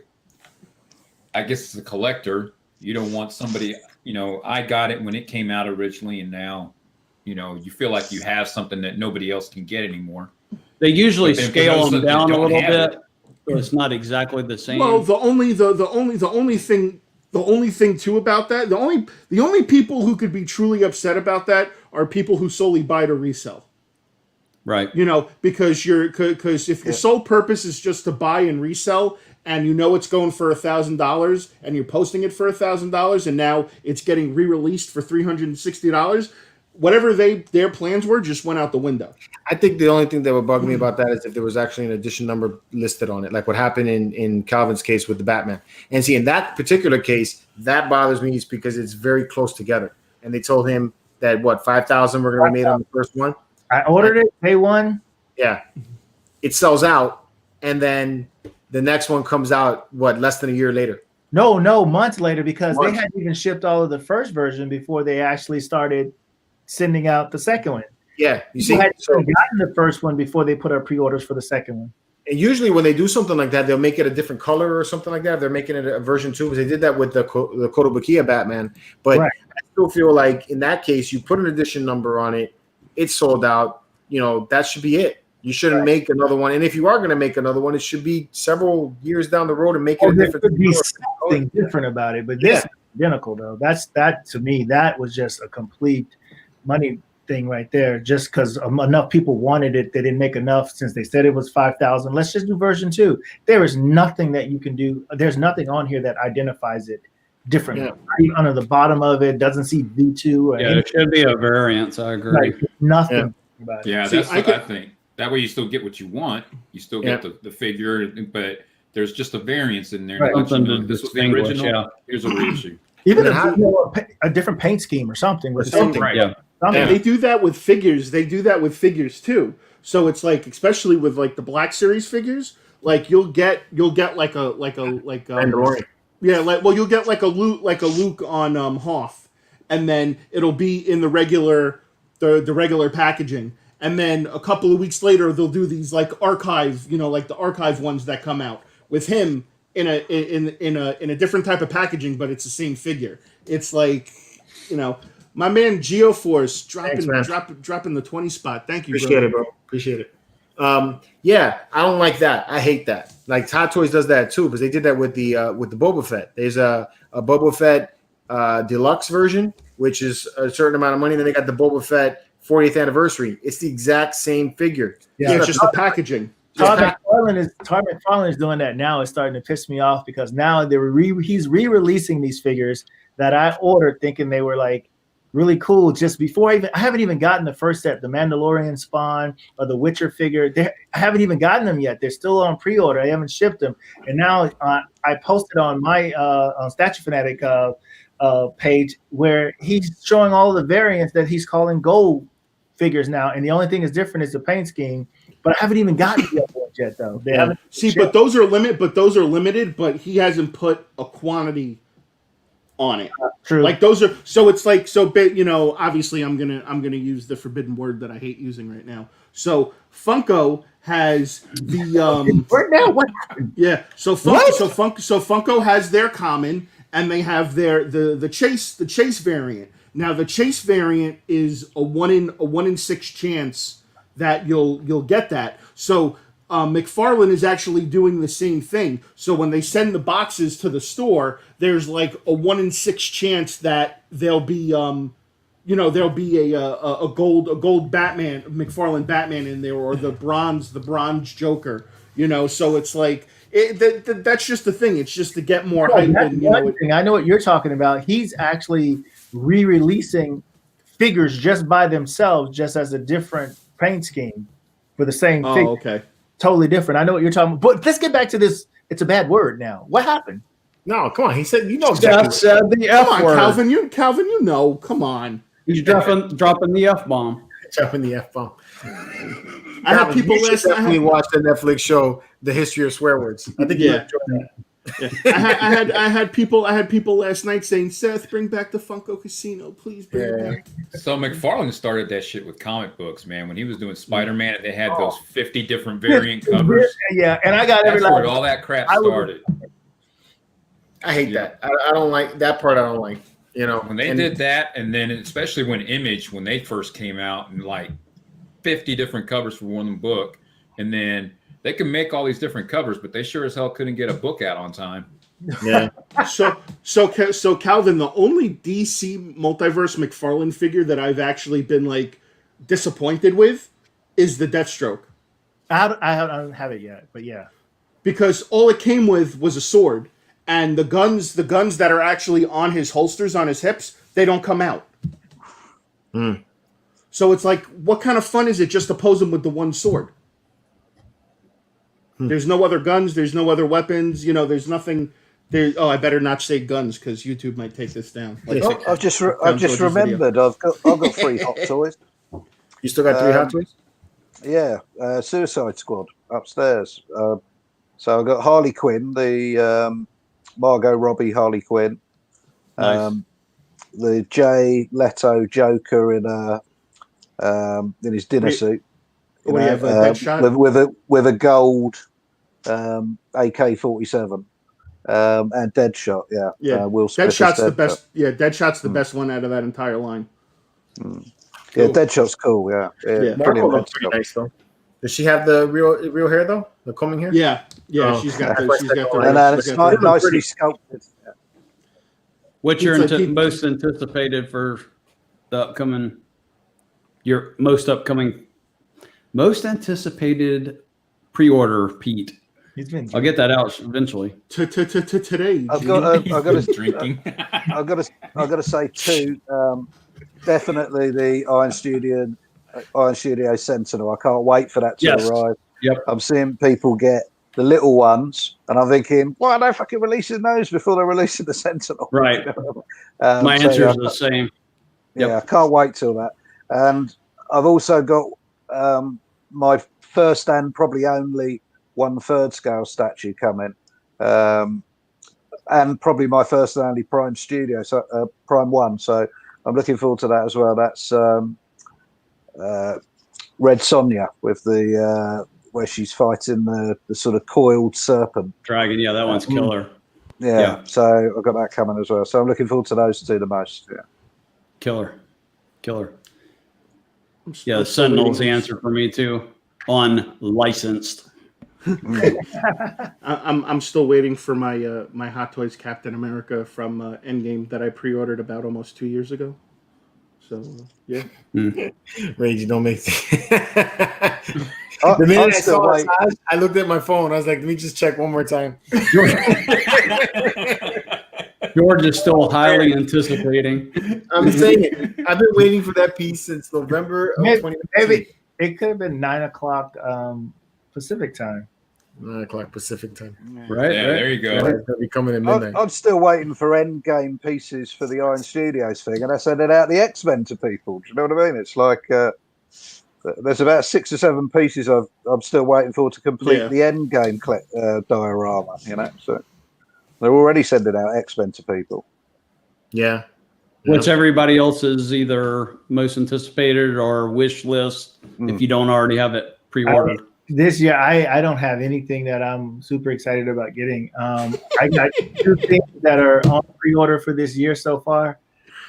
I guess it's a collector. You don't want somebody, I got it when it came out originally, and now, you feel like you have something that nobody else can get anymore. They usually scale them down a little bit, so it's not exactly the same. Well, the only thing too about that, the only people who could be truly upset about that are people who solely buy to resell. Right. Because if your sole purpose is just to buy and resell, and it's going for $1,000, and you're posting it for $1,000, and now it's getting re-released for $360, whatever their plans were just went out the window. I think the only thing that would bug me about that is if there was actually an edition number listed on it, like what happened in Calvin's case with the Batman. And see, in that particular case, that bothers me is because it's very close together. And they told him that 5,000 were going to be made on the first one. I ordered it day one. Yeah, it sells out, and then the next one comes out less than a year later. No, months later, because they hadn't even shipped all of the first version before they actually started sending out the second one. Yeah, you see, had gotten the first one before they put up pre-orders for the second one. And usually when they do something like that, they'll make it a different color or something like that. They're making it a version 2, because they did that with the Kotobukiya Batman. But right. I still feel like in that case, you put an edition number on it, it's sold out. That should be it. You shouldn't make another one. And if you are going to make another one, it should be several years down the road and make it a different. There could be something different about it, but this is identical though. That to me, that was just a complete money thing right there. Just because enough people wanted it, they didn't make enough. Since they said it was 5,000, let's just do version 2. There is nothing that you can do. There's nothing on here that identifies it differently. Yeah. Under the bottom of it doesn't see V2. It should be a variance. I agree. Like, nothing about it. Yeah, that's what I think. That way you still get what you want. You still get the figure, but There's just a variance in there. Right. They let you Something know to this was the distinguish, original. yeah. Here's a reissue. Even And if how- you know, a different paint scheme or something. With something. Right. Yeah. something. And they do that with figures. They do that with figures too. So it's like, especially with like the Black Series figures, like you'll get like Mandalorian. yeah, you'll get like a Luke on Hoth, and then it'll be in the regular packaging, and then a couple of weeks later they'll do these like archive, like the archive ones that come out with him in a different type of packaging, but it's the same figure. It's like, my man Geoforce dropping the 20 spot. Thank you, Appreciate it, bro. Appreciate it. Yeah, I don't like that. I hate that. Like Hot Toys does that too, because they did that with the Boba Fett. There's a Boba Fett deluxe version, which is a certain amount of money. Then they got the Boba Fett 40th anniversary. It's the exact same figure. Yeah, it's just the packaging. Todd McFarlane is doing that now. It's starting to piss me off because now he's re-releasing these figures that I ordered thinking they were like really cool just before I haven't even gotten the first set, the Mandalorian Spawn or the Witcher figure. I haven't even gotten them yet. They're still on pre-order. I haven't shipped them. And now I posted on my on Statue Fanatic page where he's showing all the variants that he's calling gold figures now. And the only thing that's different is the paint scheme. But I haven't even gotten the other ones yet, though. They haven't shipped. But those are limited. But he hasn't put a quantity on it. True. Like those are so. It's like so. Obviously, I'm gonna use the forbidden word that I hate using right now. So Funko has the right now. What happened? yeah. So Funko has their common, and they have the chase variant. Now the chase variant is a 1 in 6 chance that you'll get that. So McFarlane is actually doing the same thing. So when they send the boxes to the store, there's like a 1 in 6 chance that there'll be a gold Batman, McFarlane Batman in there, or the bronze Joker. So it's like that's just the thing. It's just to get more hype. I know what you're talking about. He's actually re-releasing figures just by themselves, just as a different paint scheme for the same figure. Okay. Totally different. I know what you're talking about. But let's get back to this. It's a bad word now. What happened? No, come on. He said, exactly. Jeff said the Come F on, word. Calvin, come on. He's dropping the F bomb. Dropping the F-bomb. I had people you should last definitely night. watch the Netflix show, The History of Swear Words. I think you Yeah. enjoy that. I had people last night saying, Seth, bring back the Funko Casino, please bring it back. So McFarlane started that shit with comic books, man. When he was doing Spider-Man, and they had those 50 different variant covers. Yeah, and I got That's every where all that crap started. I hate that. I don't like that part. I don't like. When they did that, and then especially when Image, when they first came out, and like 50 different covers for one book, and then they can make all these different covers, but they sure as hell couldn't get a book out on time. Yeah. So Calvin, the only DC Multiverse McFarlane figure that I've actually been like disappointed with is the Deathstroke. I don't have it yet, but yeah. Because all it came with was a sword, and the guns that are actually on his holsters on his hips, they don't come out. So it's like, what kind of fun is it just to pose him with the one sword? There's no other guns. There's no other weapons. There's nothing. I better not say guns because YouTube might take this down. I've just remembered. I've got 3 Hot Toys. You still got 3 Hot Toys? Yeah, Suicide Squad upstairs. So I've got Harley Quinn, the Margot Robbie Harley Quinn, Nice. the Jay Leto Joker in his dinner suit. What do you have, a Deadshot? with a gold AK-47 and Deadshot. Yeah, Will Smith Deadshot's is the best. Yeah, Deadshot's the best one out of that entire line. Yeah, Deadshot's cool. Yeah. Marco looks pretty nice though. Does she have the real hair though? The combing hair? Yeah, Oh, she's got okay. the. She's got the. And it's she's got the- nicely sculpted. What's your It's like most anticipated for the upcoming? Your most anticipated pre-order, Pete. I'll get that out eventually. Today. I've got to Drinking. I've got to say 2. Definitely the Iron Studio Sentinel. I can't wait for that to Yes. arrive. Yep. I'm seeing people get the little ones, and I'm thinking, why are they fucking releasing those before they're releasing the Sentinel? Right. My answer is the same. Yeah, Yep. I can't wait till that. And I've also got my first and probably only 1/3 scale statue coming, and probably my first and only Prime Studio, so Prime 1. So I'm looking forward to that as well. That's Red Sonja with the where she's fighting the sort of coiled serpent Dragon. Yeah, that one's killer. Yeah, so I've got that coming as well. So I'm looking forward to those two the most. Yeah, Killer. Yeah, the Sentinel's the answer for me too. Unlicensed. I'm still waiting for my my Hot Toys Captain America from Endgame that I pre-ordered about almost 2 years ago. So yeah, Rage, you don't make. I'm The minute I still saw waiting. it, I looked at my phone. I was like, let me just check one more time. George is still highly anticipating. I'm saying it. I've been waiting for that piece since November of Maybe 2019. it could have been 9:00 Pacific time. 9 o'clock Pacific time. Right? Yeah, there you go. Yeah, it's gonna be coming at midnight. I'm still waiting for Endgame pieces for the Iron Studios thing, and I sent it out the X-Men to people. Do you know what I mean? It's like there's about 6 or 7 pieces I'm still waiting for to complete the Endgame diorama. You know, so they're already sending out X-Men to people. Yeah. Which everybody else is either most anticipated or wish list if you don't already have it pre-ordered. This year, I don't have anything that I'm super excited about getting. I got 2 things that are on pre-order for this year so far,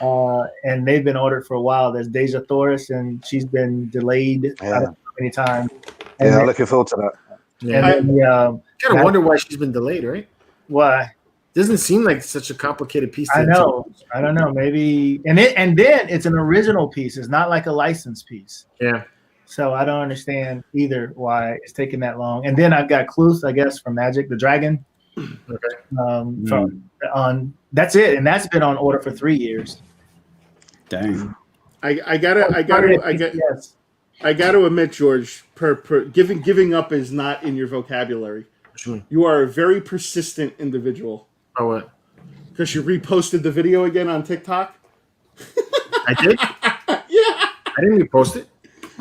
and they've been ordered for a while. There's Deja Thoris, and she's been delayed I don't know how many times. And Yeah, then, looking forward to that. Yeah. and then, Kind of wonder why she's been delayed, right? why? Doesn't seem like such a complicated piece. I know. I don't know. Maybe and then it's an original piece. It's not like a licensed piece. Yeah. So I don't understand either why it's taking that long. And then I've got Cluth, I guess, from Magic the Dragon. Okay. From on that's it, and that's been on order for 3 years. Dang. I gotta admit, George, giving up is not in your vocabulary. You are a very persistent individual. Oh, what? Because you reposted the video again on TikTok. I did? Yeah. I didn't repost it.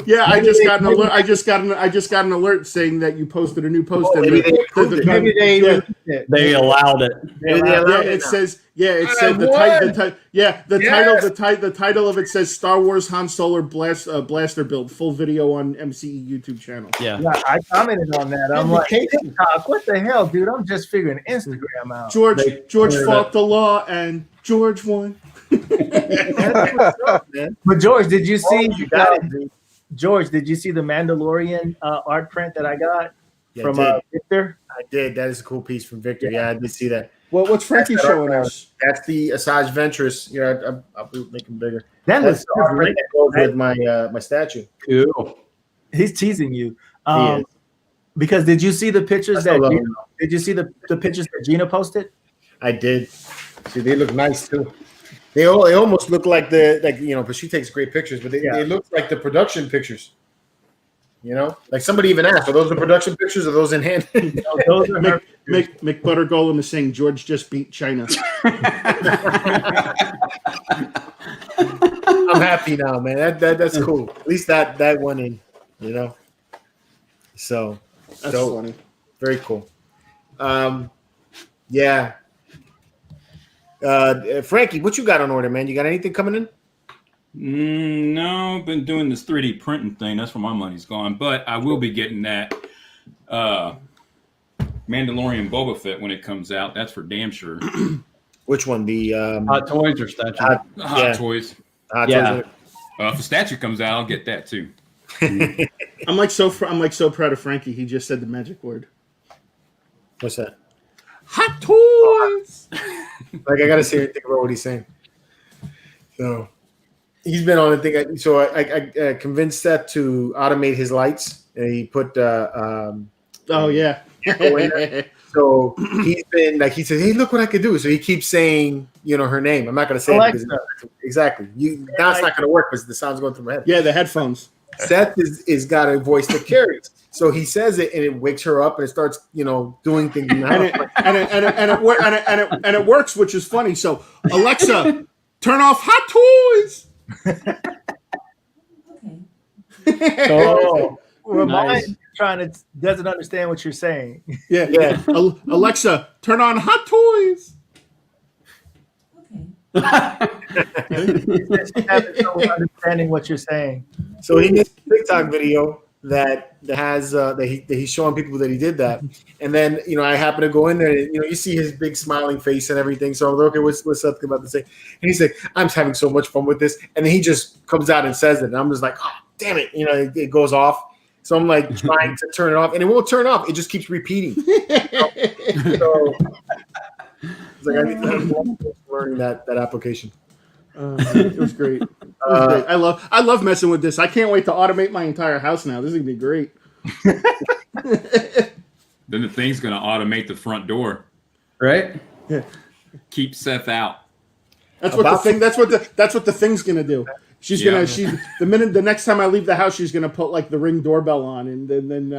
Yeah, I just got an alert. I just got an alert saying that you posted a new post. Maybe they approved it. Maybe They allowed it. The title of it says Star Wars Han Solo blaster build, full video on MCE YouTube channel. Yeah. Yeah, I commented on that. I'm like, TikTok, what the hell, dude? I'm just figuring Instagram out. George fought the law and George won. But George, did you see? George, did you see the Mandalorian art print that I got from Victor? I did. That is a cool piece from Victor. Yeah, I did see that. Well, what's Frankie showing us? That's the Asajj Ventress. Yeah, I'll make him bigger. That looks That's the art that goes with my statue. Cool. He's teasing you. He is. Because did you see the pictures I love that him. did you see the pictures that Gina posted? I did. See, they look nice too. They almost look like but she takes great pictures, but they look like the production pictures. You know, like somebody even asked, are those the production pictures or those in hand? No, those are her pictures. McButter Golem is saying George just beat China. I'm happy now, man. That's cool. At least that went in, you know. So That's funny. Very cool. Yeah. Frankie, what you got on order, man? You got anything coming in? No, I've been doing this 3D printing thing. That's where my money's gone. But I will be getting that Mandalorian Boba Fett when it comes out. That's for damn sure. Which one? The Hot toys or statue? Hot toys. Hot Yeah. toys. If a statue comes out, I'll get that too. I'm so proud of Frankie. He just said the magic word. What's that? Hot toys. Like I gotta say think about what he's saying. So he's been on a thing. So I convinced Seth to automate his lights, and he put Oh yeah. So he's been like he says, "Hey, look what I could do." So he keeps saying, her name. I'm not gonna say it because exactly. Now it's not gonna work because the sound's going through my head. Yeah, the headphones. Seth is got a voice that carries. So he says it, and it wakes her up, and it starts, doing things. In the house. And it works, which is funny. So Alexa, turn off Hot Toys. Oh, Nice. doesn't understand what you're saying. Yeah. Alexa, turn on Hot Toys. She's having trouble understanding what you're saying. So he made a TikTok video that has that he's showing people that he did that, and then I happen to go in there, and you see his big smiling face and everything. So I'm like, okay, what's Seth about to say? And he's like, I'm having so much fun with this, and then he just comes out and says it, and I'm just like, oh damn it, it goes off. So I'm like trying to turn it off, and it won't turn off. It just keeps repeating. So it's like I need to have learning that application. It was great. Great. I love messing with this. I can't wait to automate my entire house now. This is gonna be great. Then the thing's gonna automate the front door. Right? Yeah. Keep Seth out. That's what the thing's gonna do. She's gonna the next time I leave the house, she's gonna put like the Ring doorbell on, and then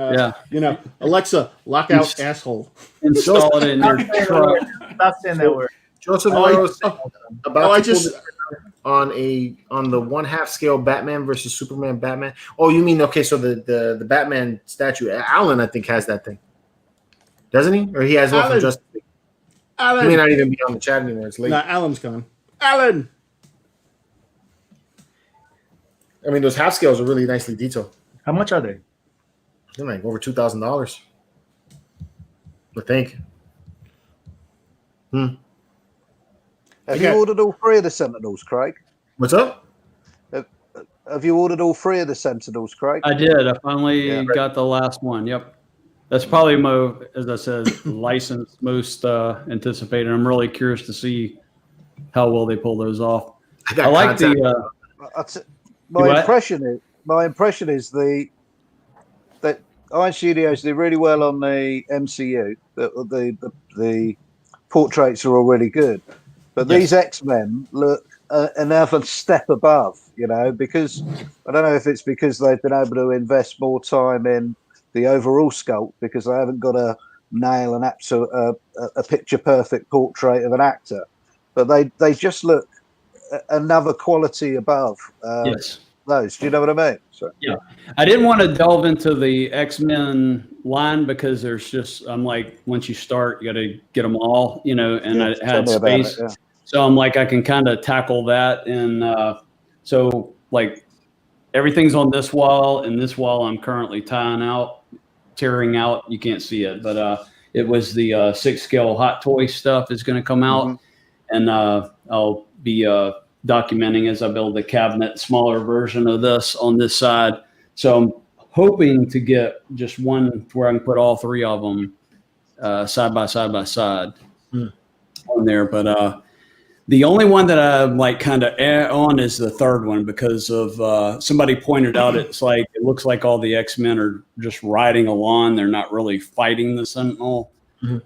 Alexa, lock out asshole. Install it in your truck. Stop saying that word. Joseph on the 1/2 scale Batman versus Superman Batman. Oh, you mean okay? So the Batman statue, Alan, I think has that thing, doesn't he? Or he has one from Justice League. Alan, he may not even be on the chat anymore. It's late. No, Alan's gone. Alan. I mean, those half scales are really nicely detailed. How much are they? They're like over $2,000. I think. Have you ordered all three of the Sentinels, Craig? What's up? Have you ordered all three of the Sentinels, Craig? I did. I finally got the last one. Yep. That's probably as I said, licensed, most anticipated. I'm really curious to see how well they pull those off. I like my impression is that Iron Studios did really well on the MCU. The portraits are all really good, but these X-Men look another step above. Because I don't know if it's because they've been able to invest more time in the overall sculpt because they haven't got to nail a picture perfect portrait of an actor, but they just look another quality above those. Do you know what I mean? So, yeah, I didn't want to delve into the X-Men line because there's just I'm like once you start you got to get them all, and I had space, so I'm like I can kind of tackle that, and so like everything's on this wall, and this wall I'm currently tearing out. You can't see it, but it was the 6 scale Hot Toy stuff is going to come out, and I'll be documenting as I build the cabinet, smaller version of this on this side. So I'm hoping to get just one where I can put all three of them side by side on there. But the only one that I'm like kind of on is the third one because of somebody pointed out it looks like all the X-Men are just riding a lawn. They're not really fighting the Sentinel.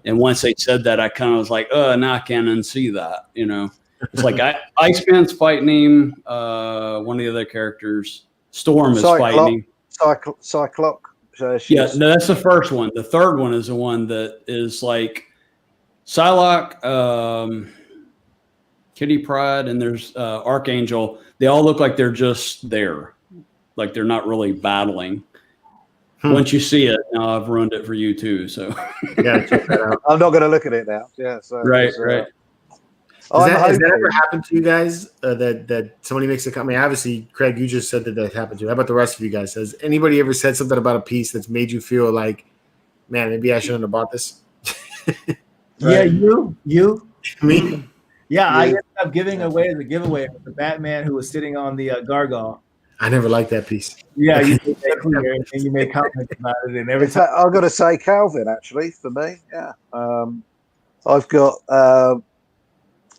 And once they said that, I kind of was like, now I can't unsee that, It's like Iceman's fighting him. One of the other characters, Storm, is fighting him. Cyclops. No, that's the first one. The third one is the one that is like Psylocke, Kitty Pryde, and there's Archangel. They all look like they're just there, like they're not really battling. Once you see it, now I've ruined it for you too. So yeah, check that out. I'm not going to look at it now. Yeah, so right. Has that ever happened to you guys? That somebody makes a comment? Obviously, Craig, you just said that happened to you. How about the rest of you guys? Has anybody ever said something about a piece that's made you feel like, man, maybe I shouldn't have bought this? Yeah, you, me. Yeah, I ended up giving away the giveaway with the Batman who was sitting on the gargoyle. I never liked that piece. Yeah, you made that clear, and you made comments about it, and every time I've got to say, Calvin, actually, for me, I've got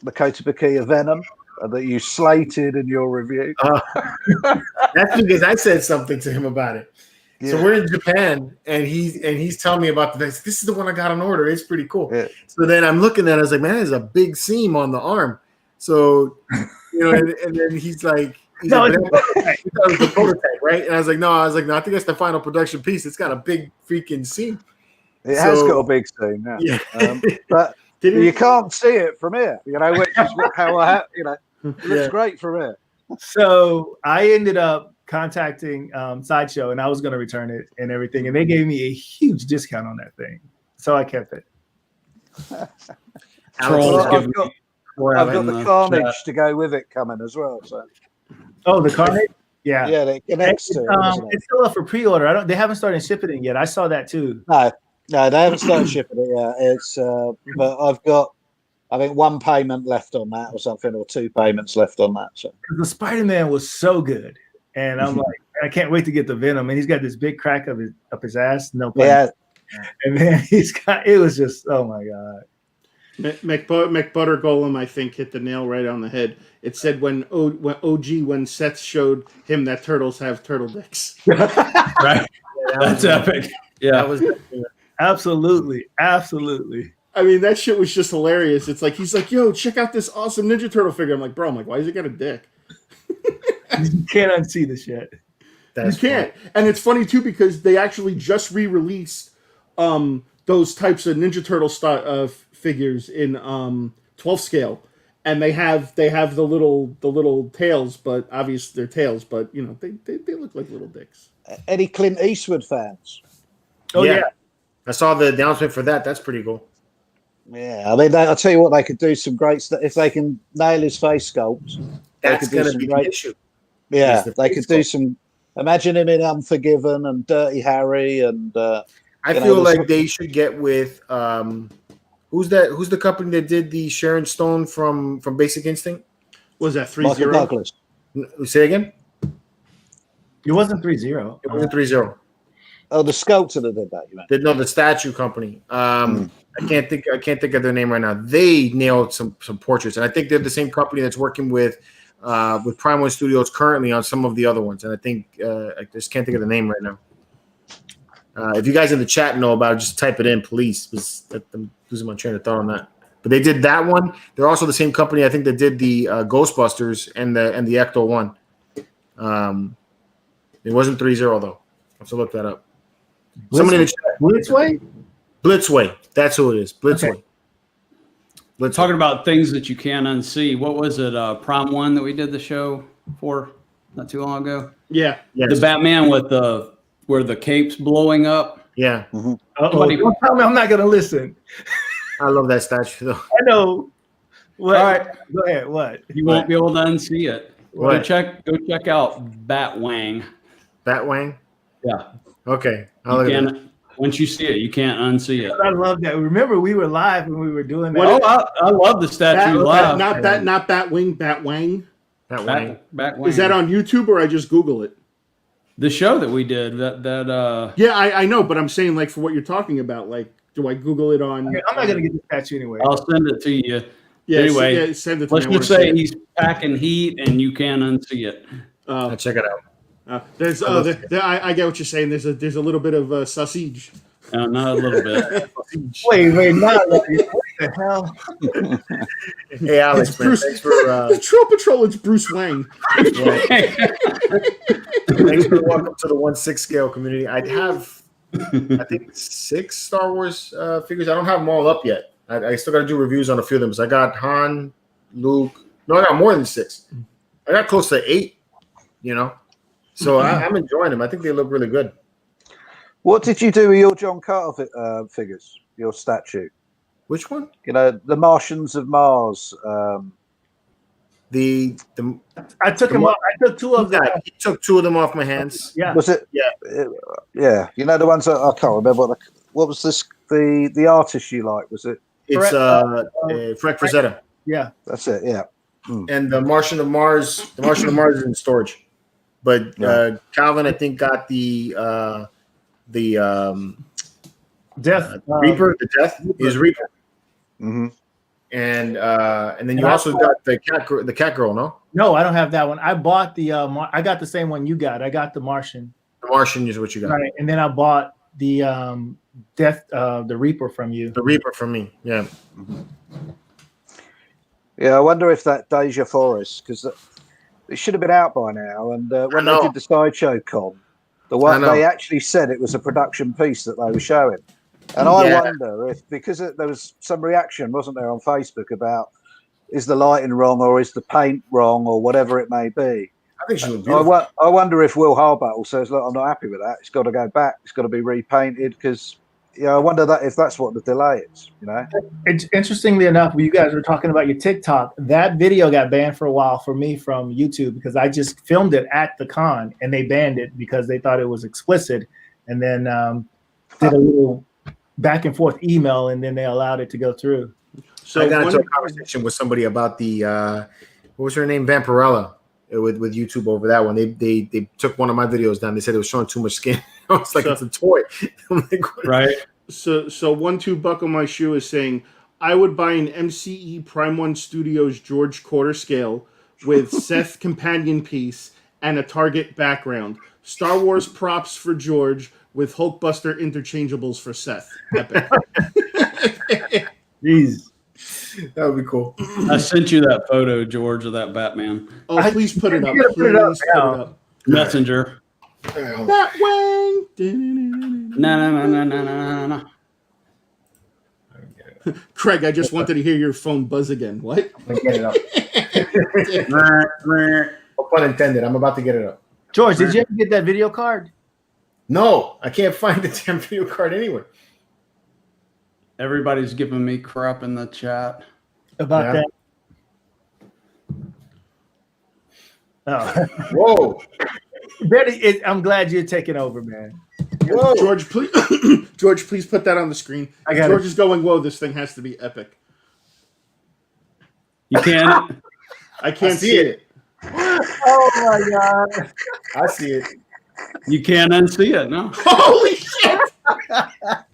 the Kotobukiya Venom that you slated in your review. That's because I said something to him about it. Yeah. So we're in Japan, and he's telling me about this. This is the one I got on order. It's pretty cool. Yeah. So then I'm looking at it. I was like, man, there's a big seam on the arm. So and then he's like, no, it's a prototype, right? And I was like, no, no, I think that's the final production piece. It's got a big freaking scene. It has got a big scene, but you can't see it from here. You know, which is how it looks great from here. So I ended up contacting Sideshow, and I was going to return it and everything, and they gave me a huge discount on that thing, so I kept it. I've got the Carnage to go with it coming as well. So, the Carnage, yeah, it connects to it. It's still up for pre-order. They haven't started shipping it yet. I saw that too. No, they haven't started shipping it yet. It's but I've got, I think, one payment left on that or something, or 2 payments left on that. So the Spider-Man was so good, and I'm like, I can't wait to get the Venom. And he's got this big crack up his ass. No pun. Yeah, and then it was just, oh my god. McButter Golem, I think, hit the nail right on the head. It said when Seth showed him that turtles have turtle dicks. Right. That's epic. Yeah. That was absolutely. I mean, that shit was just hilarious. It's like, he's like, yo, check out this awesome Ninja Turtle figure. I'm like, bro, why has it got a dick? You can't unsee the shit. You can't. And it's funny, too, because they actually just re-released those types of Ninja Turtle figures in 12 scale. And they have the little tails, but obviously they're tails, but, you know, they look like little dicks. Any Clint Eastwood fans? Oh, yeah. I saw the announcement for that. That's pretty cool. Yeah, I mean, I'll tell you what, they could do some great stuff. If they can nail his face sculpt, that's going to be the issue. Yeah, they could do some. Imagine him in Unforgiven and Dirty Harry, and I feel like they should get with who's the company that did the Sharon Stone from Basic Instinct? Was that 3-0? Michael Douglas. Say again. It wasn't 3-0. It wasn't 3-0. Oh, the sculptor that did that. You meant? No, the statue company. I can't think of their name right now. They nailed some portraits, and I think they're the same company that's working with Prime One Studios currently on some of the other ones. And I think I just can't think of the name right now. If you guys in the chat know about it, just type it in, please. I'm losing my train of thought on that. But they did that one. They're also the same company, I think, that did the Ghostbusters and the Ecto one. It wasn't 3-0 though. I have to look that up. Somebody in the chat. Blitzway. That's who it is. Blitzway. Okay. We're talking about things that you can't unsee. What was it? Prom 1 that we did the show for not too long ago? Yeah. Yes. The Batman with where the cape's blowing up. Yeah. Don't tell me I'm not going to listen. I love that statue though. I know. What? All right. Go ahead. What? You won't be able to unsee it. What? Go check out Batwang. Batwang? Yeah. Okay. Once you see it, you can't unsee it. I love that. Remember, we were live when we were doing that. I love the statue live. Not Batwing, Batwang. Batwang. Is that on YouTube or I just Google it? The show that we did. Yeah, I know, but I'm saying like for what you're talking about, like, do I Google it on? I'm not gonna get the statue anyway. I'll send it to you. Yeah, anyway, send it to me. Let's just say he's packing heat, and you can't unsee it. Check it out. I get what you're saying. There's a little bit of sausage. Not a little bit. Wait, not what the hell? Hey, Alex, man, thanks for Patrol Patrol. It's Bruce Wayne. Thanks for welcome to the 1/6 scale community. I have, I think, 6 Star Wars figures. I don't have them all up yet. I still got to do reviews on a few of them. So I got Han, Luke. No, I got more than 6. I got close to 8. You know. So I'm enjoying them. I think they look really good. What did you do with your John Carter figures? Your statue? Which one? You know, the Martians of Mars. I took them off. I took 2 of them. He took 2 of them off my hands. Yeah. Was it? Yeah. Yeah. You know the ones that I can't remember. What was this? The artist you like? Was it? It's Frank Frazetta. Yeah. That's it. Yeah. And the Martian of Mars. The Martian of Mars is in storage. But Calvin, I think, got the Death Reaper. The Death is Reaper. Mm-hmm. And then you also got the cat girl. No, no, I don't have that one. I bought the I got the same one you got. I got the Martian. The Martian is what you got. Right, and then I bought the Death, the Reaper from you. The Reaper from me. Yeah. Yeah, I wonder if that Deja Forest, because It should have been out by now. And when I they know. did the sideshow con, I one know. they actually said it was a production piece that they were showing. And I Yeah. wonder if, because there was some reaction, wasn't there, on Facebook about is the lighting wrong or is the paint wrong or whatever it may be. I think she was beautiful. I wonder if Will Harbottle says, look, I'm not happy with that. It's got to go back. It's got to be repainted because, I wonder if that's what the delay is, It's interestingly enough, when you guys were talking about your TikTok, that video got banned for a while for me from YouTube because I just filmed it at the con and they banned it because they thought it was explicit, and then did a little back and forth email, and then they allowed it to go through. So I got into a conversation with somebody about the what was her name, Vampirella, with YouTube over that one. They took one of my videos down. They said it was showing too much skin. I was like, it's a toy. I'm like, what? Right. So 1-2 buck on my shoe is saying I would buy an MCE Prime 1 Studios George quarter scale with Seth companion piece and a Target background. Star Wars props for George with Hulkbuster interchangeables for Seth. Epic. Jeez. That would be cool. I sent you that photo, George, of that Batman. Oh, please put it up. You gotta put it up Please put now. it up. Messenger. Batwing. No. Craig, I just wanted to hear your phone buzz again. What? I'm gonna get it up. No pun intended. I'm about to get it up. George, did you ever get that video card? No, I can't find the damn video card anywhere. Everybody's giving me crap in the chat. About Yeah. that? Oh. Whoa. Betty, I'm glad you're taking over, man. Whoa. George, please, George, please put that on the screen. I got George it. is going, whoa, this thing has to be epic. You can't. I can't I see see it. it. Oh my God. I see it. You can't unsee it. No. Holy shit!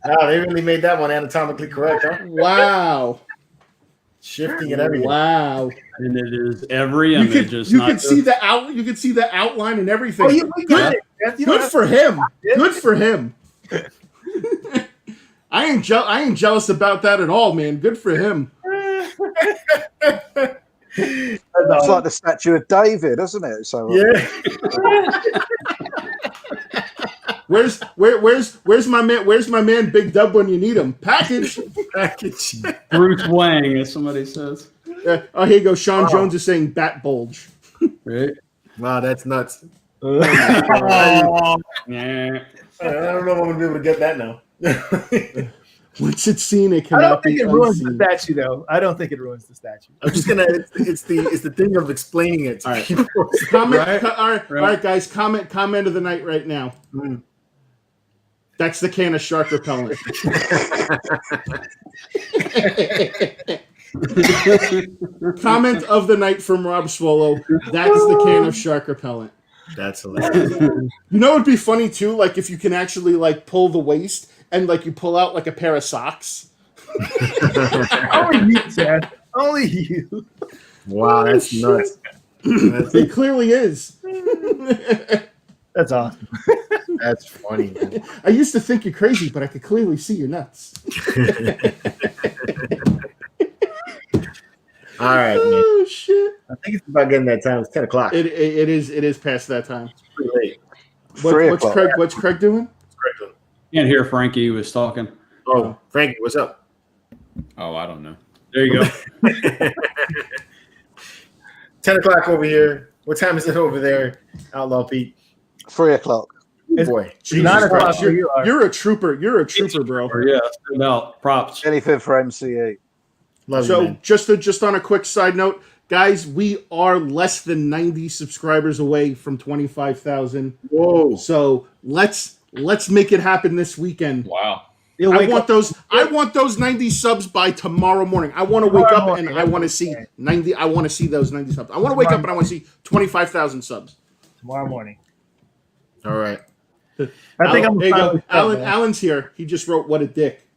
Wow, they really made that one anatomically correct, huh? Wow. Shifting and everything. Wow. And it is every You image. could, It's you not could see the out. You could see the outline and everything. Oh, you got it. You don't Good have- for him. Good for him. I ain't jealous about that at all, man. Good for him. It's like the statue of David, isn't it? So Yeah. Where's my man? Where's my man Big Dub when you need him? Package. Package. Bruce Wang, as somebody says. Oh, here you go. Sean Jones is saying bat bulge. Right? Wow, that's nuts. Yeah. I don't know if I'm gonna be able to get that now. Once it's seen, it I cannot don't think be it ruins the unseen. statue, though. I don't think it ruins the statue. I'm just gonna. It's the thing of explaining it to All right. people. Comment. Right, All right. right, guys. Comment of the night right now. Mm. That's the can of shark repellent. Comment of the night from Rob Swallow. That is the can of shark repellent. That's hilarious. You know, it'd be funny too, like if you can actually like pull the waist and like you pull out like a pair of socks. Only you, Chad. Only you. Wow, that's nuts. It clearly is. That's awesome. That's funny, man. I used to think you're crazy, but I could clearly see your nuts. All right, man. Oh shit! I think it's about getting that time. It's 10 o'clock. It is past that time. It's pretty late. What's Craig doing? Can't hear Frankie. He was talking. Oh, Frankie, what's up? Oh, I don't know. There you go. 10 o'clock over here. What time is it over there, Outlaw Pete? 3 o'clock. Oh, boy. It's 9 o'clock Christ, where you are. You're a trooper. You're a trooper, bro. Yeah, stood out. Props. 25th for MCE. Love you, So man. just on a quick side note, guys, we are less than 90 subscribers away from 25,000. Whoa. So let's make it happen this weekend. Wow. You'll I wake want up- those 90 subs by tomorrow morning. I want to wake up and I want to see 90. I want to see those 90 subs. I want to wake up and I want to see 25,000 subs. tomorrow morning. All right. I think I'm there you go. fine with that, Alan. man. Alan's here. He just wrote, "What a dick."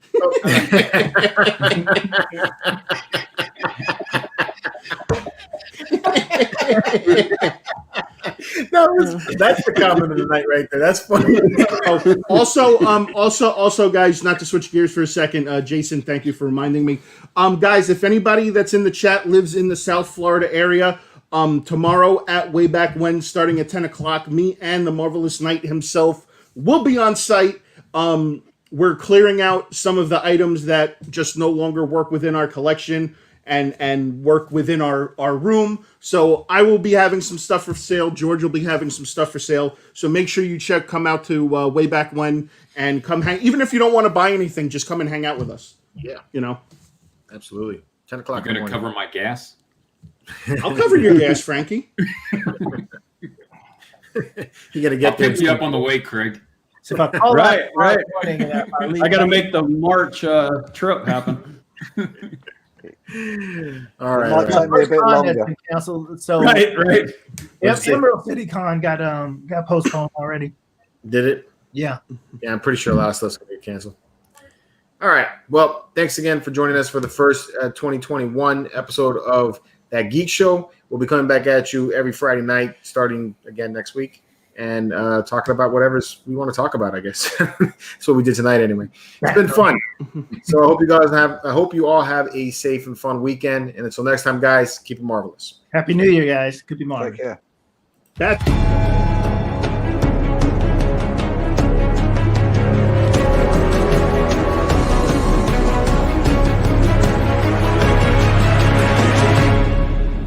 That's the comment of the night right there. That's funny. Also, guys, not to switch gears for a second, Jason, thank you for reminding me. Guys, if anybody that's in the chat lives in the South Florida area, Tomorrow at Way Back When, starting at 10 o'clock, me and the Marvelous Knight himself will be on site. We're clearing out some of the items that just no longer work within our collection and work within our room. So I will be having some stuff for sale. George will be having some stuff for sale. So make sure you come out to Way Back When and come hang. Even if you don't want to buy anything, just come and hang out with us. Yeah, you know, absolutely. 10 o'clock. You're gonna cover my gas. I'll cover your gas, Frankie. You gotta get I'll pick you up on the way, Craig. So if I call Right. I got to make the March trip happen. All right. Might take me a bit longer. Canceled. So Right. yep, Emerald City Con got postponed already. Did it? Yeah. Yeah, I'm pretty sure a lot of stuff's gonna get canceled. All right. Well, thanks again for joining us for the first 2021 episode of That Geek Show. We'll be coming back at you every Friday night, starting again next week, and talking about whatever we want to talk about. I guess that's what we did tonight. Anyway, it's been fun. So I hope you all have a safe and fun weekend. And until next time, guys, keep it marvelous. Happy New Year, guys. Could be marvelous. Take care. That's